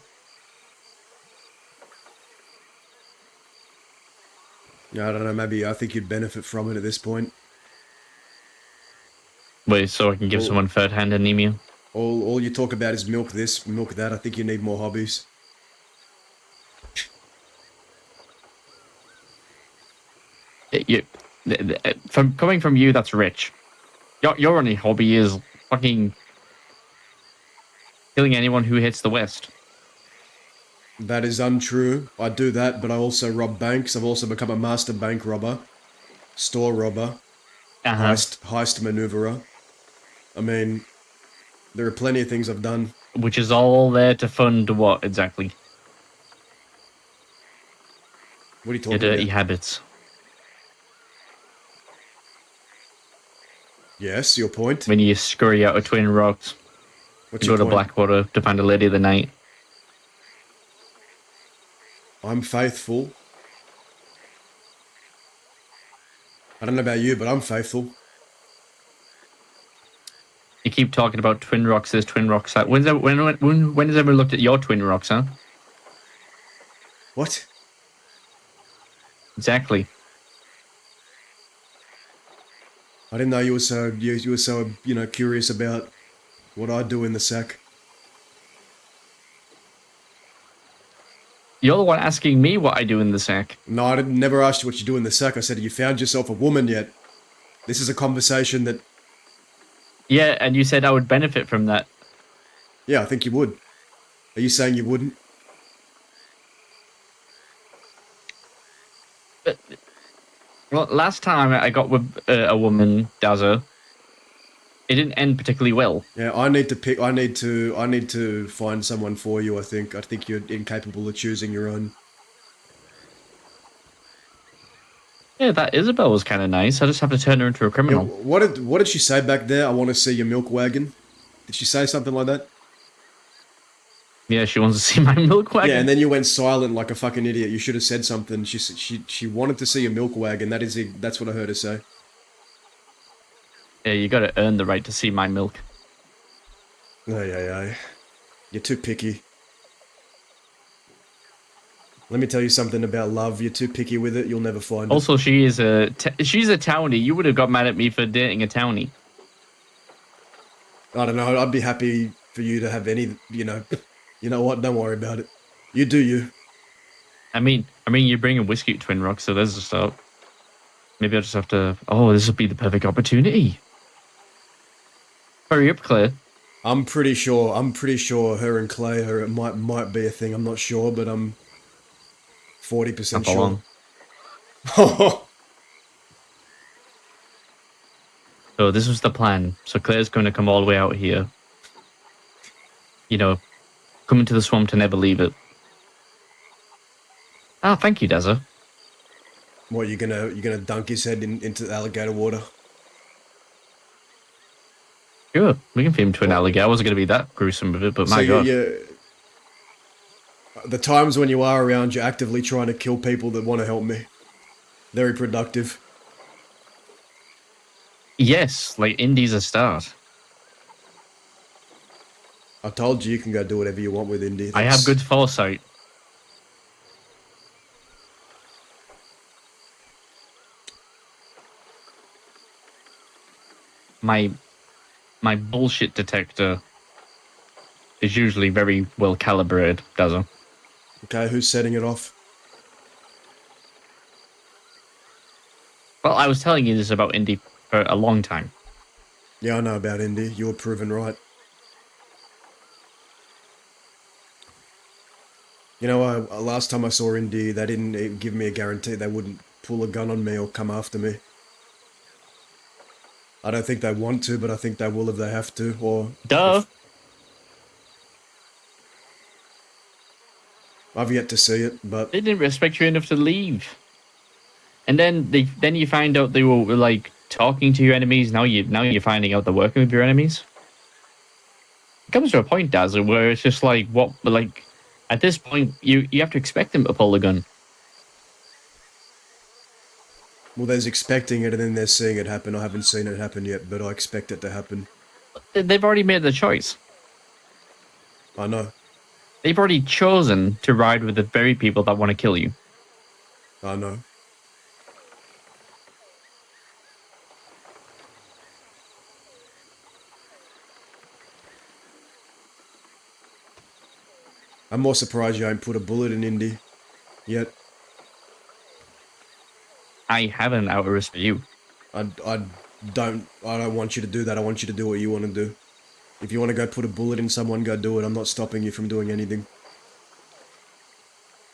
Yeah, I don't know, maybe I think you'd benefit from it at this point. Wait, so I can give Well- someone third-hand anemia? All you talk about is milk this, milk that. I think you need more hobbies. From coming from you, that's rich. Your only hobby is fucking killing anyone who hits the West. That is untrue. I do that, but I also rob banks. I've also become a master bank robber, store robber, heist maneuverer. I mean, there are plenty of things I've done. Which is all there to fund what exactly? What are you Your talking dirty about? habits. Yes, your point. When you scurry out of Twin Rocks, What's you your go to point? Blackwater to find a lady of the night. I'm faithful. I don't know about you, but I'm faithful. You keep talking about twin rocks. There's twin rocks. When has everyone looked at your twin rocks, huh? What? Exactly. I didn't know you were so you were so curious about what I do in the sack. You're the one asking me what I do in the sack. No, I never asked you what you do in the sack. I said, have you found yourself a woman yet? This is a conversation that, Yeah, and you said I would benefit from that. yeah, I think you would. Are you saying you wouldn't? But, well, last time I got with a woman, Dazza, it didn't end particularly well. Yeah, I need to find someone for you. I think you're incapable of choosing your own. Yeah, that Isabel was kind of nice. I just have to turn her into a Yeah, criminal. what did she say back there? I want to see your milk wagon. Did she say something like that? Yeah, she wants to see my milk wagon. Yeah, and then you went silent like a fucking idiot. You should have said something. She wanted to see your milk wagon. That's what I heard her say. Yeah, you got to earn the right to see my milk. Ay. You're too picky. Let me tell you something about love. You're too picky with it. You'll never find it. Also, she's a townie. You would have got mad at me for dating a townie. I don't know. I'd be happy for you to have any. You know what? Don't worry about it. You do you. I mean, you're bringing whiskey to Twin Rock, so there's a start. Maybe I'll just have to. Oh, this will be the perfect opportunity. Hurry up, Claire. I'm pretty sure her and Clay it might be a thing. I'm not sure, but I'm 40% sure. So this was the plan. So Claire's going to come all the way out here. Come into the swamp to never leave it. Ah, thank you, Dazza. What, you're gonna dunk his head into the alligator water? Sure, we can feed him to an alligator. I wasn't going to be that gruesome with it, but my God. The times when you are around, you're actively trying to kill people that want to help me. Very productive. Yes, like Indy's a start. I told you can go do whatever you want with Indy. I have good foresight. My bullshit detector is usually very well calibrated, Dazza. Okay, who's setting it off? Well, I was telling you this about Indy for a long time. Yeah, I know about Indy. You were proven right. You know, last time I saw Indy, they didn't even give me a guarantee they wouldn't pull a gun on me or come after me. I don't think they want to, but I think they will if they have to, or... Duh! I've yet to see it, but... They didn't respect you enough to leave. And then you find out they were, like, talking to your enemies. Now you're finding out they're working with your enemies. It comes to a point, Dazzle, where it's just like, at this point, you have to expect them to pull the gun. Well, there's expecting it and then there's seeing it happen. I haven't seen it happen yet, but I expect it to happen. They've already made the choice. I know. They've already chosen to ride with the very people that want to kill you. I know. I'm more surprised you ain't put a bullet in Indy yet. I haven't out of respect for you. I don't want you to do that. I want you to do what you want to do. If you want to go put a bullet in someone, go do it. I'm not stopping you from doing anything.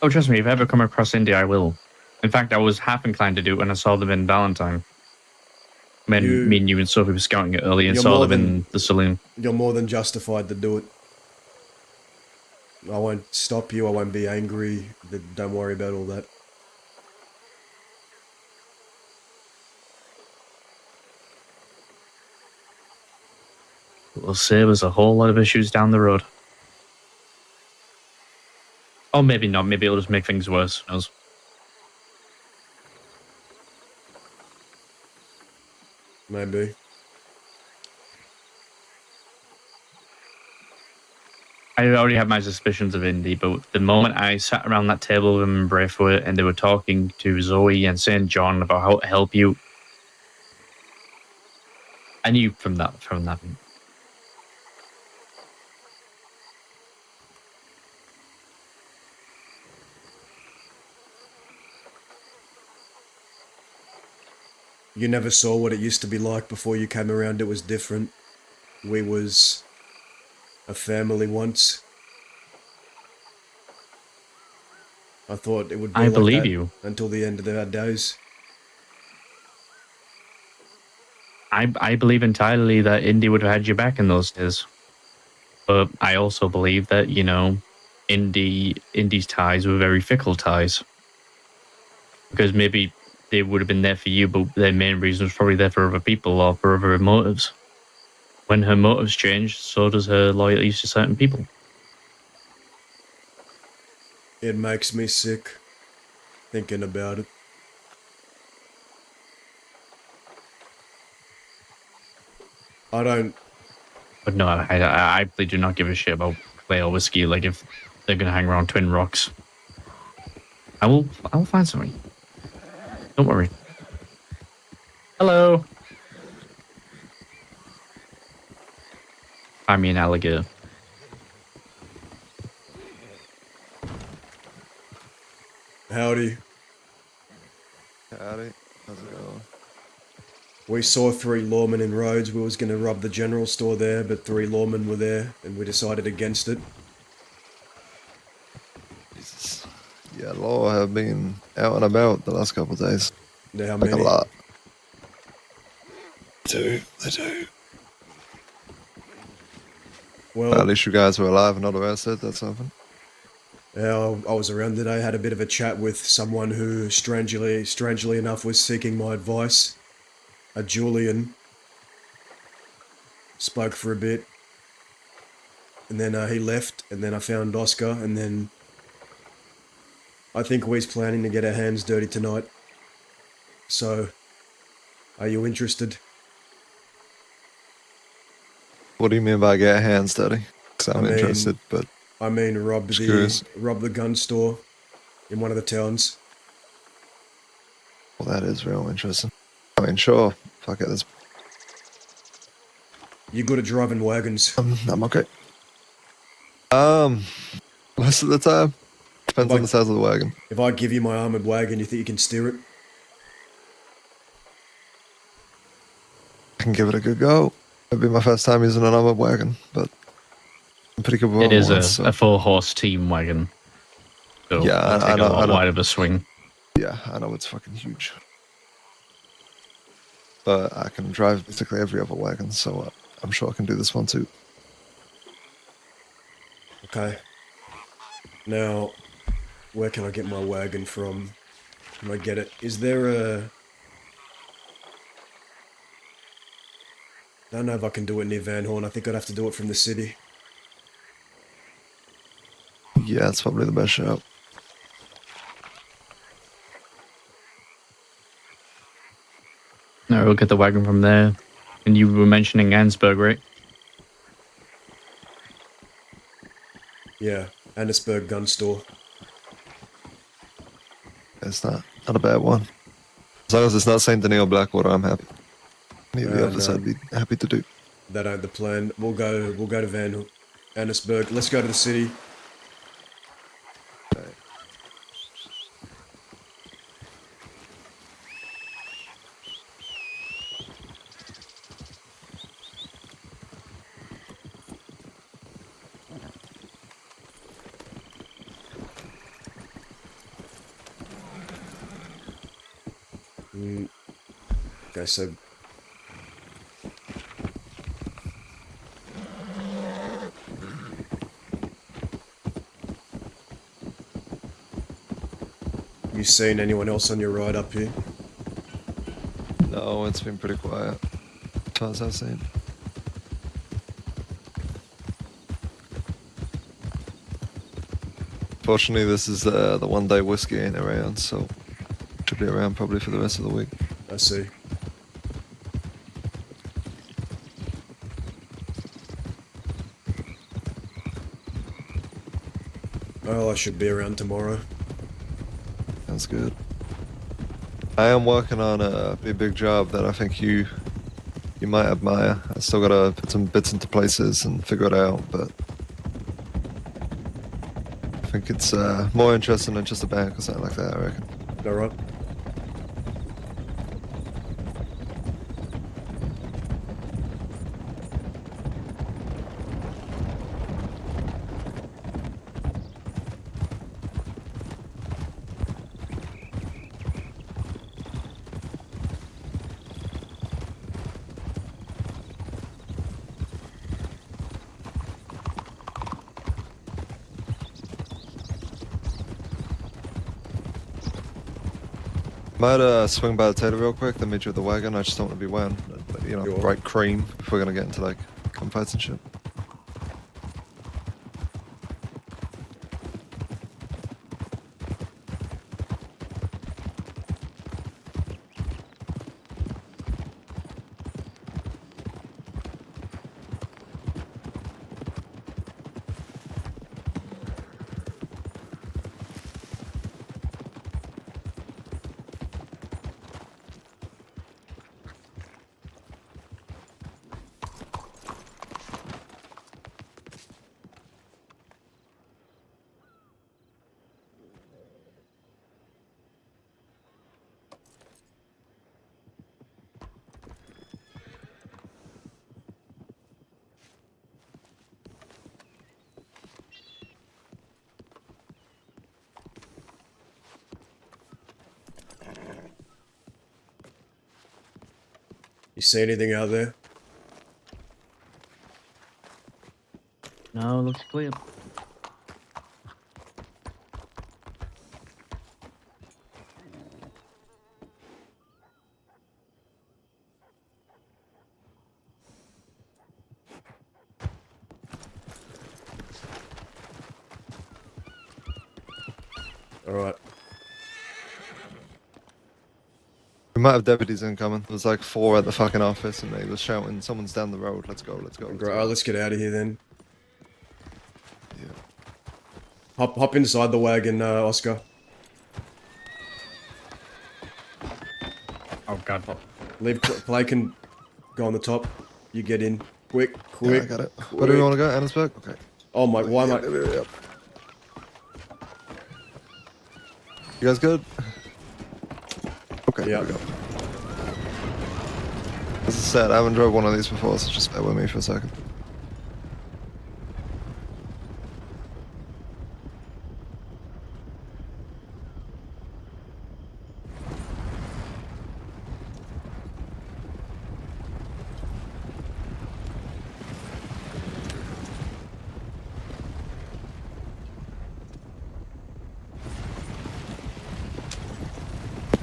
Oh, trust me, if I ever come across India, I will. In fact, I was half inclined to do it when I saw them in Valentine. When me and you and Sophie were scouting it earlier and saw them in the saloon. You're more than justified to do it. I won't stop you. I won't be angry. Don't worry about all that. It will save us a whole lot of issues down the road. Or maybe not. Maybe it'll just make things worse. Who knows? Maybe. I already have my suspicions of Indy, but the moment I sat around that table with him and Braithwaite and they were talking to Zoe and St. John about how to help you, I knew from that. You never saw what it used to be like before you came around. It was different. We was a family once. I thought it would be I like believe that you. until the end of our days. I believe entirely that Indy would have had you back in those days. But I also believe that, you know, Indy's ties were very fickle ties. Because maybe they would have been there for you, but their main reason was probably there for other people or for other motives. When her motives change, so does her loyalties to certain people. It makes me sick thinking about it. I don't. But no, I really do not give a shit about Clay or whiskey. Like, if they're going to hang around Twin Rocks, I will find something. Don't worry. Hello. I mean, alligator. Howdy. Howdy. How's it going? We saw 3 lawmen in Rhodes. We was going to rob the general store there, but 3 lawmen were there, and we decided against it. Jesus. Yeah, law have been out and about the last couple of days. How Like many? a lot. They do. Well, At least you guys were alive and not arrested, that's something. I was around today, had a bit of a chat with someone who, strangely enough, was seeking my advice. A Julian. Spoke for a bit. And then he left, and then I found Oscar, and then I think we're planning to get our hands dirty tonight. So, are you interested? What do you mean by get hands dirty? 'Cause I'm I mean- interested, but I mean, Just curious. rob the gun store in one of the towns. well, that is real interesting. I mean, sure. Fuck it. You good at driving wagons? I'm okay. Most of the time. Depends on the size of the wagon. If I give you my armored wagon, you think you can steer it? I can give it a good go. It'll be my first time using an armored wagon, but I'm pretty good with It is ones, so. a 4-horse team wagon. So Yeah, it'll take I a know- lot I know. wide of a swing. Yeah, I know it's fucking huge. But I can drive basically every other wagon, so I'm sure I can do this one too. Okay. Now, where can I get my wagon from? Can I get it? Is there a... I don't know if I can do it near Van Horn. I think I'd have to do it from the city. Yeah, it's probably the best shout. No, we'll get the wagon from there. And you were mentioning Ansburg, right? Yeah, Annisburg gun store. It's not a bad one. As long as it's not St. Denis or Blackwater, I'm happy. Any of the No, others no. I'd be happy to do. That ain't the plan. We'll go to Annisburg. Let's go to the city. Okay, so... You seen anyone else on your ride up here? No, it's been pretty quiet. As far as I've seen. Unfortunately, this is the one day whiskey ain't around, so should be around probably for the rest of the week. I see. Well, I should be around tomorrow. Sounds good. I am working on a big job that I think you might admire. I still gotta put some bits into places and figure it out, but I think it's more interesting than just a bank or something like that, I reckon. All right. Might swing by the tailor real quick, then meet you at the wagon. I just don't want to be wearing, Sure. bright cream if we're gonna get into like gunfights and shit. You see anything out there? No, looks clear. All right. We might have deputies incoming. There was like 4 at the fucking office, and they were shouting, "Someone's down the road. Let's go, let's go." Let's All right, let's get out of here then. Yeah. Hop inside the wagon, Oscar. Oh god. Leave play can go on the top. You get in. Quick. Yeah, I got it. Where do we want to go? Annisburg? Okay. Oh my, why am I? Yep. You guys good? Okay, Yeah. here we go. As I said, I haven't drove one of these before, so just bear with me for a second.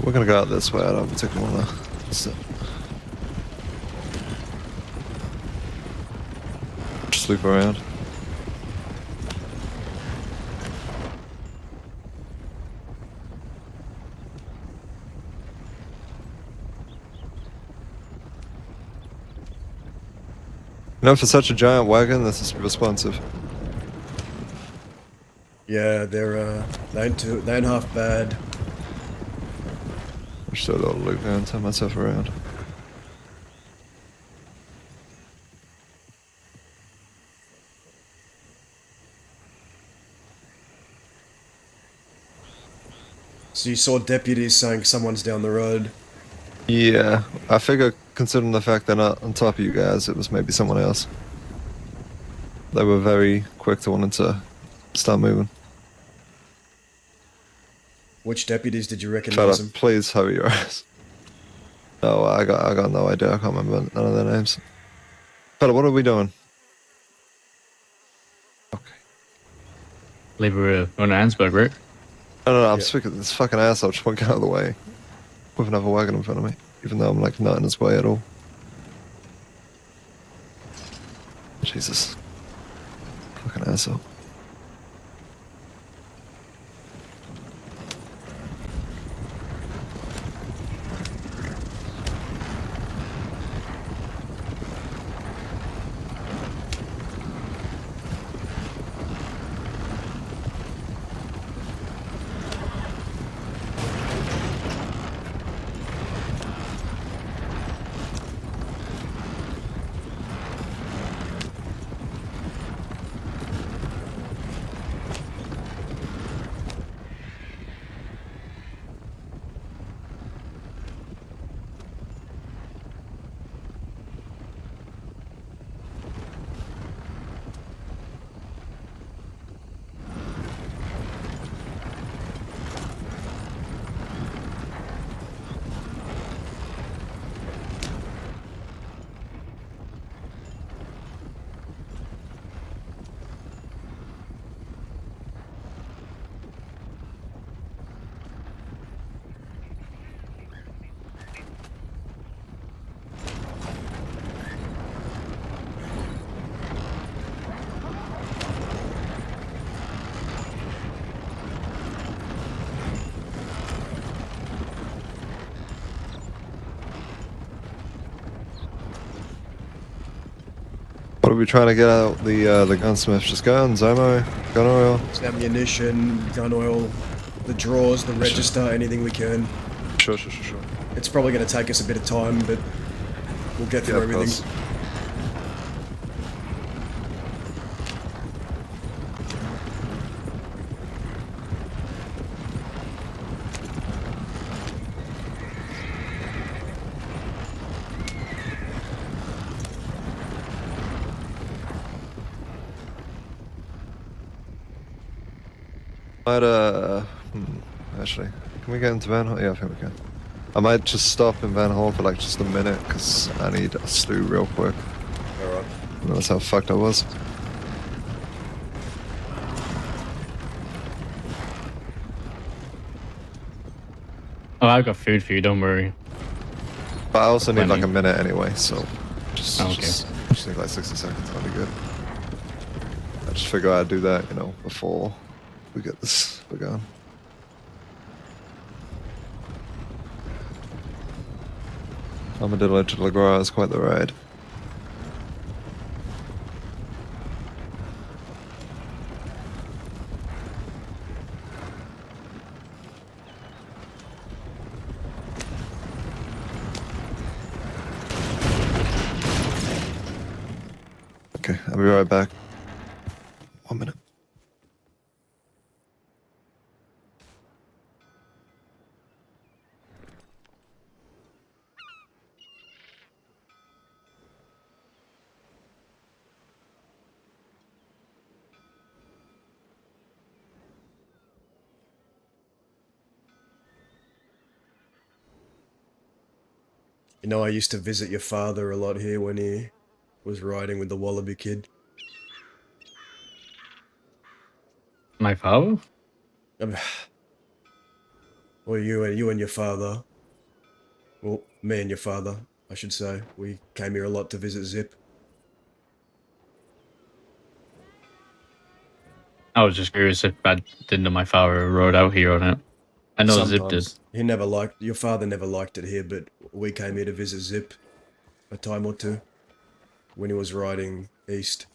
We're gonna go out this way. I don't particularly wanna sit. Just loop around. You know, for such a giant wagon, this is responsive. Yeah, they ain't half bad. I just do a little loop and turn myself around. So you saw deputies saying someone's down the road. Yeah, I figure considering the fact they're not on top of you guys, it was maybe someone else. They were very quick to wanting to start moving. Which deputies did you Shut recognize up, them? please hurry your ass. No, I got no idea. I can't remember none of their names. Fella, what are we doing? Okay. Leave her on Ansburg, right? No, I'm Yeah. speaking this fucking asshole just won't get out of the way. With another wagon in front of me. Even though I'm like not in his way at all. Jesus. Fucking asshole. What are we trying to get out the gunsmith? Just guns, ammo, gun oil? It's ammunition, gun oil, the drawers, the register, anything we can. Sure. It's probably going to take us a bit of time, but we'll get through Yeah, of everything. course. Might actually, can we get into Van Hall? Yeah, I think we can. I might just stop in Van Hall for like just a minute because I need a slew real quick. Alright. That's how fucked I was. Oh, I've got food for you. Don't worry. But I also need like Plenty. a minute anyway, so just, Okay. just need like 60 seconds. That'll be good. I just figure I'd do that, before we get this begun. Armadillo to LaGras is quite the ride. Okay, I'll be right back. 1 minute. You know, I used to visit your father a lot here when he was riding with the Wallaby kid. My father? Well, you and your father. Well, me and your father, I should say. We came here a lot to visit Zip. I was just curious if I didn't know my father rode out here on it. I know Zip did. Sometimes. Your father never liked it here, but we came here to visit Zip a time or two when he was riding east.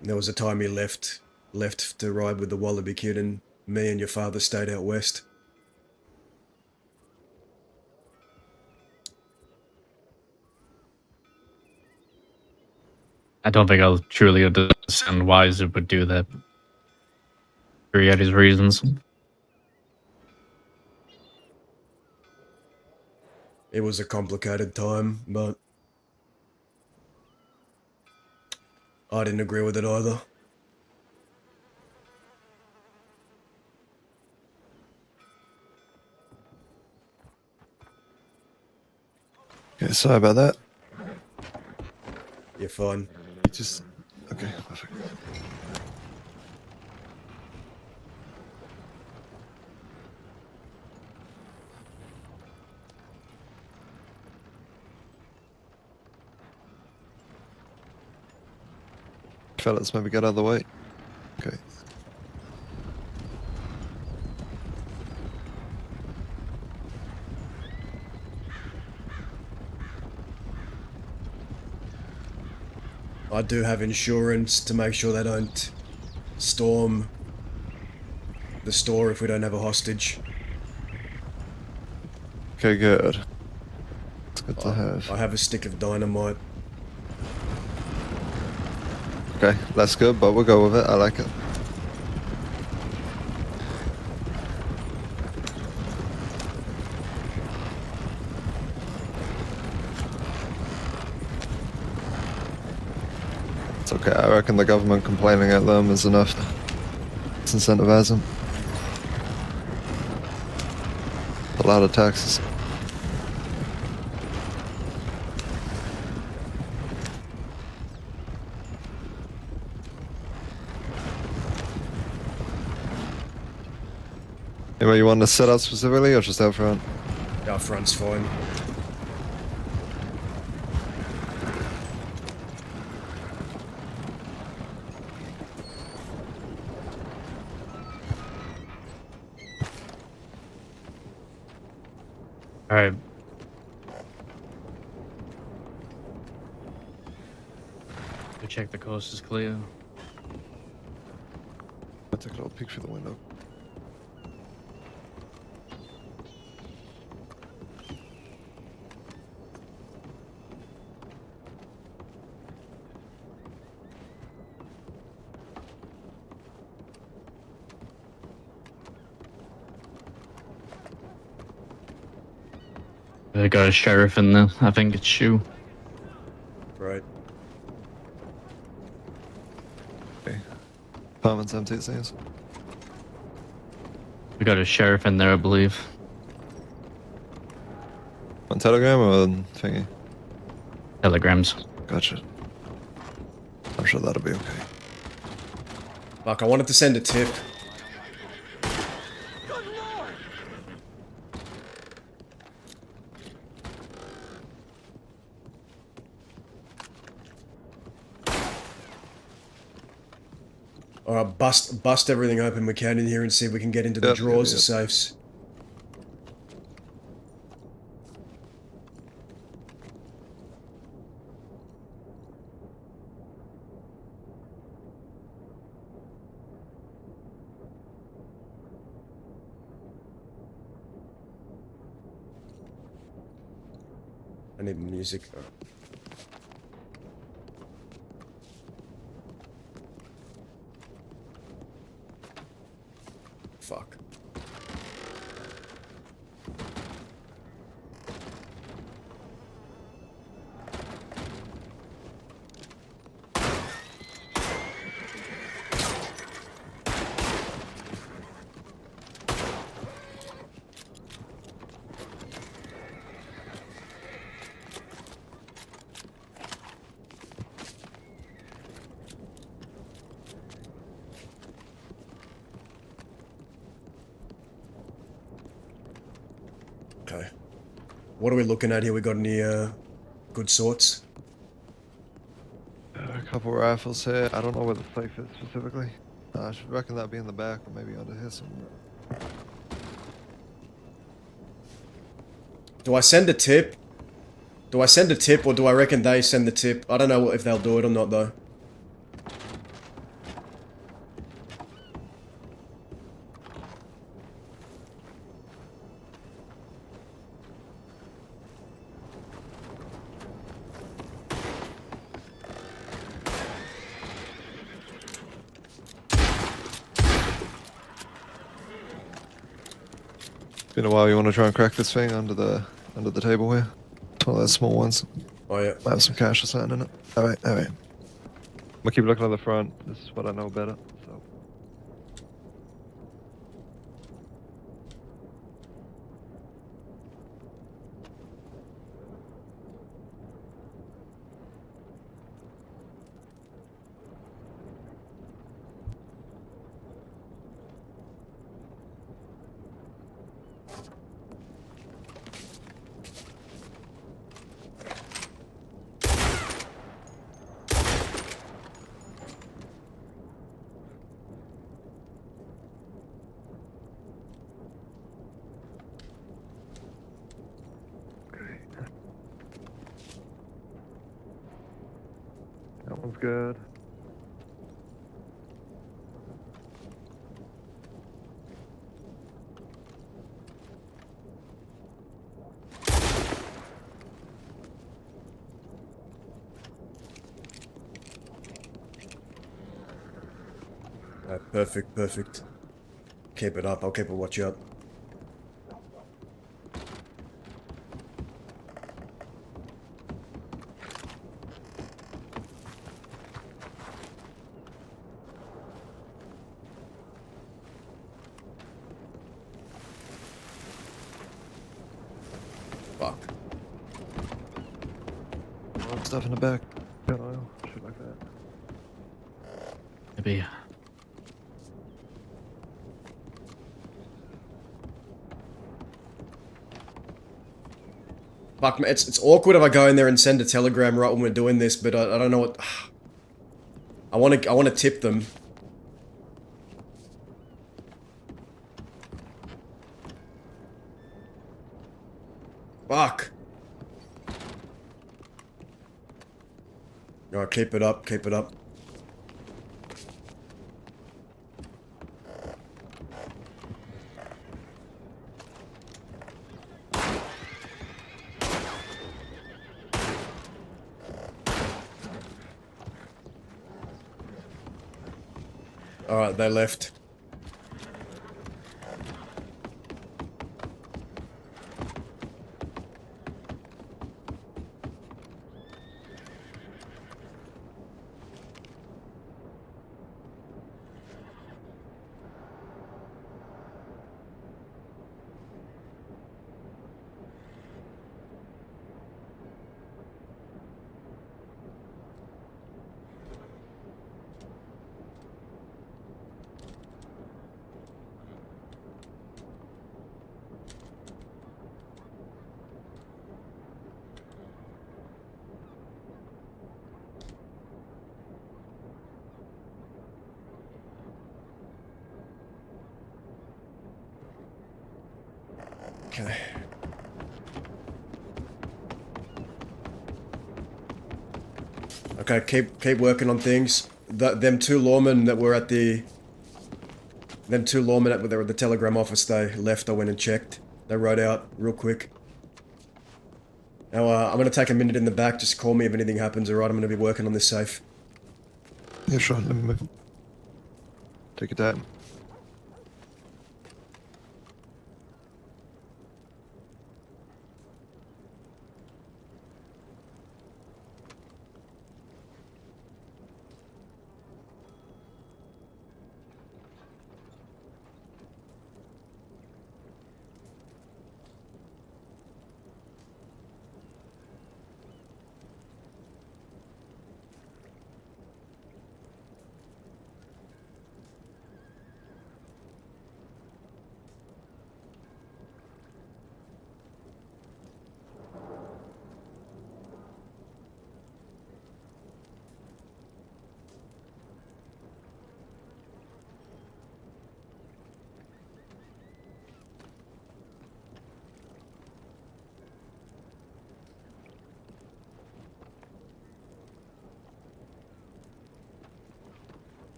There was a time he left to ride with the Wallaby kid, and me and your father stayed out west. I don't think I'll truly understand why Zip would do that. He had his reasons. It was a complicated time, but I didn't agree with it either. Okay, sorry about that. You're fine. Just okay, perfect. Fellas, maybe get out of the way. Okay. I do have insurance to make sure they don't storm the store if we don't have a hostage. Okay, good. It's good to have. I have a stick of dynamite. Okay, that's good, but we'll go with it. I like it. It's okay. I reckon the government complaining at them is enough to incentivize them. A lot of taxes. Anyway, you want to set up specifically or just out front? Our front's fine. All right. Go check the coast is clear. I'll take a little peek through the window. They got a sheriff in there. I think it's Shu. Right. Apartment's empty, it seems. We got a sheriff in there, I believe. On Telegram or on thingy? Telegrams. Gotcha. I'm sure that'll be okay. Fuck, I wanted to send a tip. Alright, bust everything open we can in here and see if we can get into the Yep, drawers yep, of safes. I need music. Oh. Fuck. Okay. What are we looking at here? We got any good sorts? A couple rifles here. I don't know where the safe is specifically. I should reckon that'd be in the back or maybe under here somewhere. Do I send a tip? Do I send a tip or do I reckon they send the tip? I don't know if they'll do it or not though. It's been a while. You want to try and crack this thing under the table here? It's one of those small ones. Oh yeah. Might have some cash or something in it. Alright. I'm gonna keep looking at the front. This is what I know better. So. That one's good. Perfect, perfect. Keep it up. I'll keep a watch out. Fuck. Stuff in the back. Gun oil. Shit like that. Maybe. Fuck, man, it's awkward if I go in there and send a telegram right when we're doing this, but I don't know what... I want to tip them. Fuck. Alright, keep it up, keep it up. Alright, they left. Okay. Okay, keep working on things. Them two lawmen that were at the... Them two lawmen that were at the telegram office, they left. I went and checked. They rode out real quick. Now, I'm gonna take a minute in the back. Just call me if anything happens, alright? I'm gonna be working on this safe. Yeah, sure. Let me move. Take your time.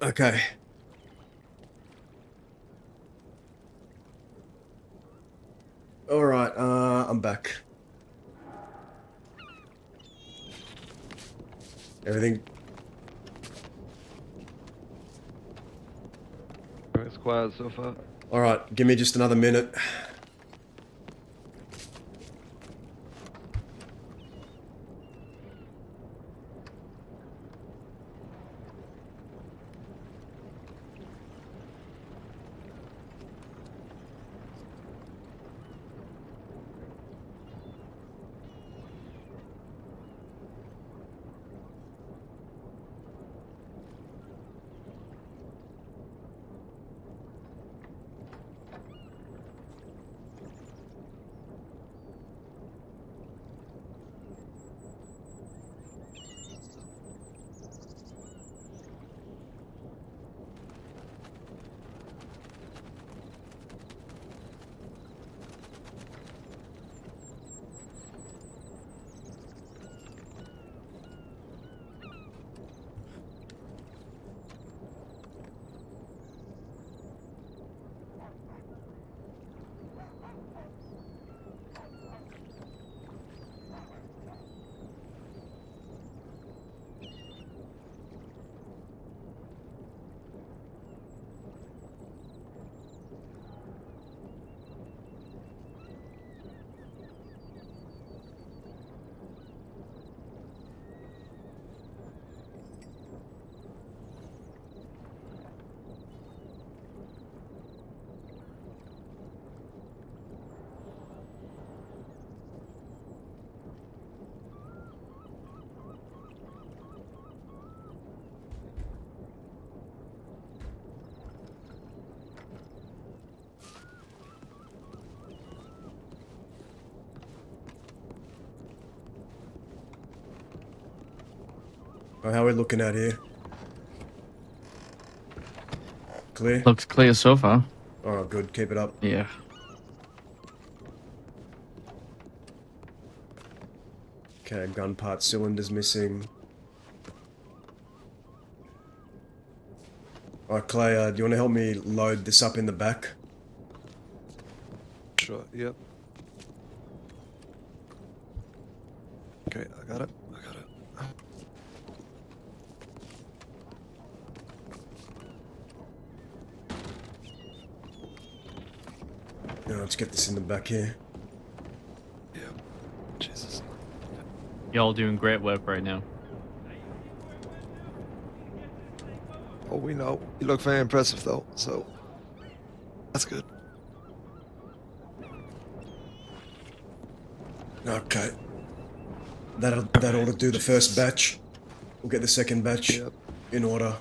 Okay. Alright, I'm back. Everything... It's quiet so far. Alright, give me just another minute. Oh, how are we looking at here? Clear? Looks clear so far. Alright, good. Keep it up. Yeah. Okay, gun part cylinders missing. Alright, Clay, do you want to help me load this up in the back? Sure, yep. Okay, I got it. Yeah, let's get this in the back here. Yep. Jesus. Y'all doing great work right now. Oh, we know. You look very impressive, though, so that's good. Okay. That ought to do the first batch. We'll get the second batch Yep. in order.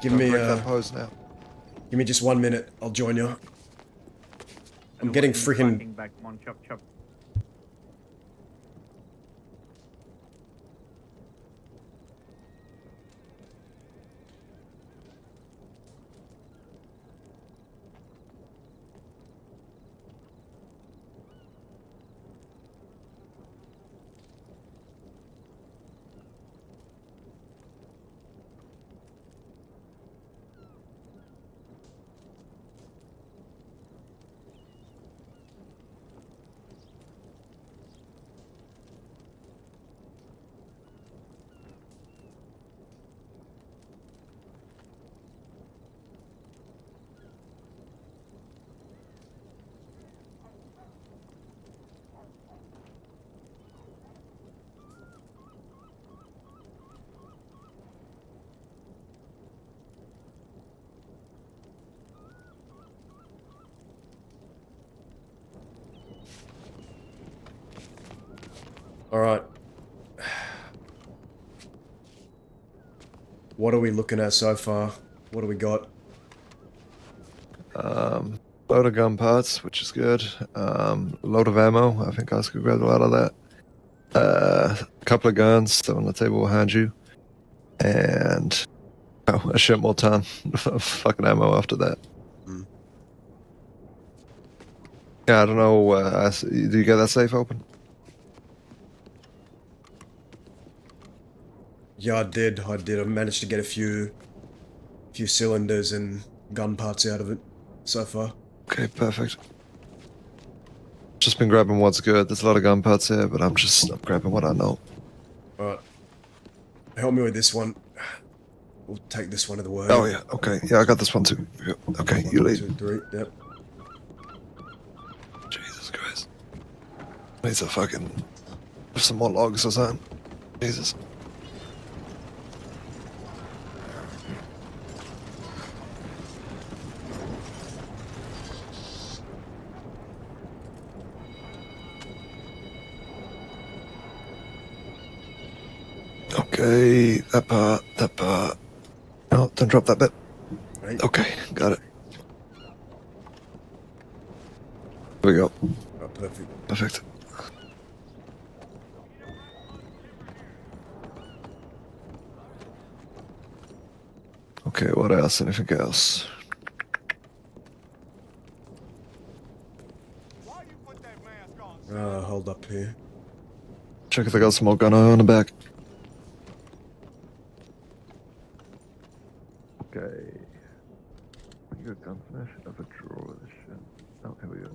Give Don't me break that pose now. give me just 1 minute. I'll join you. I'm getting freaking... Back. Come on, chop, chop. Alright. What are we looking at so far? What do we got? Load of gun parts, which is good. Load of ammo. I think I could grab a lot of that. A couple of guns that are on the table behind you. And a shit more ton of fucking ammo after that. Hmm. Yeah, I don't know. Do you get that safe open? Yeah, I did. I managed to get a few cylinders and gun parts out of it so far. Okay, perfect. Just been grabbing what's good. There's a lot of gun parts here, but I'm grabbing what I know. Alright. Help me with this one. We'll take this one of the way. Oh yeah, okay. Yeah, I got this one too. Okay, you lead. 2, 3, yep. Jesus Christ. Need to fucking some more logs or something. Jesus. Okay, that part. No, don't drop that bit. Right. Okay, got it. Here we go. Oh, perfect. Perfect. Okay, what else? Anything else? Hold up here. Check if I got some more gun on the back. Okay. You got gun finish? I have a drawer of this shit. Oh, here we go.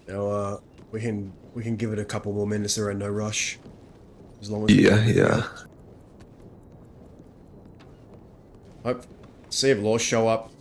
Now, we can give it a couple more minutes. There ain't no rush. As long as Yeah. Hope. See if laws show up.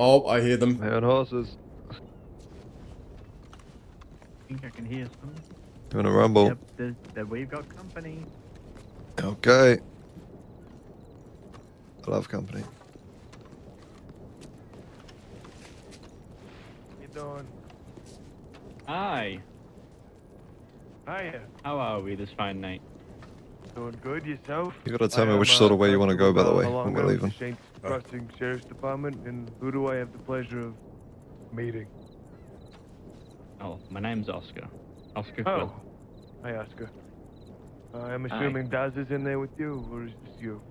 Oh, I hear them. Man, horses. I think I can hear some. You wanna rumble? Yep, we've got company. Okay. I love company. You doing? Hi. Hiya. How are we this fine night? Doing good yourself? You gotta tell me which sort of way you wanna go, by the way, when we're leaving. Crossing Sheriff's Department, and who do I have the pleasure of meeting? Oh, my name's Oscar. Oscar Oh, Quill. hi Oscar. I'm assuming Daz is in there with you, or is this you?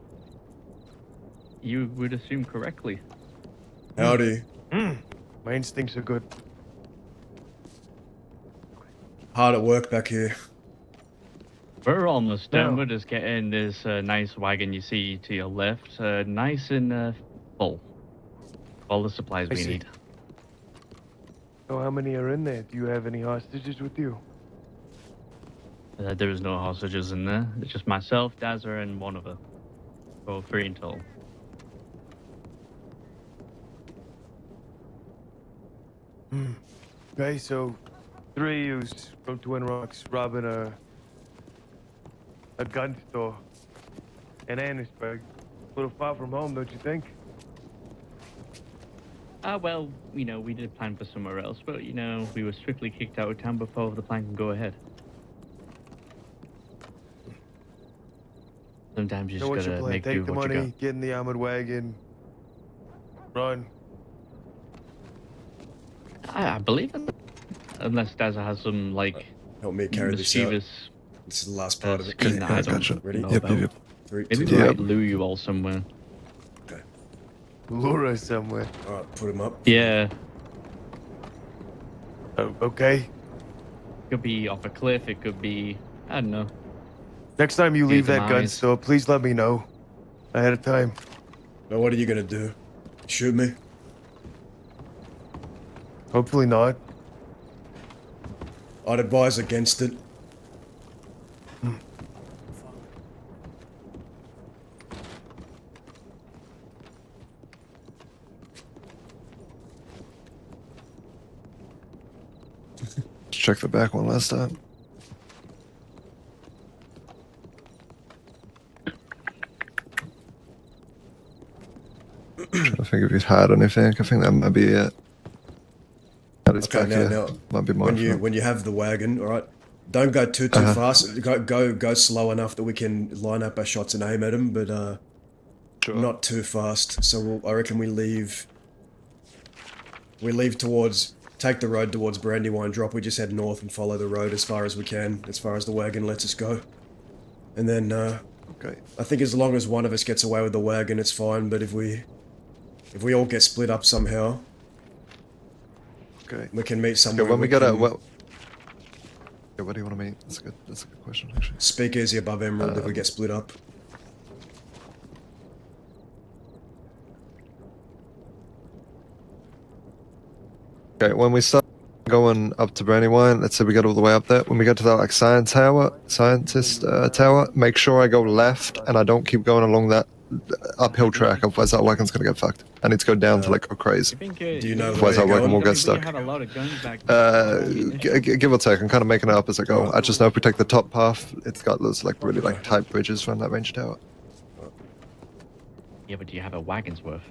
You would assume correctly. Howdy. My instincts are good. Hard at work back here. We're almost done. No. We're just getting this nice wagon you see to your left, nice and full. All the supplies I we see. need. So how many are in there? Do you have any hostages with you? There is no hostages in there. It's just myself, Dazza, and one other. So 3 in total. Okay, so 3 yous from Twin Rocks robbing a gun store in Annisburg. A little far from home, don't you think? Well, we did plan for somewhere else, but, we were strictly kicked out of town before the plan can go ahead. Sometimes you So just what's your gotta plan? make do Take the what you money, got. get in the armored wagon, run. I believe in it. Unless Dazza has some, Help me carry this out. mischievous This is the last part of it. scheme that I don't gotcha. Ready? know Yep, about. yep. 3, Maybe 2, we Yep. might lure you all somewhere. Lure us somewhere. Alright, put him up. Yeah. Oh, okay. Could be off a cliff. It could be, I don't know. Next time you Your leave that gun demise. store, please let me know ahead of time. Now, what are you gonna do? Shoot me? Hopefully not. I'd advise against it. Let's check the back one last time. Trying to think if he's had anything. I think that might be it. Okay, now, might be when you have the wagon, all right, don't go too fast. Go slow enough that we can line up our shots and aim at them, but Sure. not too fast. So I reckon we leave towards, take the road towards Brandywine Drop. We just head north and follow the road as far as we can, as far as the wagon lets us go. And then Okay. I think as long as one of us gets away with the wagon, it's fine. But if we all get split up somehow, Okay. we can meet somewhere. Okay, when we get out, can well. Yeah, what do you want to meet? That's a good question, actually. speak easy above Emerald if we get split up. Okay, when we start going up to Brandywine, let's say we get all the way up there. When we get to that like scientist tower, make sure I go left and I don't keep going along that uphill track. Otherwise, that wagon's gonna get fucked. I need to go down to like go crazy. Do you know Otherwise, where that you're wagon will going? get stuck. Had a lot of guns back then. Give or take, I'm kind of making it up as I go. I just know if we take the top path, it's got those like really like tight bridges from that range tower. Yeah, but do you have a wagon's worth?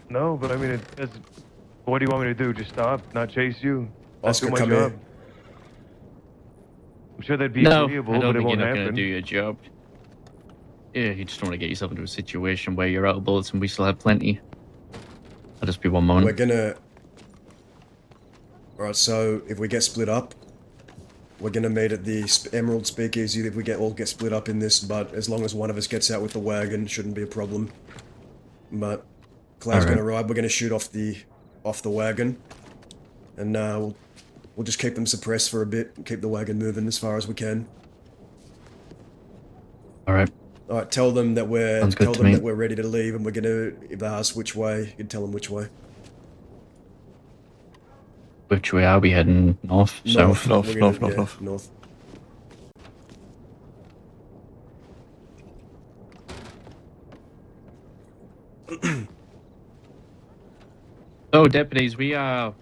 No, but I mean, what do you want me to do? Just stop, not chase you? That's Oscar, my come job. here. I'm sure that'd be No, agreeable, I but don't it think you're won't not going to happen. do your job. Yeah, you just don't want to get yourself into a situation where you're out of bullets and we still have plenty. I'll just be one moment. We're gonna... Alright, so if we get split up, we're gonna meet at the Emerald Speakeasy if we all get split up in this, but as long as one of us gets out with the wagon, shouldn't be a problem. But Cloud's Alright. gonna ride, we're gonna shoot off the wagon, and we'll just keep them suppressed for a bit, and keep the wagon moving as far as we can. Alright. Alright, tell them that we're Sounds good to me. ready to leave, and we're gonna, if they ask which way, you can tell them which way. Which way are we heading? North? South? North, We're north, gonna- north, yeah, north. So, deputies, we are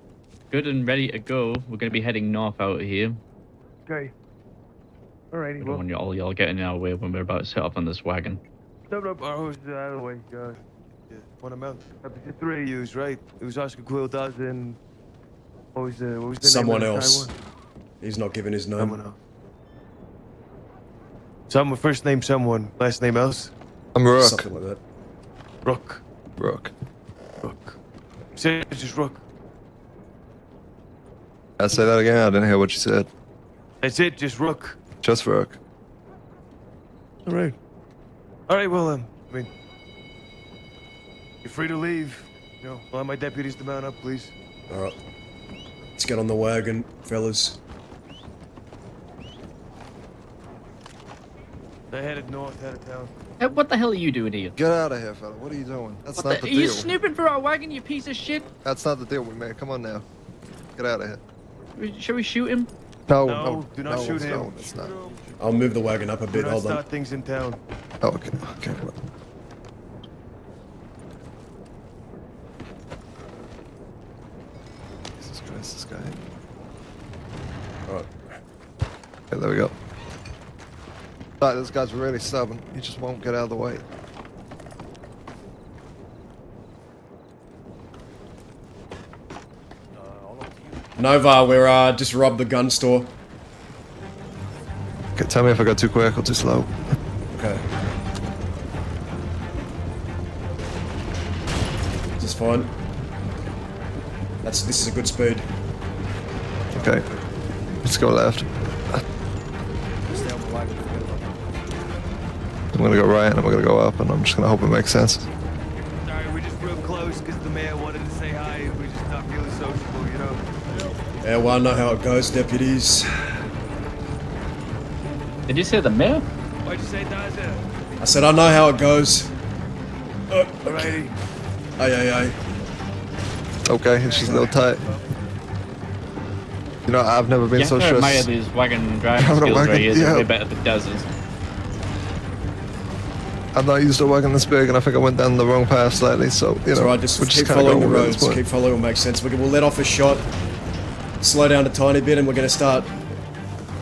good and ready to go. We're going to be heading north out of here. Okay. Alrighty, We don't well, want all y'all getting in our way when we're about to set up on this wagon. step up our horses out of the way. Yeah, one amount. The three of yous, right? It was Oscar Quill Dawson. What was the Someone name of the else. Thai one? He's not giving his name. Someone else. Someone, first name someone, last name else? I'm Rook. Something like that. Rook. Rook. Rook. Say it's just Rook. I'll say that again. I didn't hear what you said. That's it, just Rook. Just Rook. Alright. Alright, well, I mean, you're free to leave. You know, allow my deputies to mount up, please. Alright. Let's get on the wagon, fellas. They're headed north, out of town. Hey, what the hell are you doing here? Get out of here, fella. What are you doing? That's What not the, the are you deal. snooping for our wagon, you piece of shit? That's not the deal we made. Come on now. Get out of here. Shall we shoot him? No, do not shoot him. No, it's not. I'll move the wagon up a Do bit, not hold on. start things in town. Oh, okay. Okay. Come on. Jesus Christ, this guy. Alright. Okay, there we go. Right, this guy's really stubborn. He just won't get out of the way. Nova, we're just robbed the gun store. Okay, tell me if I go too quick or too slow. Okay. This is fine. This is a good speed. Okay. Let's go left. I'm gonna go right and I'm gonna go up and I'm just gonna hope it makes sense. Sorry, we're just real close because the mayor wanted to say hi. We just Not really sociable, you know. Yeah, well, I know how it goes, deputies. Did you say the mayor? Why'd you say Daza? I said I know how it goes. Alrighty. Aye. Okay, it's just a little tight. You know, I've never been You so have to admire stressed. these wagon driving Having a skills wagon, right here. They're yeah. way better than Daz's. I'm not used to a wagon this big, and I think I went down the wrong path slightly. So you It's know, alright, just we're keep kinda following the going with it at roads. this point. Keep following what makes sense. We'll let off a shot, slow down a tiny bit, and we're going to start.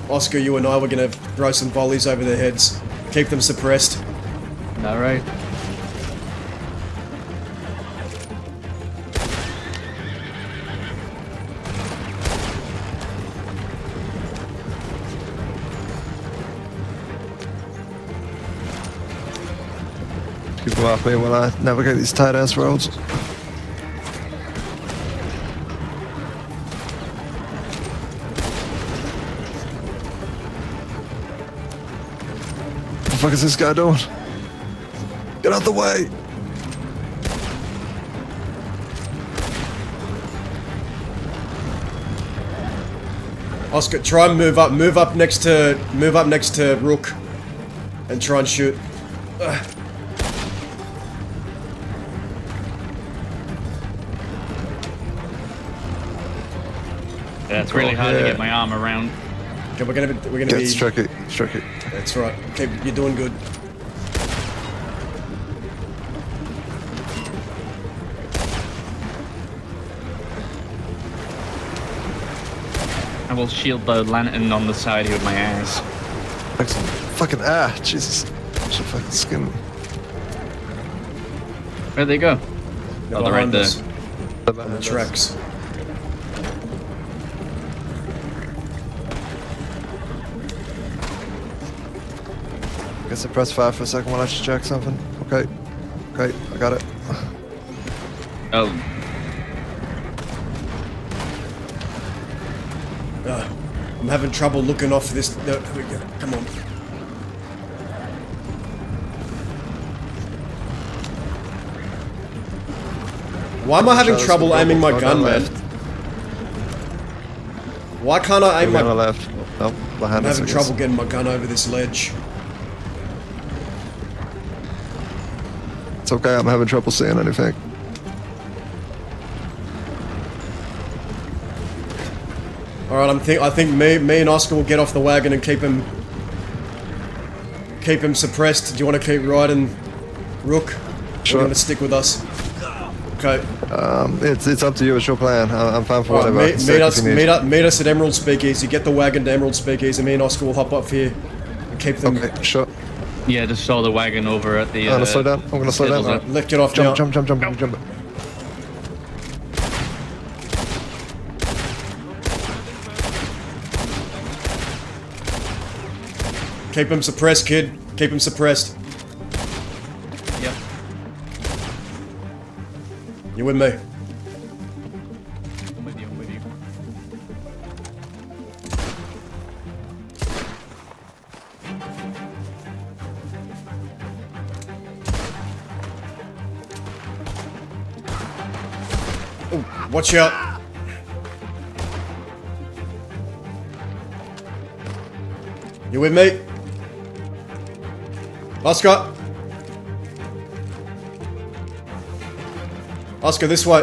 Oscar, you and I, we're going to throw some volleys over their heads. Keep them suppressed. All right. Keep them off me while I navigate these tight ass roads. What the fuck is this guy doing? Get out the way! Oscar, try and move up next to Rook, and try and shoot. Yeah, it's really hard to get my arm around. Okay, we're gonna Yeah, be. it's tricky. It's tricky. That's right. Okay, you're doing good. I will shield the lantern on the side here with my ass. Excellent. Fucking Jesus. Should fucking skin me. Where'd they go? Oh, they're right behind there. us, on the tracks. Guess I press 5 for a second while I just check something. Okay. Okay, I got it. Oh, I'm having trouble looking off this. No, here we go. Come on. Why am I having Shadows trouble will go aiming my down gun, man? left. Why can't I aim Maybe on the my... left. Nope, behind I'm us. having I guess. trouble getting my gun over this ledge. It's okay, I'm having trouble seeing anything. Alright, I think me and Oscar will get off the wagon and keep him suppressed. Do you want to keep riding, Rook? Sure. We're gonna stick with us. Okay. It's up to you. It's your plan. I'm fine for whatever. I Alright, can stick if you need. meet us at Emerald Speakeasy. Get the wagon to Emerald Speakeasy. Me and Oscar will hop up here and keep them. Okay, sure. yeah, just saw the wagon over at the. I'm gonna slow down. I'm gonna slow down. stables. Let's get off now. Jump. Keep him suppressed, kid. Keep him suppressed. Yep. You with me? I'm with you. I'm with you. Watch out. You with me? Oscar. Oscar, this way.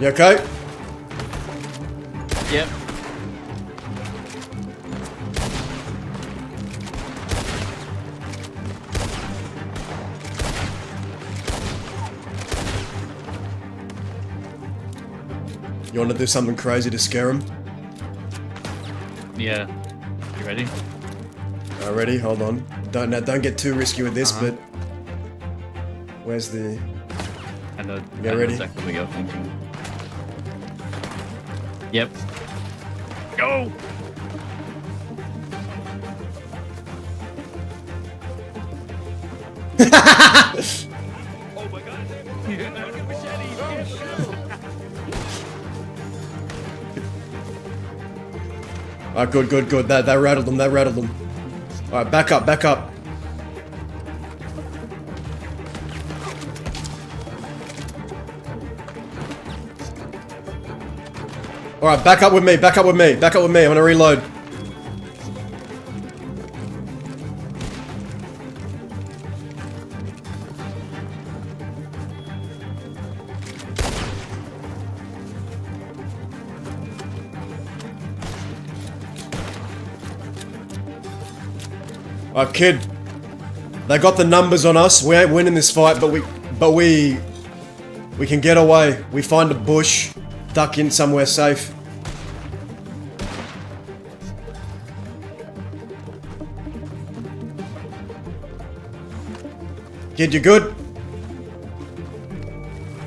You okay? Yep. You want to do something crazy to scare him? Yeah. You ready? Ready? Hold on. Don't get too risky with this, but where's the? I know. Yeah, I know ready? exactly what you're thinking. Yep. Go. Alright, good. That rattled them. Alright, back up. Alright, back up with me. I'm gonna reload. Alright, kid. They got the numbers on us. We ain't winning this fight, but we can get away. We find a bush, duck in somewhere safe. Kid, you good?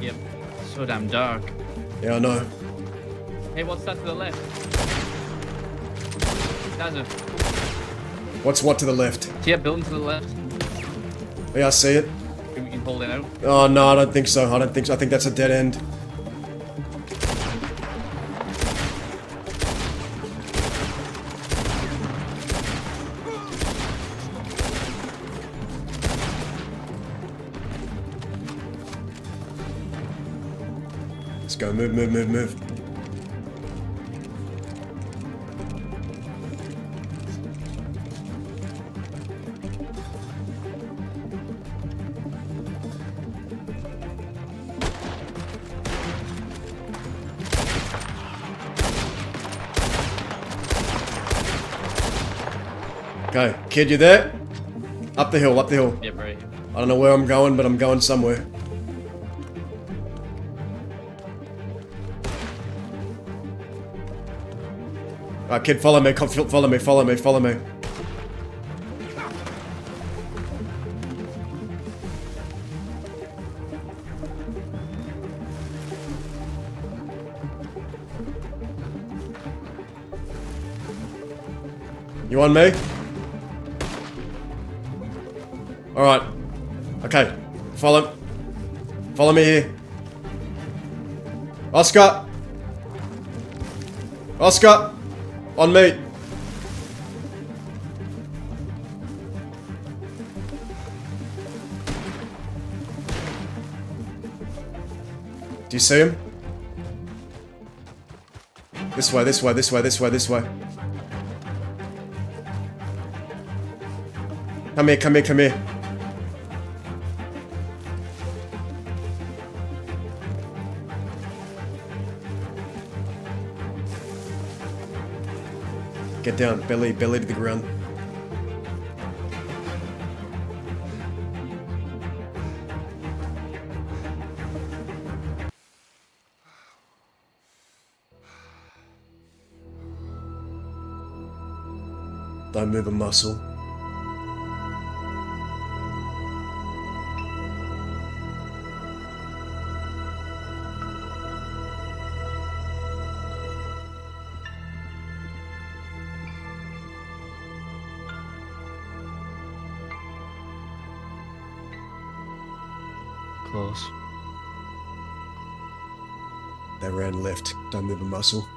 Yep. So damn dark. Yeah, I know. Hey, what's that to the left? Dazza. What's what to the left? See that building to the left? Yeah, I see it. Think we can hold it out? Oh, no, I don't think so. I think that's a dead end. Let's go. Move. Okay, kid, you there? Up the hill. Yep, right. I don't know where I'm going, but I'm going somewhere. Alright, kid, follow me. Follow me. You on me? Alright. Okay. Follow me here. Oscar! On me! Do you see him? This way. Come here. Get down, belly to the ground. Don't move a muscle. Close. They ran left. Don't move a muscle.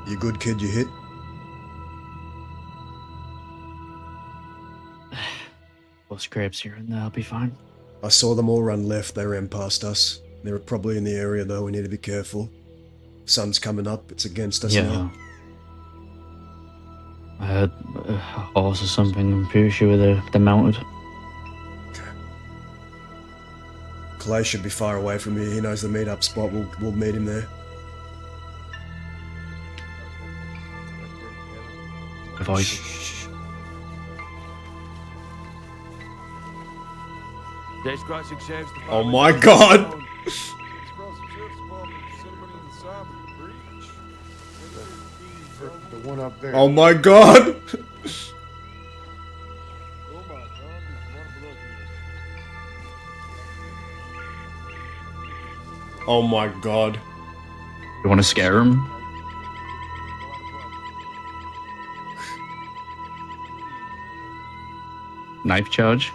You good, kid? You hit? Well, scrapes here and there, I'll be fine. I saw them all run left. They ran past us. They were probably in the area, though. We need to be careful. Sun's coming up. It's against us now. I heard a horse or something. I'm pretty sure they're mounted. Clay should be far away from here. He knows the meet-up spot. We'll meet him there. Avoid. Shh. This crossing serves the Oh public my as God. its own. The one up there. Oh my God! Oh my God. You want to scare him? Knife charge?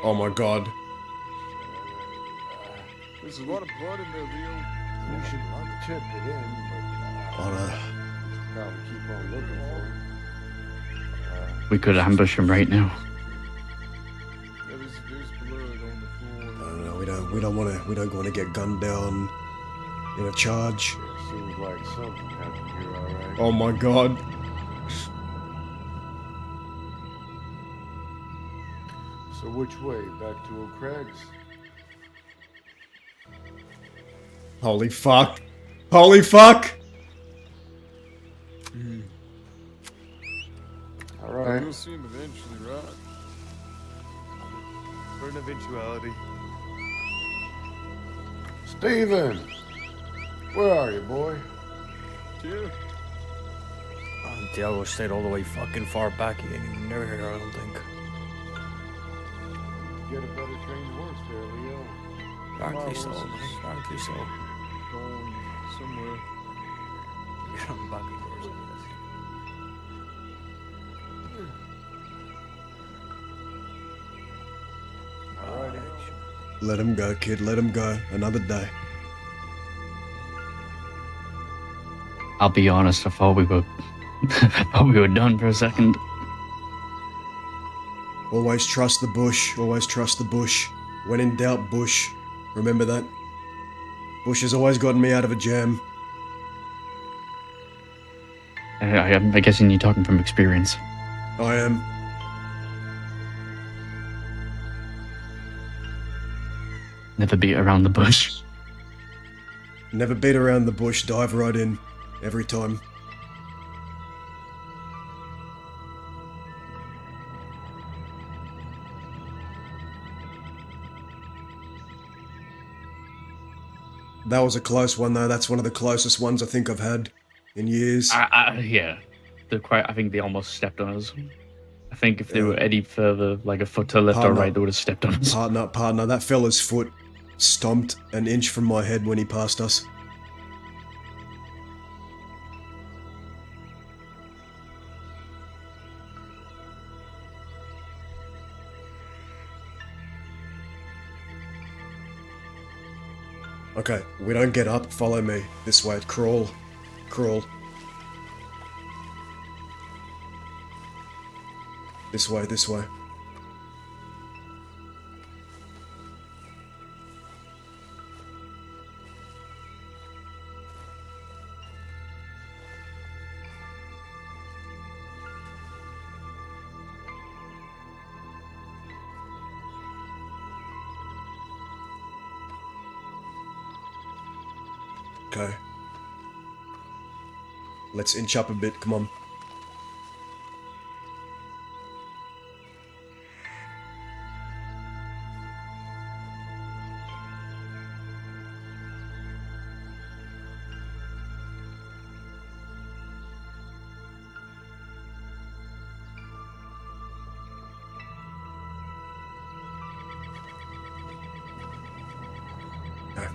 Oh my God. There's a lot of blood in there, Leo. We should tip it in, but Oh no. probably keep on looking for him. We could ambush him right now. Yeah, there's blood on the floor. I don't know. We don't want to get gunned down in a charge. Yeah, seems like something happened here, all right. Oh my God. So which way? Back to O'Craig's? Holy fuck. Holy fuck. All right. You'll see him eventually, right? For an eventuality. Steven! Where are you, boy? Here. Diego stayed all the way fucking far back. He ain't even near here, I don't think. Get a better trained horse there, Leo. Frankly so, man. Frankly so. Going somewhere. Get on the back of yours, I guess. Alrighty. Let him go, kid. Let him go. Another day. I'll be honest, I thought we were I thought we were done for a second. Always trust the bush. Always trust the bush. When in doubt, bush. Remember that? Bush has always gotten me out of a jam. I'm guessing you're talking from experience. I am. Never beat around the bush. Never beat around the bush. Dive right in. Every time. That was a close one, though. That's one of the closest ones I think I've had in years. Yeah. I think they almost stepped on us. I think if they were any further, like a foot to the left or Partner. right, they would have stepped on us. Partner, that fella's foot stomped an inch from my head when he passed us. Okay, we don't get up, follow me. This way, crawl. Crawl. This way, this way. Okay. Let's inch up a bit, come on. Okay.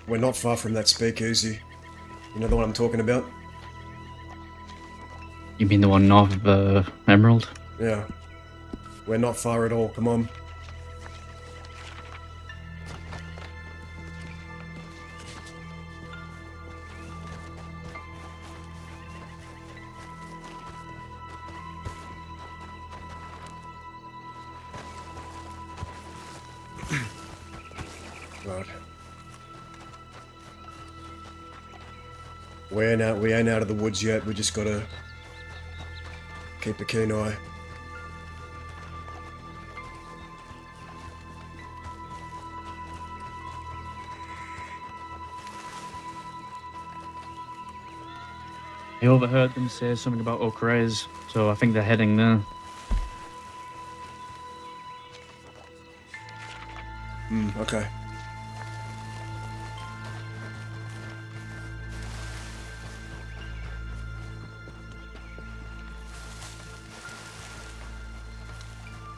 We're not far from that speakeasy. You know the one I'm talking about? You mean the one north of Emerald? Yeah. We're not far at all, come on. Right. We ain't out of the woods yet. We just gotta keep a keen eye. I overheard them say something about O'Craze, so I think they're heading there. Okay.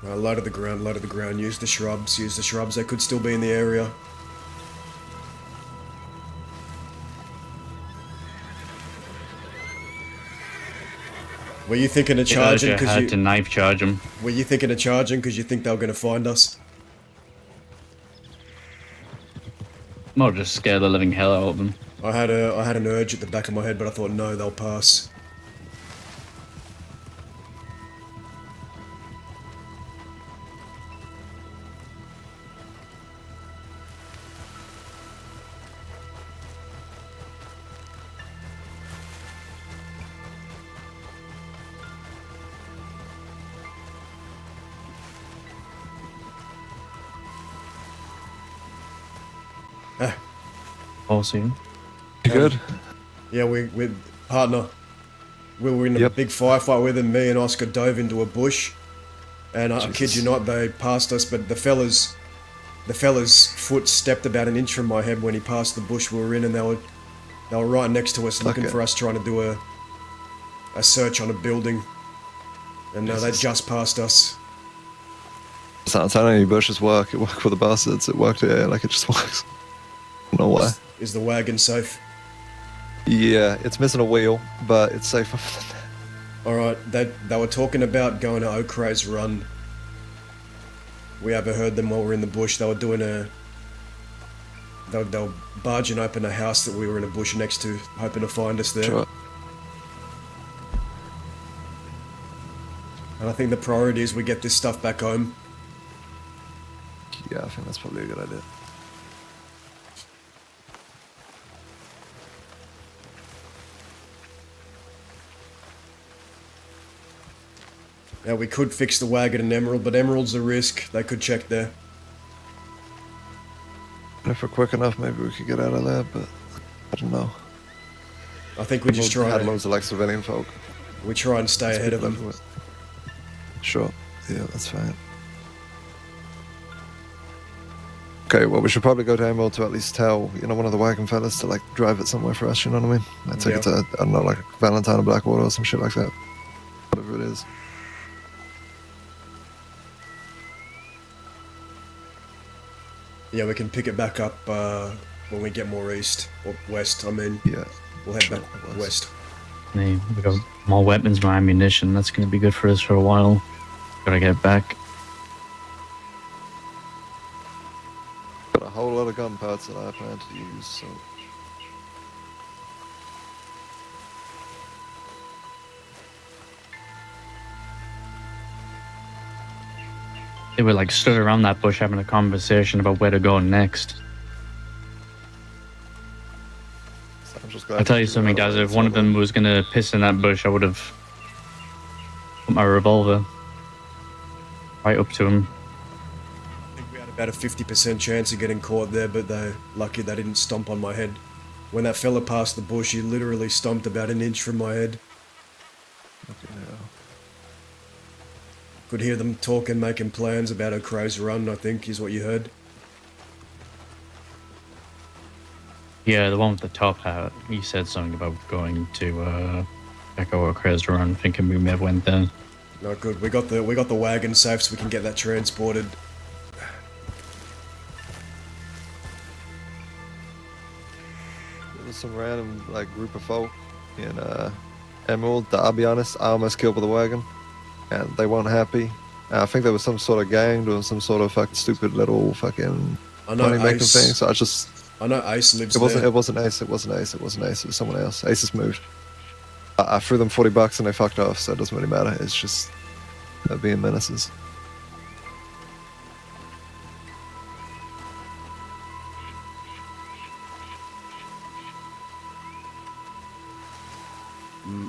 Low to the ground, low to the ground. Use the shrubs, use the shrubs. They could still be in the area. Were you thinking of charging I because had to knife charge them. Were you thinking of charging because you think they were going to find us? More just scare the living hell out of them. I had an urge at the back of my head, but I thought no, they'll pass. Also, You good? Yeah, we partner. We were in a big firefight with him. Me and Oscar dove into a bush, and I kid you not, they passed us. But the fella's foot stepped about an inch from my head when he passed the bush we were in, and they were right next to us, looking for us, trying to do a search on a building, and they just passed us. I'm telling you, bushes work. It worked for the bastards. It worked here. Like, it just works. I don't know why. Is the wagon safe? Yeah, it's missing a wheel, but it's safer than that. Alright, they were talking about going to O'Craze Run. We overheard them while we were in the bush. They were doing they were barging open a house that we were in a bush next to, hoping to find us there. Sure. And I think the priority is we get this stuff back home. Yeah, I think that's probably a good idea. Now, we could fix the wagon and Emerald, but Emerald's a risk. They could check there. And if we're quick enough, maybe we could get out of there, but I don't know. I think we just try had loads of like civilian folk. We try and stay ahead of them. Sure. Yeah, that's fine. Okay, well, we should probably go to Emerald to at least tell, one of the wagon fellas to, like, drive it somewhere for us, you know what I mean? I take it to, I don't know, like, Valentine or Blackwater or some shit like that. Whatever it is. Yeah, we can pick it back up when we get more east, or west, I mean. Yeah. We'll head back west. we got more weapons, more ammunition. That's going to be good for us for a while. Gotta get back. Got a whole lot of gun parts that I plan to use, so... They were like stood around that bush having a conversation about where to go next. I'll tell you something, guys. If one of them was gonna piss in that bush, I would have put my revolver right up to him. I think we had about a 50% chance of getting caught there, but they're lucky they didn't stomp on my head. When that fella passed the bush, he literally stomped about an inch from my head. Okay, yeah. Could hear them talking, making plans about O'Craze Run, I think, is what you heard. Yeah, the one with the top hat. He said something about going to Echo or O'Craze Run, thinking we may have went there. No, good. We got the wagon safe, so we can get that transported. There was some random, like, group of folk in Emerald that, I'll be honest, I almost killed with a wagon. And they weren't happy. I think there was some sort of gang doing some sort of fucking stupid little fucking money-making thing, so I know Ace lives there. there. It wasn't Ace, it was someone else. Ace has moved. I threw them $40 and they fucked off, so it doesn't really matter. It's just they're being menaces.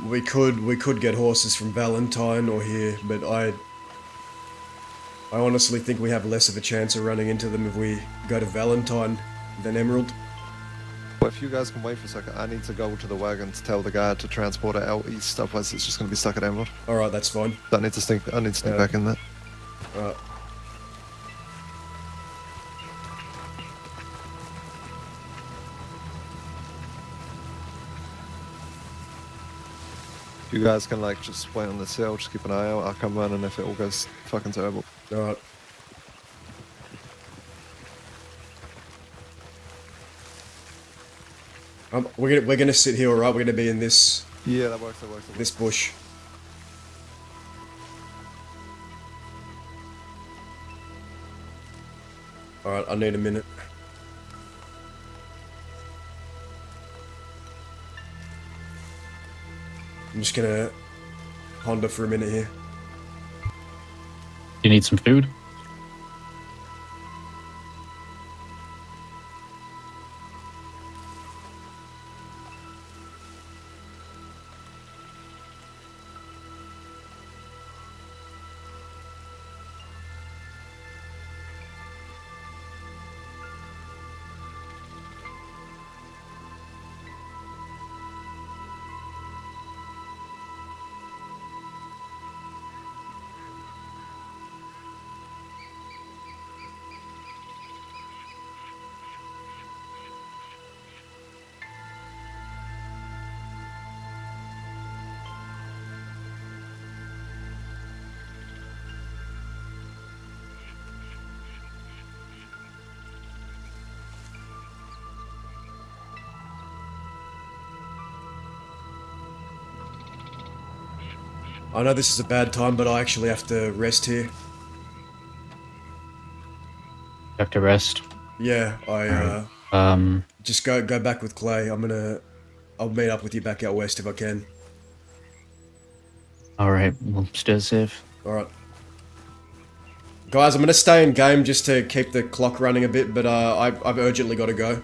We could get horses from Valentine or here, but I honestly think we have less of a chance of running into them if we go to Valentine than Emerald. But if you guys can wait for a second, I need to go to the wagon to tell the guy to transport it out east, otherwise it's just going to be stuck at Emerald. Alright, that's fine. I need to sneak back in there. Alright. If you guys can like just wait on the hill, just keep an eye out. I'll come running if it all goes fucking terrible. Alright. We're gonna sit here, alright? We're gonna be in this Yeah, that works. this bush. Alright, I need a minute. I'm just gonna ponder for a minute here. You need some food? I know this is a bad time, but I actually have to rest here. You have to rest. Yeah, I just go back with Clay. I'll meet up with you back out west if I can. Alright, well, stay safe. Alright. Guys, I'm gonna stay in game just to keep the clock running a bit, but I've urgently got to go.